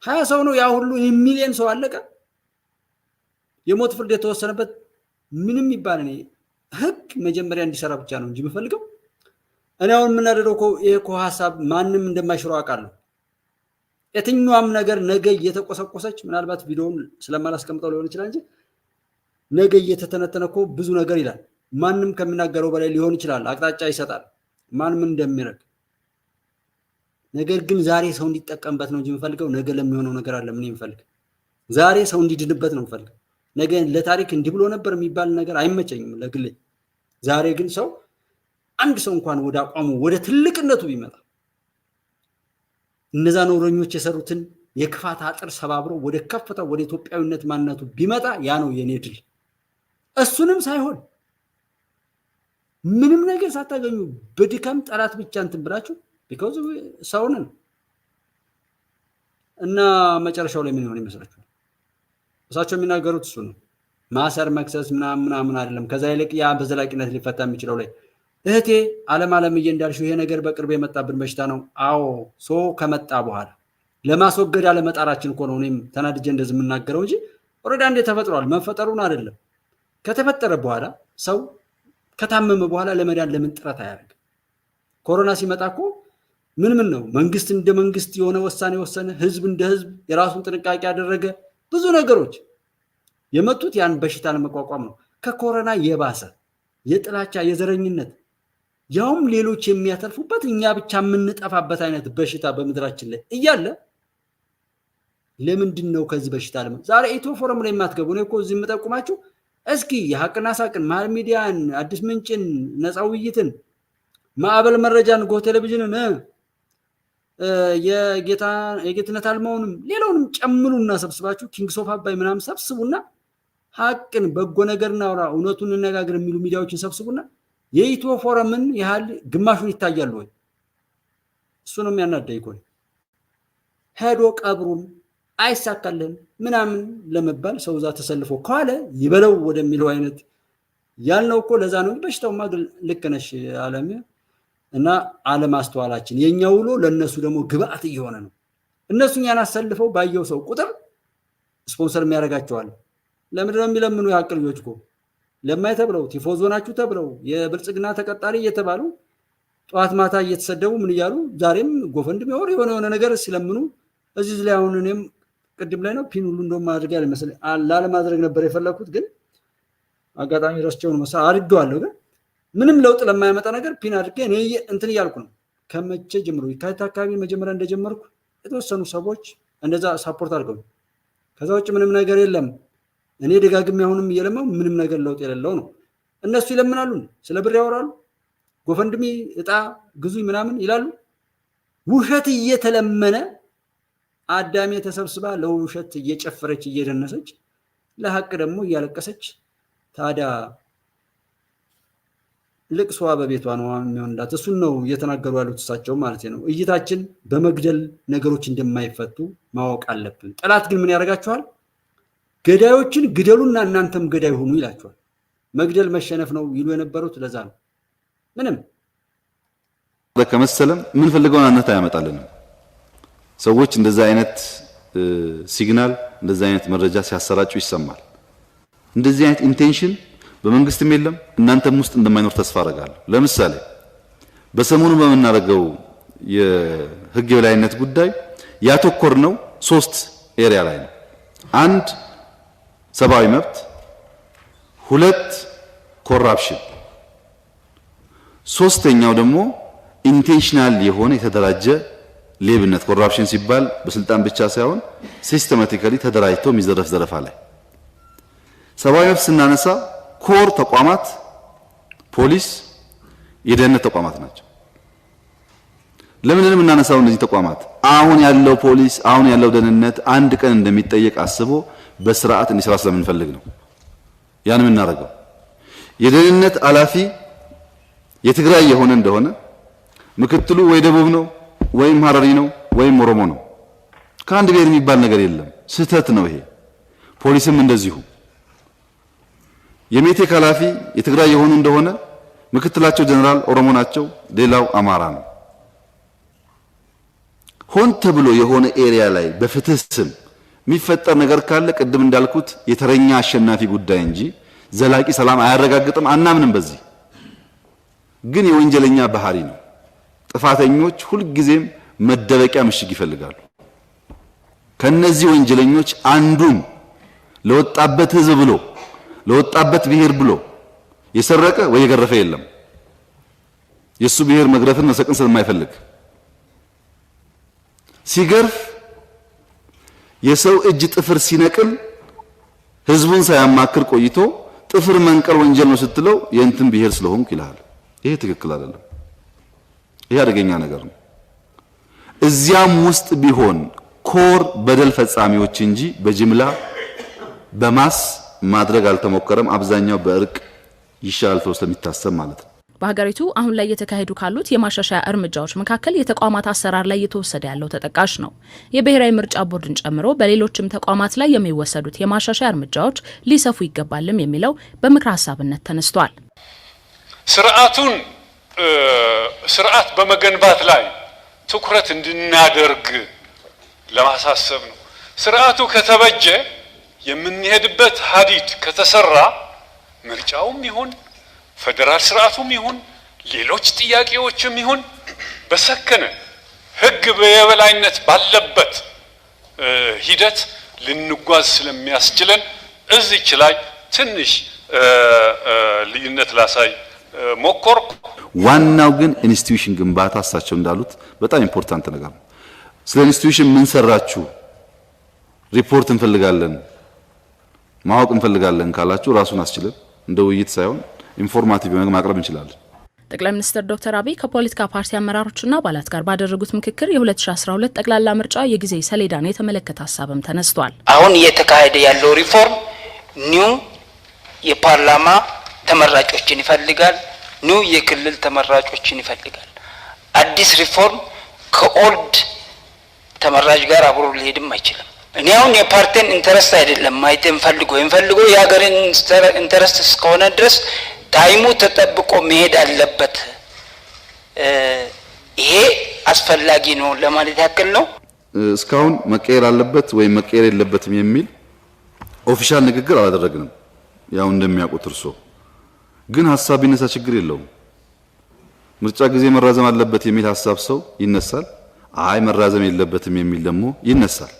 20 ሰው ነው ያ ሁሉ ሚሊዮን ሰው አለቀ። የሞት ፍርድ የተወሰነበት ምንም ይባል እኔ ህግ መጀመሪያ እንዲሰራ ብቻ ነው እንጂ የምፈልገው እኔ አሁን የምናደርገው እኮ ሀሳብ ማንም እንደማይሽረው አውቃለሁ። የትኛውም ነገር ነገ እየተቆሰቆሰች ምናልባት ቪዲዮውን ስለማላስቀምጠው ሊሆን ይችላል እንጂ ነገ እየተተነተነ እኮ ብዙ ነገር ይላል። ማንም ከሚናገረው በላይ ሊሆን ይችላል። አቅጣጫ ይሰጣል ማንም እንደሚረግ። ነገር ግን ዛሬ ሰው እንዲጠቀምበት ነው እንጂ የምፈልገው ነገ ለሚሆነው ነገር አለ ምን የምፈልግ ዛሬ ሰው እንዲድንበት ነው የምፈልገው። ነገ ለታሪክ እንዲህ ብሎ ነበር የሚባል ነገር አይመቸኝም ለግሌ። ዛሬ ግን ሰው አንድ ሰው እንኳን ወደ አቋሙ ወደ ትልቅነቱ ቢመጣ እነዛ ነውረኞች የሰሩትን የክፋት አጥር ሰባብሮ ወደ ከፍታው ወደ ኢትዮጵያዊነት ማንነቱ ቢመጣ ያ ነው የኔ ድል። እሱንም ሳይሆን ምንም ነገር ሳታገኙ በድካም ጠላት ብቻ እንትን ብላችሁ ቢኮዝ ሰውንን እና መጨረሻው ላይ ምን ይሆን ይመስላችኋል? እሳቸው የሚናገሩት እሱ ነው። ማሰር መክሰስ ምናምን አይደለም። ከዛ ይልቅ ያ በዘላቂነት ሊፈታ የሚችለው ላይ እህቴ ዓለምዬ እንዳልሽው ይሄ ነገር በቅርብ የመጣብን በሽታ ነው። አዎ ሶ ከመጣ በኋላ ለማስወገድ አለመጣራችን እኮ ነው እኔም ተናድጄ እንደዚህ የምናገረው እንጂ ኦልሬዲ አንዴ ተፈጥሯል። መፈጠሩን አይደለም ከተፈጠረ በኋላ ሰው ከታመመ በኋላ ለመዳን ለምን ጥረት አያደርግም? ኮሮና ሲመጣ እኮ ምን ነው መንግስት እንደ መንግስት የሆነ ውሳኔ ወሰነ፣ ህዝብ እንደ ህዝብ የራሱን ጥንቃቄ ያደረገ ብዙ ነገሮች የመጡት ያን በሽታ ለመቋቋም ነው። ከኮሮና የባሰ የጥላቻ የዘረኝነት ያውም ሌሎች የሚያተርፉበት እኛ ብቻ የምንጠፋበት አይነት በሽታ በምድራችን ላይ እያለ ለምንድን ነው ከዚህ በሽታ ለምን ዛሬ ኢትዮ ፎረም ላይ የማትገቡ? ነው እኮ እዚህ የምጠቁማችሁ እስኪ የሀቅና ሳቅን፣ ማህል ሚዲያን፣ አዲስ ምንጭን፣ ነፃ ውይይትን፣ ማዕበል መረጃን፣ ጎህ ቴሌቪዥንን፣ የጌትነት አልማውንም ሌላውንም ጨምሩና ሰብስባችሁ ኪንግስ ኦፍ አባይ ምናምን ሰብስቡና ሀቅን በጎ ነገር እናውራ እውነቱን እንነጋገር የሚሉ ሚዲያዎችን ሰብስቡና የኢትዮ ፎረምን ያህል ግማሹን ይታያሉ ወይ? እሱ ነው የሚያናደኝ እኮ ሄዶ ቀብሩን አይሳካልን ምናምን ለመባል ሰው እዛ ተሰልፎ ከኋላ ይበለው ወደሚለው አይነት ያልነው እኮ ለዛ ነው። በሽታውማ ልክ ነሽ አለም እና አለማስተዋላችን የኛ ውሎ ለነሱ ደግሞ ግብአት እየሆነ ነው። እነሱ ያን አሰልፈው ባየው ሰው ቁጥር ስፖንሰር የሚያደርጋቸዋል። ለምን ነው የሚለምኑ? ያቅል ልጆች እኮ ለማይ ተብለው ቲፎዞ ናችሁ ተብለው የብልጽግና ተቀጣሪ እየተባሉ ጠዋት ማታ እየተሰደቡ ምን እያሉ ዛሬም ጎፈንድም የሆነ ነገር ሲለምኑ እዚህ ላይ አሁን እኔም ቅድም ላይ ነው ፒን ሁሉ እንደውም ማድረግ ያለ መሰለኝ ላለማድረግ ነበር የፈለኩት፣ ግን አጋጣሚ ረስቼው ነው መሰለኝ አድርጌዋለሁ። ግን ምንም ለውጥ ለማያመጣ ነገር ፒን አድርጌ እኔ እንትን እያልኩ ነው። ከመቼ ጀምሮ የካቲት አካባቢ መጀመሪያ እንደጀመርኩ የተወሰኑ ሰዎች እንደዛ ሳፖርት አድርገው፣ ከዛ ውጭ ምንም ነገር የለም። እኔ ደጋግሜ አሁንም እየለማው ምንም ነገር ለውጥ የሌለው ነው። እነሱ ይለምናሉ፣ ስለ ብር ያወራሉ፣ ጎፈንድሚ እጣ ግዙኝ ምናምን ይላሉ። ውሸት እየተለመነ አዳሜ ተሰብስባ ለውሸት እየጨፈረች እየደነሰች ለሐቅ ደግሞ እያለቀሰች ታዲያ ልቅሷ በቤቷ ነው የሚሆንላት። እሱን ነው እየተናገሩ ያሉት እሳቸው ማለት ነው። እይታችን በመግደል ነገሮች እንደማይፈቱ ማወቅ አለብን። ጠላት ግን ምን ያደርጋችኋል? ገዳዮችን ግደሉና እናንተም ገዳይ ሁኑ ይላችኋል። መግደል መሸነፍ ነው ይሉ የነበሩት ለዛ ነው። ምንም ከመሰለም ምን ፈልገውን አነታ ያመጣልንም ሰዎች እንደዛ አይነት ሲግናል እንደዛ አይነት መረጃ ሲያሰራጩ ይሰማል። እንደዚህ አይነት ኢንቴንሽን በመንግስትም የለም እናንተም ውስጥ እንደማይኖር ተስፋ አደርጋለሁ። ለምሳሌ በሰሞኑ በመናደርገው የህግ የበላይነት ጉዳይ ያተኮርነው 3 ኤሪያ ላይ ነው። 1 ሰብአዊ መብት፣ 2 ኮራፕሽን፣ 3ኛው ደግሞ ኢንቴንሽናል የሆነ የተደራጀ ሌብነት። ኮራፕሽን ሲባል በስልጣን ብቻ ሳይሆን ሲስተማቲካሊ ተደራጅቶ የሚዘረፍ ዘረፋ ላይ። ሰብአዊ መብት ስናነሳ ኮር ተቋማት ፖሊስ፣ የደህንነት ተቋማት ናቸው። ለምን የምናነሳው እነዚህ ተቋማት? አሁን ያለው ፖሊስ አሁን ያለው ደህንነት አንድ ቀን እንደሚጠየቅ አስቦ በስርዓት እንዲሰራ ስለምንፈልግ ነው ያን የምናደርገው። የደህንነት ኃላፊ የትግራይ የሆነ እንደሆነ ምክትሉ ወይ ደቡብ ነው ወይም ሐረሪ ነው ወይም ኦሮሞ ነው። ከአንድ ብሔር የሚባል ነገር የለም። ስህተት ነው ይሄ። ፖሊስም እንደዚሁ የሜቴክ ኃላፊ የትግራይ የሆኑ እንደሆነ ምክትላቸው ጀነራል ኦሮሞ ናቸው፣ ሌላው አማራ ነው። ሆን ተብሎ የሆነ ኤሪያ ላይ በፍትህ ስም የሚፈጠር ነገር ካለ ቅድም እንዳልኩት የተረኛ አሸናፊ ጉዳይ እንጂ ዘላቂ ሰላም አያረጋግጥም። አናምንም በዚህ። ግን የወንጀለኛ ባህሪ ነው። ጥፋተኞች ሁልጊዜም መደበቂያ ምሽግ ይፈልጋሉ። ከነዚህ ወንጀለኞች አንዱን ለወጣበት ህዝብ ብሎ ለወጣበት ብሔር ብሎ የሰረቀ ወይ የገረፈ የለም። የሱ ብሔር መግረፍን መሰቅን ስለማይፈልግ ሲገርፍ የሰው እጅ ጥፍር ሲነቅል ህዝቡን ሳያማክር ቆይቶ ጥፍር መንቀል ወንጀል ነው ስትለው የእንትን ብሔር ስለሆንኩ ይላል። ይሄ ትክክል አይደለም። ይሄ አደገኛ ነገር ነው። እዚያም ውስጥ ቢሆን ኮር በደል ፈጻሚዎች እንጂ በጅምላ በማስ ማድረግ አልተሞከረም። አብዛኛው በእርቅ ይሻላል ተብሎ ስለሚታሰብ ማለት ነው። በሀገሪቱ አሁን ላይ እየተካሄዱ ካሉት የማሻሻያ እርምጃዎች መካከል የተቋማት አሰራር ላይ እየተወሰደ ያለው ተጠቃሽ ነው። የብሔራዊ ምርጫ ቦርድን ጨምሮ በሌሎችም ተቋማት ላይ የሚወሰዱት የማሻሻያ እርምጃዎች ሊሰፉ ይገባልም የሚለው በምክር ሀሳብነት ተነስቷል። ስርዓት በመገንባት ላይ ትኩረት እንድናደርግ ለማሳሰብ ነው። ስርዓቱ ከተበጀ የምንሄድበት ሀዲድ ከተሰራ ምርጫውም ይሁን ፌደራል ስርዓቱም ይሁን ሌሎች ጥያቄዎችም ይሁን በሰከነ ህግ በየበላይነት ባለበት ሂደት ልንጓዝ ስለሚያስችለን እዚች ላይ ትንሽ ልዩነት ላሳይ ሞከርኩ። ዋናው ግን ኢንስቲትዩሽን ግንባታ እሳቸው እንዳሉት በጣም ኢምፖርታንት ነገር ነው። ስለ ኢንስቲትዩሽን ምን ሰራችሁ ሪፖርት እንፈልጋለን ማወቅ እንፈልጋለን ካላችሁ ራሱን አስችልን እንደ ውይይት ሳይሆን ኢንፎርማቲቭ ማቅረብ እንችላለን። ጠቅላይ ሚኒስትር ዶክተር አብይ ከፖለቲካ ፓርቲ አመራሮችና አባላት ጋር ባደረጉት ምክክር የ2012 ጠቅላላ ምርጫ የጊዜ ሰሌዳን የተመለከተ ሀሳብም ተነስቷል። አሁን እየተካሄደ ያለው ሪፎርም ኒው የፓርላማ ተመራጮችን ይፈልጋል፣ ኒው የክልል ተመራጮችን ይፈልጋል። አዲስ ሪፎርም ከኦልድ ተመራጭ ጋር አብሮ ሊሄድም አይችልም። እኔ አሁን የፓርቲን ኢንተረስት አይደለም ማየት የምፈልገው የሀገርን ኢንተረስት እስከሆነ ድረስ ታይሙ ተጠብቆ መሄድ አለበት ይሄ አስፈላጊ ነው ለማለት ያክል ነው። እስካሁን መቀየር አለበት ወይም መቀየር የለበትም የሚል ኦፊሻል ንግግር አላደረግንም። ያው እንደሚያውቁት እርሶ ግን ሐሳብ ቢነሳ ችግር የለውም። ምርጫ ጊዜ መራዘም አለበት የሚል ሐሳብ ሰው ይነሳል። አይ መራዘም የለበትም የሚል ደግሞ ይነሳል።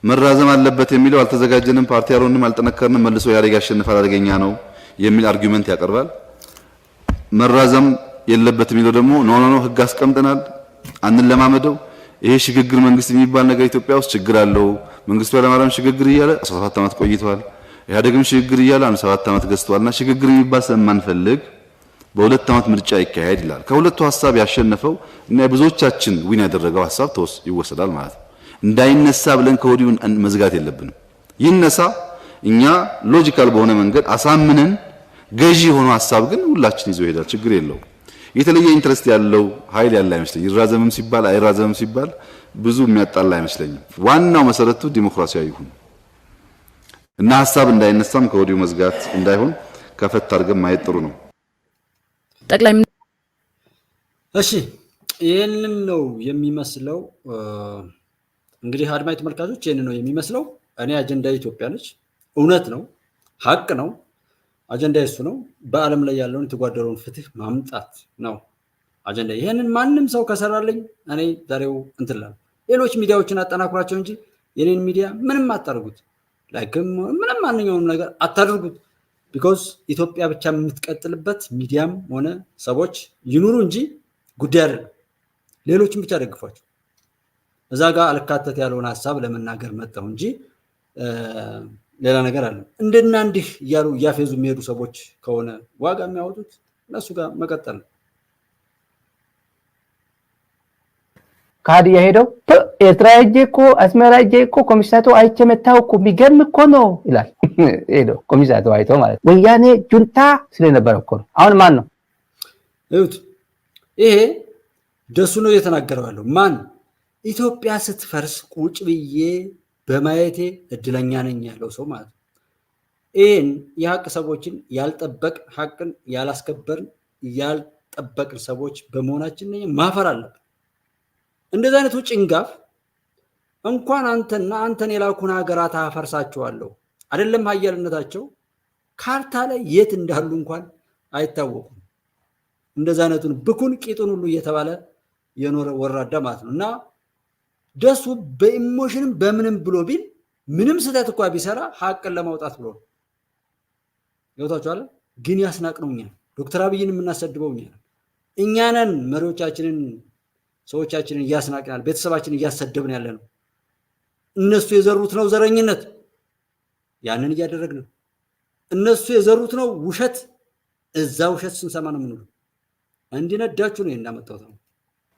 መራዘም አለበት የሚለው አልተዘጋጀንም፣ ፓርቲ ያልሆንም፣ አልጠነከርንም፣ መልሶ ያደግ ያሸንፋል፣ አደገኛ ነው የሚል አርጊውመንት ያቀርባል። መራዘም የለበትም የሚለው ደግሞ ኖ ህግ አስቀምጠናል አንለማመደው፣ ይሄ ሽግግር መንግስት የሚባል ነገር ኢትዮጵያ ውስጥ ችግር አለው። መንግስቱ ኃይለማርያም ሽግግር እያለ 17 ዓመት ቆይቷል። ኢህአዴግም ሽግግር እያለ 7 ዓመት ገዝቷልና ሽግግር የሚባል ስለማንፈልግ በሁለት ዓመት ምርጫ ይካሄድ ይላል። ከሁለቱ ሐሳብ ያሸነፈው እና ብዙዎቻችን ዊን ያደረገው ሐሳብ ይወሰዳል ማለት ነው። እንዳይነሳ ብለን ከወዲሁ መዝጋት የለብንም። ይነሳ፣ እኛ ሎጂካል በሆነ መንገድ አሳምነን ገዢ የሆነ ሐሳብ ግን ሁላችን ይዞ ይሄዳል፣ ችግር የለውም። የተለየ ኢንትረስት ያለው ኃይል ያለ አይመስለኝም። ይራዘምም ሲባል አይራዘምም ሲባል ብዙ የሚያጣላ አይመስለኝም። ዋናው መሰረቱ ዲሞክራሲያዊ ይሁን እና ሐሳብ እንዳይነሳም ከወዲሁ መዝጋት እንዳይሆን ከፈት አድርገን ማየት ጥሩ ነው። ጠቅላይ እሺ፣ ይሄንን ነው የሚመስለው። እንግዲህ አድማጭ ተመልካቾች ይሄንን ነው የሚመስለው። እኔ አጀንዳ ኢትዮጵያ ነች፣ እውነት ነው፣ ሀቅ ነው። አጀንዳ እሱ ነው። በአለም ላይ ያለውን የተጓደለውን ፍትህ ማምጣት ነው አጀንዳ። ይሄንን ማንም ሰው ከሰራልኝ እኔ ዛሬው እንትላል። ሌሎች ሚዲያዎችን አጠናክሯቸው እንጂ የኔን ሚዲያ ምንም አታርጉት፣ ላይክም ምንም ማንኛውንም ነገር አታድርጉት። ቢኮዝ ኢትዮጵያ ብቻ የምትቀጥልበት ሚዲያም ሆነ ሰዎች ይኑሩ እንጂ ጉዳይ አይደለም። ሌሎችን ብቻ ደግፏቸው። እዛ ጋር አልካተት ያለውን ሐሳብ ለመናገር መጣሁ እንጂ ሌላ ነገር አለ። እንደና እንዲህ እያሉ እያፌዙ የሚሄዱ ሰዎች ከሆነ ዋጋ የሚያወጡት እነሱ ጋር መቀጠል ነው። ከሀዲያ ሄደው ኤርትራ ሄጄ እኮ አስመራ ሄጄ እኮ ኮሚሳቶ አይቼ መጣሁ እኮ የሚገርም እኮ ነው ይላል። ሄደው ኮሚሳቶ አይተው ማለት ወያኔ ጁንታ ስለነበረ እኮ ነው። አሁን ማን ነው እዩት። ይሄ ደሱ ነው እየተናገረው ያለው። ማን ኢትዮጵያ ስትፈርስ ቁጭ ብዬ በማየቴ እድለኛ ነኝ ያለው ሰው ማለት ነው። ይህን የሀቅ ሰዎችን ያልጠበቅ ሀቅን ያላስከበርን ያልጠበቅን ሰዎች በመሆናችን ማፈር አለብን። እንደዚህ አይነቱ ጭንጋፍ እንኳን አንተን የላኩን ሀገራት አፈርሳቸዋለሁ አይደለም ሀያልነታቸው ካርታ ላይ የት እንዳሉ እንኳን አይታወቁም። እንደዚህ አይነቱን ብኩን ቂጡን ሁሉ እየተባለ የኖረ ወራዳ ማለት ነው። እና ደሱ በኢሞሽንም በምንም ብሎ ቢል ምንም ስህተት እንኳ ቢሰራ ሀቅን ለማውጣት ብሎ ነው። ገብታችኋል? ግን ያስናቅነው እኛ ዶክተር አብይን የምናሰድበው እኛ ነን። መሪዎቻችንን ሰዎቻችንን እያስናቅናል፣ ቤተሰባችንን እያሰደብን ያለ ነው። እነሱ የዘሩት ነው ዘረኝነት፣ ያንን እያደረግን ነው። እነሱ የዘሩት ነው ውሸት፣ እዛ ውሸት ስንሰማ ነው የምንውለው። እንዲነዳችሁ ነው እንዳመጣሁት ነው።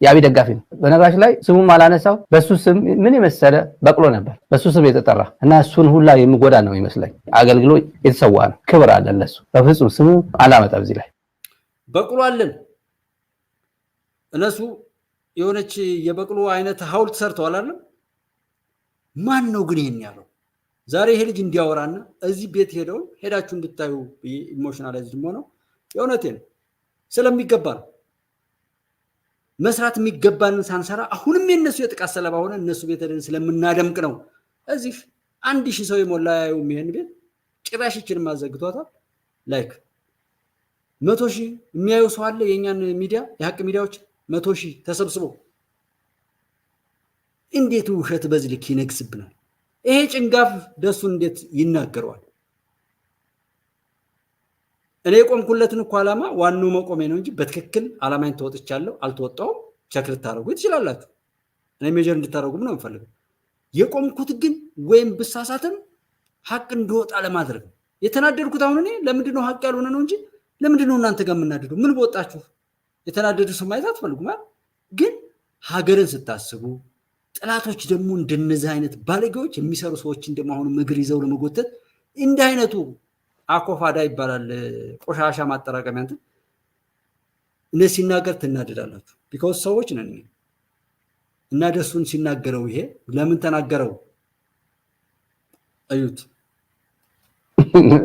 የአብይ ደጋፊ ነው። በነገራችን ላይ ስሙም አላነሳው። በሱ ስም ምን የመሰለ በቅሎ ነበር በሱ ስም የተጠራ እና እሱን ሁላ የሚጎዳ ነው ይመስለኝ። አገልግሎ የተሰዋ ነው። ክብር አለን ለሱ። በፍጹም ስሙ አላመጣም። እዚህ ላይ በቅሎ አለን። እነሱ የሆነች የበቅሎ አይነት ሐውልት ሰርተዋል አይደል? ማን ነው ግን ይሄን ያለው? ዛሬ ይሄ ልጅ እንዲያወራና እዚህ ቤት ሄዳችሁ እንድታዩ ኢሞሽናላይዝድ ሆነው የእውነቴን ስለሚገባ ነው። መስራት የሚገባንን ሳንሰራ አሁንም የነሱ የጥቃት ሰለባ ሆነ እነሱ ቤት ሄደን ስለምናደምቅ ነው። እዚህ 1000 ሰው የሞላ ያዩ ይሄን ቤት ጭራሽችን ማዘግቷታል። ላይክ 100,000 የሚያዩ ሰው አለ። የኛን ሚዲያ የሀቅ ሚዲያዎች 100,000 ተሰብስቦ እንዴት ውሸት በዚህ ልክ ይነግስብናል? ይሄ ጭንጋፍ ደሱን እንዴት ይናገረዋል? እኔ የቆምኩለትን እኮ ዓላማ ዋናው መቆሜ ነው እንጂ በትክክል ዓላማዬን ተወጥቻለሁ አልተወጣውም ቸክ ልታደርጉ ትችላላችሁ። እኔ ሜጀር እንድታደርጉም ነው የምፈልገው። የቆምኩት ግን ወይም ብሳሳትም ሀቅ እንዲወጣ ለማድረግ ነው የተናደድኩት። አሁን እኔ ለምንድን ነው ሀቅ ያልሆነ ነው እንጂ ለምንድን ነው እናንተ ጋር የምናደደው? ምን በወጣችሁ? የተናደዱ ሰው ማየት አትፈልጉም አይደል? ግን ሀገርን ስታስቡ ጥላቶች ደግሞ እንደነዚህ አይነት ባለጌዎች የሚሰሩ ሰዎችን ደግሞ አሁን እግር ይዘው ለመጎተት እንዲህ አይነቱ አኮፋዳ ይባላል ቆሻሻ ማጠራቀሚያ እንትን እነ ሲናገር ትናደዳላችሁ። ቢኮዝ ሰዎች ነን እና ደሱን ሲናገረው ይሄ ለምን ተናገረው እዩት።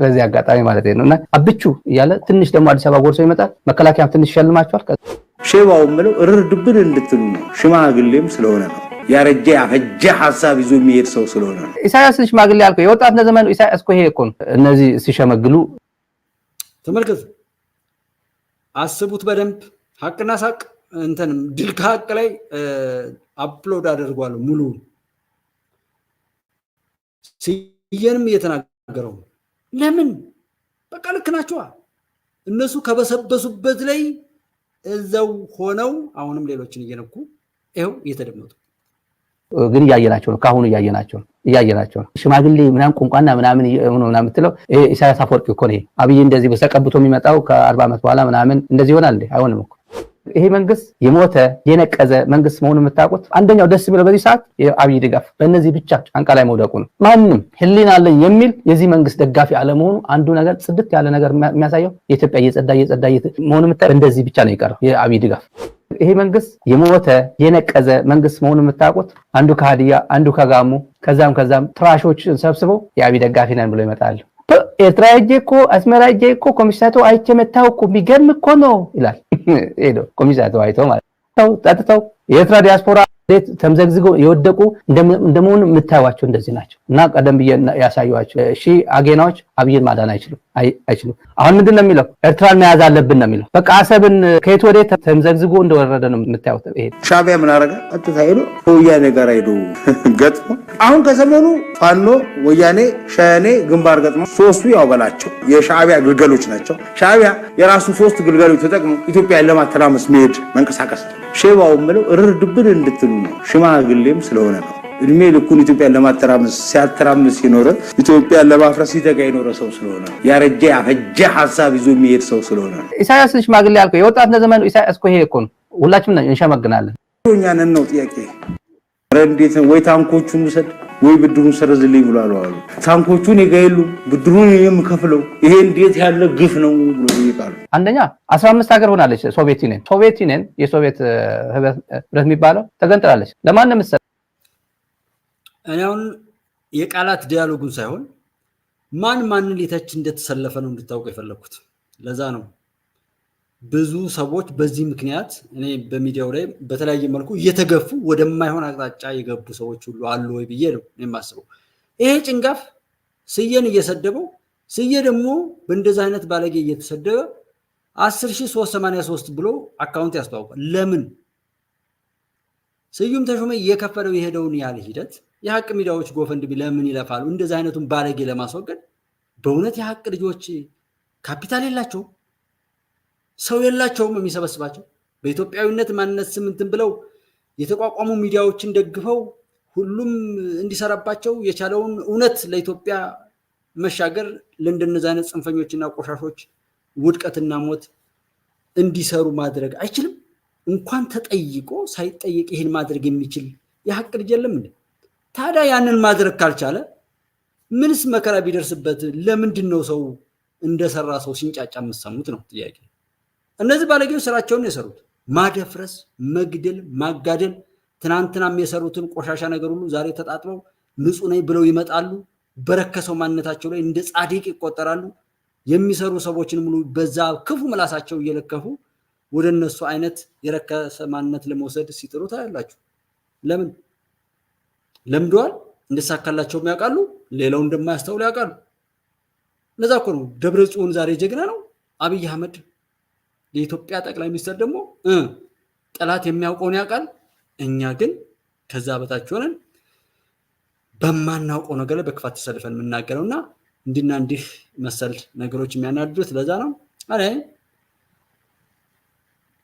በዚህ አጋጣሚ ማለት ነው እና አብቹ እያለ ትንሽ ደግሞ አዲስ አበባ ጎርሶ ይመጣል። መከላከያም ትንሽ ይሸልማቸዋል። ሼባው ምለው እርድብን እንድትሉ ነው። ሽማግሌም ስለሆነ ነው። ያረጀ ያፈጀ ሐሳብ ይዞ የሚሄድ ሰው ስለሆነ ነው። ኢሳያስ ሽማግሌ ያልከው የወጣት ዘመኑ ኢሳያስ እኮ ይሄ እኮ ነው። እነዚህ ሲሸመግሉ ተመልከቱ፣ አስቡት በደንብ ሐቅና ሳቅ እንተንም ድል ከሐቅ ላይ አፕሎድ አደርጓለሁ ሙሉ ሲየንም እየተናገረው ለምን በቃ ልክ ናቸዋ። እነሱ ከበሰበሱበት ላይ እዛው ሆነው አሁንም ሌሎችን እየነኩ ይኸው እየተደመጡ ግን እያየናቸው ነው። ካሁን እያየናቸው ነው። ሽማግሌ ምናምን ቋንቋና ምናምን ምናምን የምትለው ኢሳያስ አፈወርቂ እኮ ነው። አብይ እንደዚህ በተቀብቶ የሚመጣው ከ40 ዓመት በኋላ ምናምን እንደዚህ ይሆናል እንዴ? አይሆንም እኮ። ይሄ መንግስት የሞተ የነቀዘ መንግስት መሆኑን የምታውቁት አንደኛው ደስ ብለው በዚህ ሰዓት የአብይ ድጋፍ በእነዚህ ብቻ ጫንቃ ላይ መውደቁ ነው። ማንም ህሊና አለኝ የሚል የዚህ መንግስት ደጋፊ አለመሆኑ አንዱ ነገር ጽድት ያለ ነገር የሚያሳየው የኢትዮጵያ እየጸዳ መሆኑን የምታየው እንደዚህ ብቻ ነው የቀረው የአብይ ድጋፍ። ይሄ መንግስት የሞተ የነቀዘ መንግስት መሆኑን የምታውቁት አንዱ ከሀዲያ አንዱ ከጋሞ ከዛም ትራሾችን ሰብስበው የአብይ ደጋፊ ነን ብለው ይመጣሉ። ኤርትራ ሄጄ እኮ አስመራ ሄጄ እኮ ኮሚሳቶ አይቼ መጣሁ እኮ የሚገርም እኮ ነው ይላል። ሄዶ ኮሚሳቶ አይተው ማለት ነው ጠጥተው የኤርትራ ዲያስፖራ ተምዘግዝገው የወደቁ እንደመሆኑ የምታዩዋቸው እንደዚህ ናቸው። እና ቀደም ብዬ ያሳዩዋቸው አጌናዎች አብይን ማዳን አይችሉም። አሁን ምንድን ነው የሚለው? ኤርትራን መያዝ አለብን ነው የሚለው። በቃ አሰብን ከየት ወዴት ተምዘግዝጎ እንደወረደ ነው የምታዩት። ይሄ ሻዕቢያ ምን አረጋ? ቀጥታ ሄዶ ከወያኔ ጋር ሄዶ ገጥሞ አሁን ከሰሞኑ ፋኖ ወያኔ ሸኔ ግንባር ገጥሞ ሶስቱ ያው በላቸው የሻዕቢያ ግልገሎች ናቸው። ሻዕቢያ የራሱ ሶስት ግልገሎች ተጠቅሞ ኢትዮጵያን ለማተራመስ መሄድ መንቀሳቀስ ሼባው ምለው እርድብን እንድትሉ ነው። ሽማግሌም ስለሆነ ነው። እድሜ ልኩን ኢትዮጵያን ለማተራመስ ሲያተራምስ የኖረ ኢትዮጵያን ለማፍረስ ሲተጋ የኖረ ሰው ስለሆነ ያረጀ ያፈጀ ሐሳብ ይዞ የሚሄድ ሰው ስለሆነ ነው። ኢሳያስ ሽማግሌ ያልከው የወጣት ዘመኑ ኢሳያስ እኮ ይሄ እኮ ነው። ሁላችንም እንሸመግናለን። እኛንን ነው ጥያቄ እንዴት ወይ ታንኮቹን ውሰድ ወይ ብድሩን ሰረዝልኝ ብሏል አሉ። ታንኮቹን ይገይሉ ብድሩን የምከፍለው ይሄ እንዴት ያለ ግፍ ነው ብሎ ይቃሉ። አንደኛ 15 ሀገር ሆናለች ሶቪየት ዩኒየን የሶቪየት ህብረት የሚባለው ተገንጥላለች። ለማን ነው መሰለህ? እኔ አሁን የቃላት ዲያሎጉን ሳይሆን ማንን ሊተች እንደተሰለፈ ነው እንድታውቁ የፈለኩት። ለዛ ነው ብዙ ሰዎች በዚህ ምክንያት እኔ በሚዲያው ላይ በተለያየ መልኩ እየተገፉ ወደማይሆን አቅጣጫ የገቡ ሰዎች ሁሉ አሉ ወይ ብዬ ነው የማስበው። ይሄ ጭንጋፍ ስየን እየሰደበው ስየ ደግሞ በእንደዚህ አይነት ባለጌ እየተሰደበ 10383 ብሎ አካውንት ያስተዋውቃል። ለምን ስዩም ተሾመ እየከፈለው የሄደውን ያለ ሂደት የሀቅ ሚዲያዎች ጎፈንድሚ ለምን ይለፋሉ? እንደዚህ አይነቱን ባለጌ ለማስወገድ በእውነት የሀቅ ልጆች ካፒታል የላቸው ሰው የላቸውም የሚሰበስባቸው በኢትዮጵያዊነት ማንነት ስምንትን ብለው የተቋቋሙ ሚዲያዎችን ደግፈው ሁሉም እንዲሰራባቸው የቻለውን እውነት ለኢትዮጵያ መሻገር ለእንደነዚህ አይነት ጽንፈኞችና ቆሻሾች ውድቀትና ሞት እንዲሰሩ ማድረግ አይችልም። እንኳን ተጠይቆ ሳይጠየቅ ይህን ማድረግ የሚችል የሀቅ ልጅ የለም እንዴ? ታዲያ ያንን ማድረግ ካልቻለ ምንስ መከራ ቢደርስበት ለምንድን ነው ሰው እንደሰራ ሰው ሲንጫጫ የምትሰሙት ነው ጥያቄ። እነዚህ ባለጌዎች ስራቸውን የሰሩት ማደፍረስ፣ መግደል፣ ማጋደል። ትናንትናም የሰሩትን ቆሻሻ ነገር ሁሉ ዛሬ ተጣጥበው ንጹህ ነኝ ብለው ይመጣሉ። በረከሰው ማንነታቸው ላይ እንደ ጻድቅ ይቆጠራሉ። የሚሰሩ ሰዎችን ሙሉ በዛ ክፉ ምላሳቸው እየለከፉ ወደ እነሱ አይነት የረከሰ ማንነት ለመውሰድ ሲጥሩ ታያላችሁ። ለምን ለምደዋል? እንደሳካላቸው ያውቃሉ። ሌላው እንደማያስተውል ያውቃሉ። ለዛ እኮ ነው ደብረ ጽዮን ዛሬ ጀግና ነው። አብይ አህመድ የኢትዮጵያ ጠቅላይ ሚኒስትር ደግሞ ጠላት የሚያውቀውን ያውቃል። እኛ ግን ከዛ በታች ሆነን በማናውቀው ነገር ላይ በክፋት ተሰልፈን የምናገረውና እንዲና እንዲህ መሰል ነገሮች የሚያናድዱት ለዛ ነው።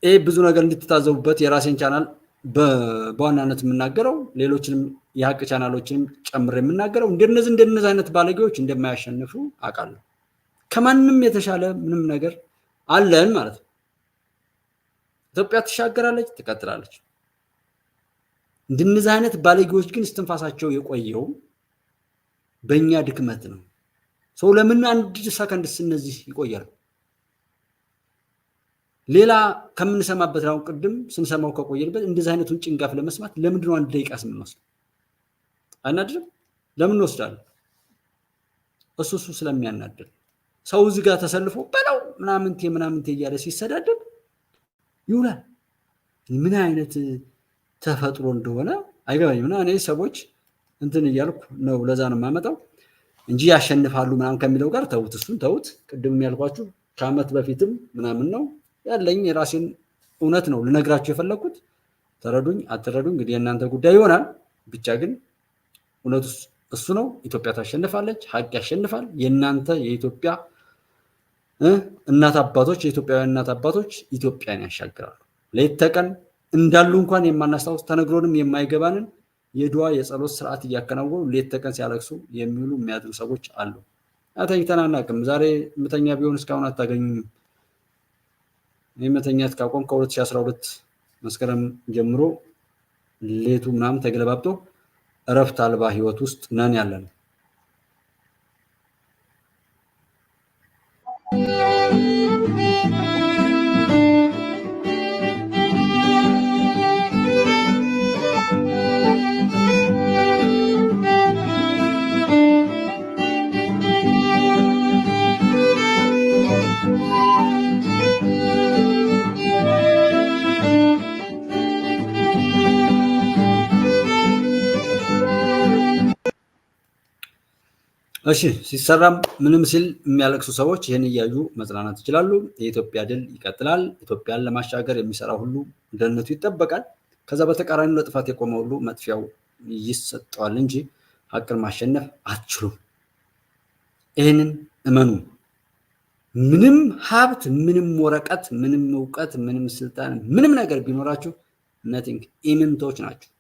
ይህ ብዙ ነገር እንድትታዘቡበት የራሴን ቻናል በዋናነት የምናገረው ሌሎችንም የሀቅ ቻናሎችንም ጨምር የምናገረው እንደነዚህ አይነት ባለጌዎች እንደማያሸንፉ አውቃለሁ። ከማንም የተሻለ ምንም ነገር አለን ማለት ነው። ኢትዮጵያ ትሻገራለች፣ ትቀጥላለች። እንደነዚህ አይነት ባለጌዎች ግን እስትንፋሳቸው የቆየው በእኛ ድክመት ነው። ሰው ለምን አንድ ሰከንድ እነዚህ ይቆያል? ሌላ ከምንሰማበት ነው። ቅድም ስንሰማው ከቆየንበት እንደዚህ አይነቱን ጭንጋፍ ለመስማት ለምንድን ነው አንድ ደቂቃ ስንወስድ አናድርም? ለምን እንወስዳለን? እሱ ስለሚያናድር ሰው እዚህ ጋር ተሰልፎ በለው ምናምንቴ እያለ ሲሰዳደብ ይውላል። ምን አይነት ተፈጥሮ እንደሆነ አይገባኝም። እና እኔ ሰዎች እንትን እያልኩ ነው ለዛ ነው የማመጣው እንጂ ያሸንፋሉ ምናምን ከሚለው ጋር ተውት፣ እሱን ተውት። ቅድም ያልኳችሁ ከዓመት በፊትም ምናምን ነው ያለኝ የራሴን እውነት ነው ልነግራችሁ የፈለኩት። ተረዱኝ አትረዱኝ እንግዲህ የእናንተ ጉዳይ ይሆናል። ብቻ ግን እውነቱ እሱ ነው። ኢትዮጵያ ታሸንፋለች፣ ሀቅ ያሸንፋል። የእናንተ የኢትዮጵያ እናት አባቶች፣ የኢትዮጵያውያን እናት አባቶች ኢትዮጵያን ያሻግራሉ። ሌት ተቀን እንዳሉ እንኳን የማናስታውስ ተነግሮንም የማይገባንን የድዋ የጸሎት ስርዓት እያከናወኑ ሌት ተቀን ሲያለቅሱ የሚውሉ የሚያድሩ ሰዎች አሉ። ተኝተን አናውቅም። ዛሬ ምተኛ ቢሆን እስካሁን አታገኙም። መተኛት ካቆም ከ2012 መስከረም ጀምሮ ሌቱ ምናምን ተገለባብጦ እረፍት አልባ ህይወት ውስጥ ነን ያለን። እሺ ሲሰራም ምንም ሲል የሚያለቅሱ ሰዎች ይህን እያዩ መጽናናት ይችላሉ። የኢትዮጵያ ድል ይቀጥላል። ኢትዮጵያን ለማሻገር የሚሰራ ሁሉ ደህንነቱ ይጠበቃል። ከዛ በተቃራኒው ለጥፋት የቆመ ሁሉ መጥፊያው ይሰጠዋል እንጂ ሀቅን ማሸነፍ አትችሉም። ይህንን እመኑ። ምንም ሀብት፣ ምንም ወረቀት፣ ምንም እውቀት፣ ምንም ስልጣን፣ ምንም ነገር ቢኖራችሁ ነቲንግ ኢምንቶች ናቸው።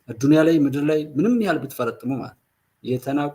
ዱንያ ላይ ምድር ላይ ምንም ያህል ብትፈረጥሙ ማለት የተናቁ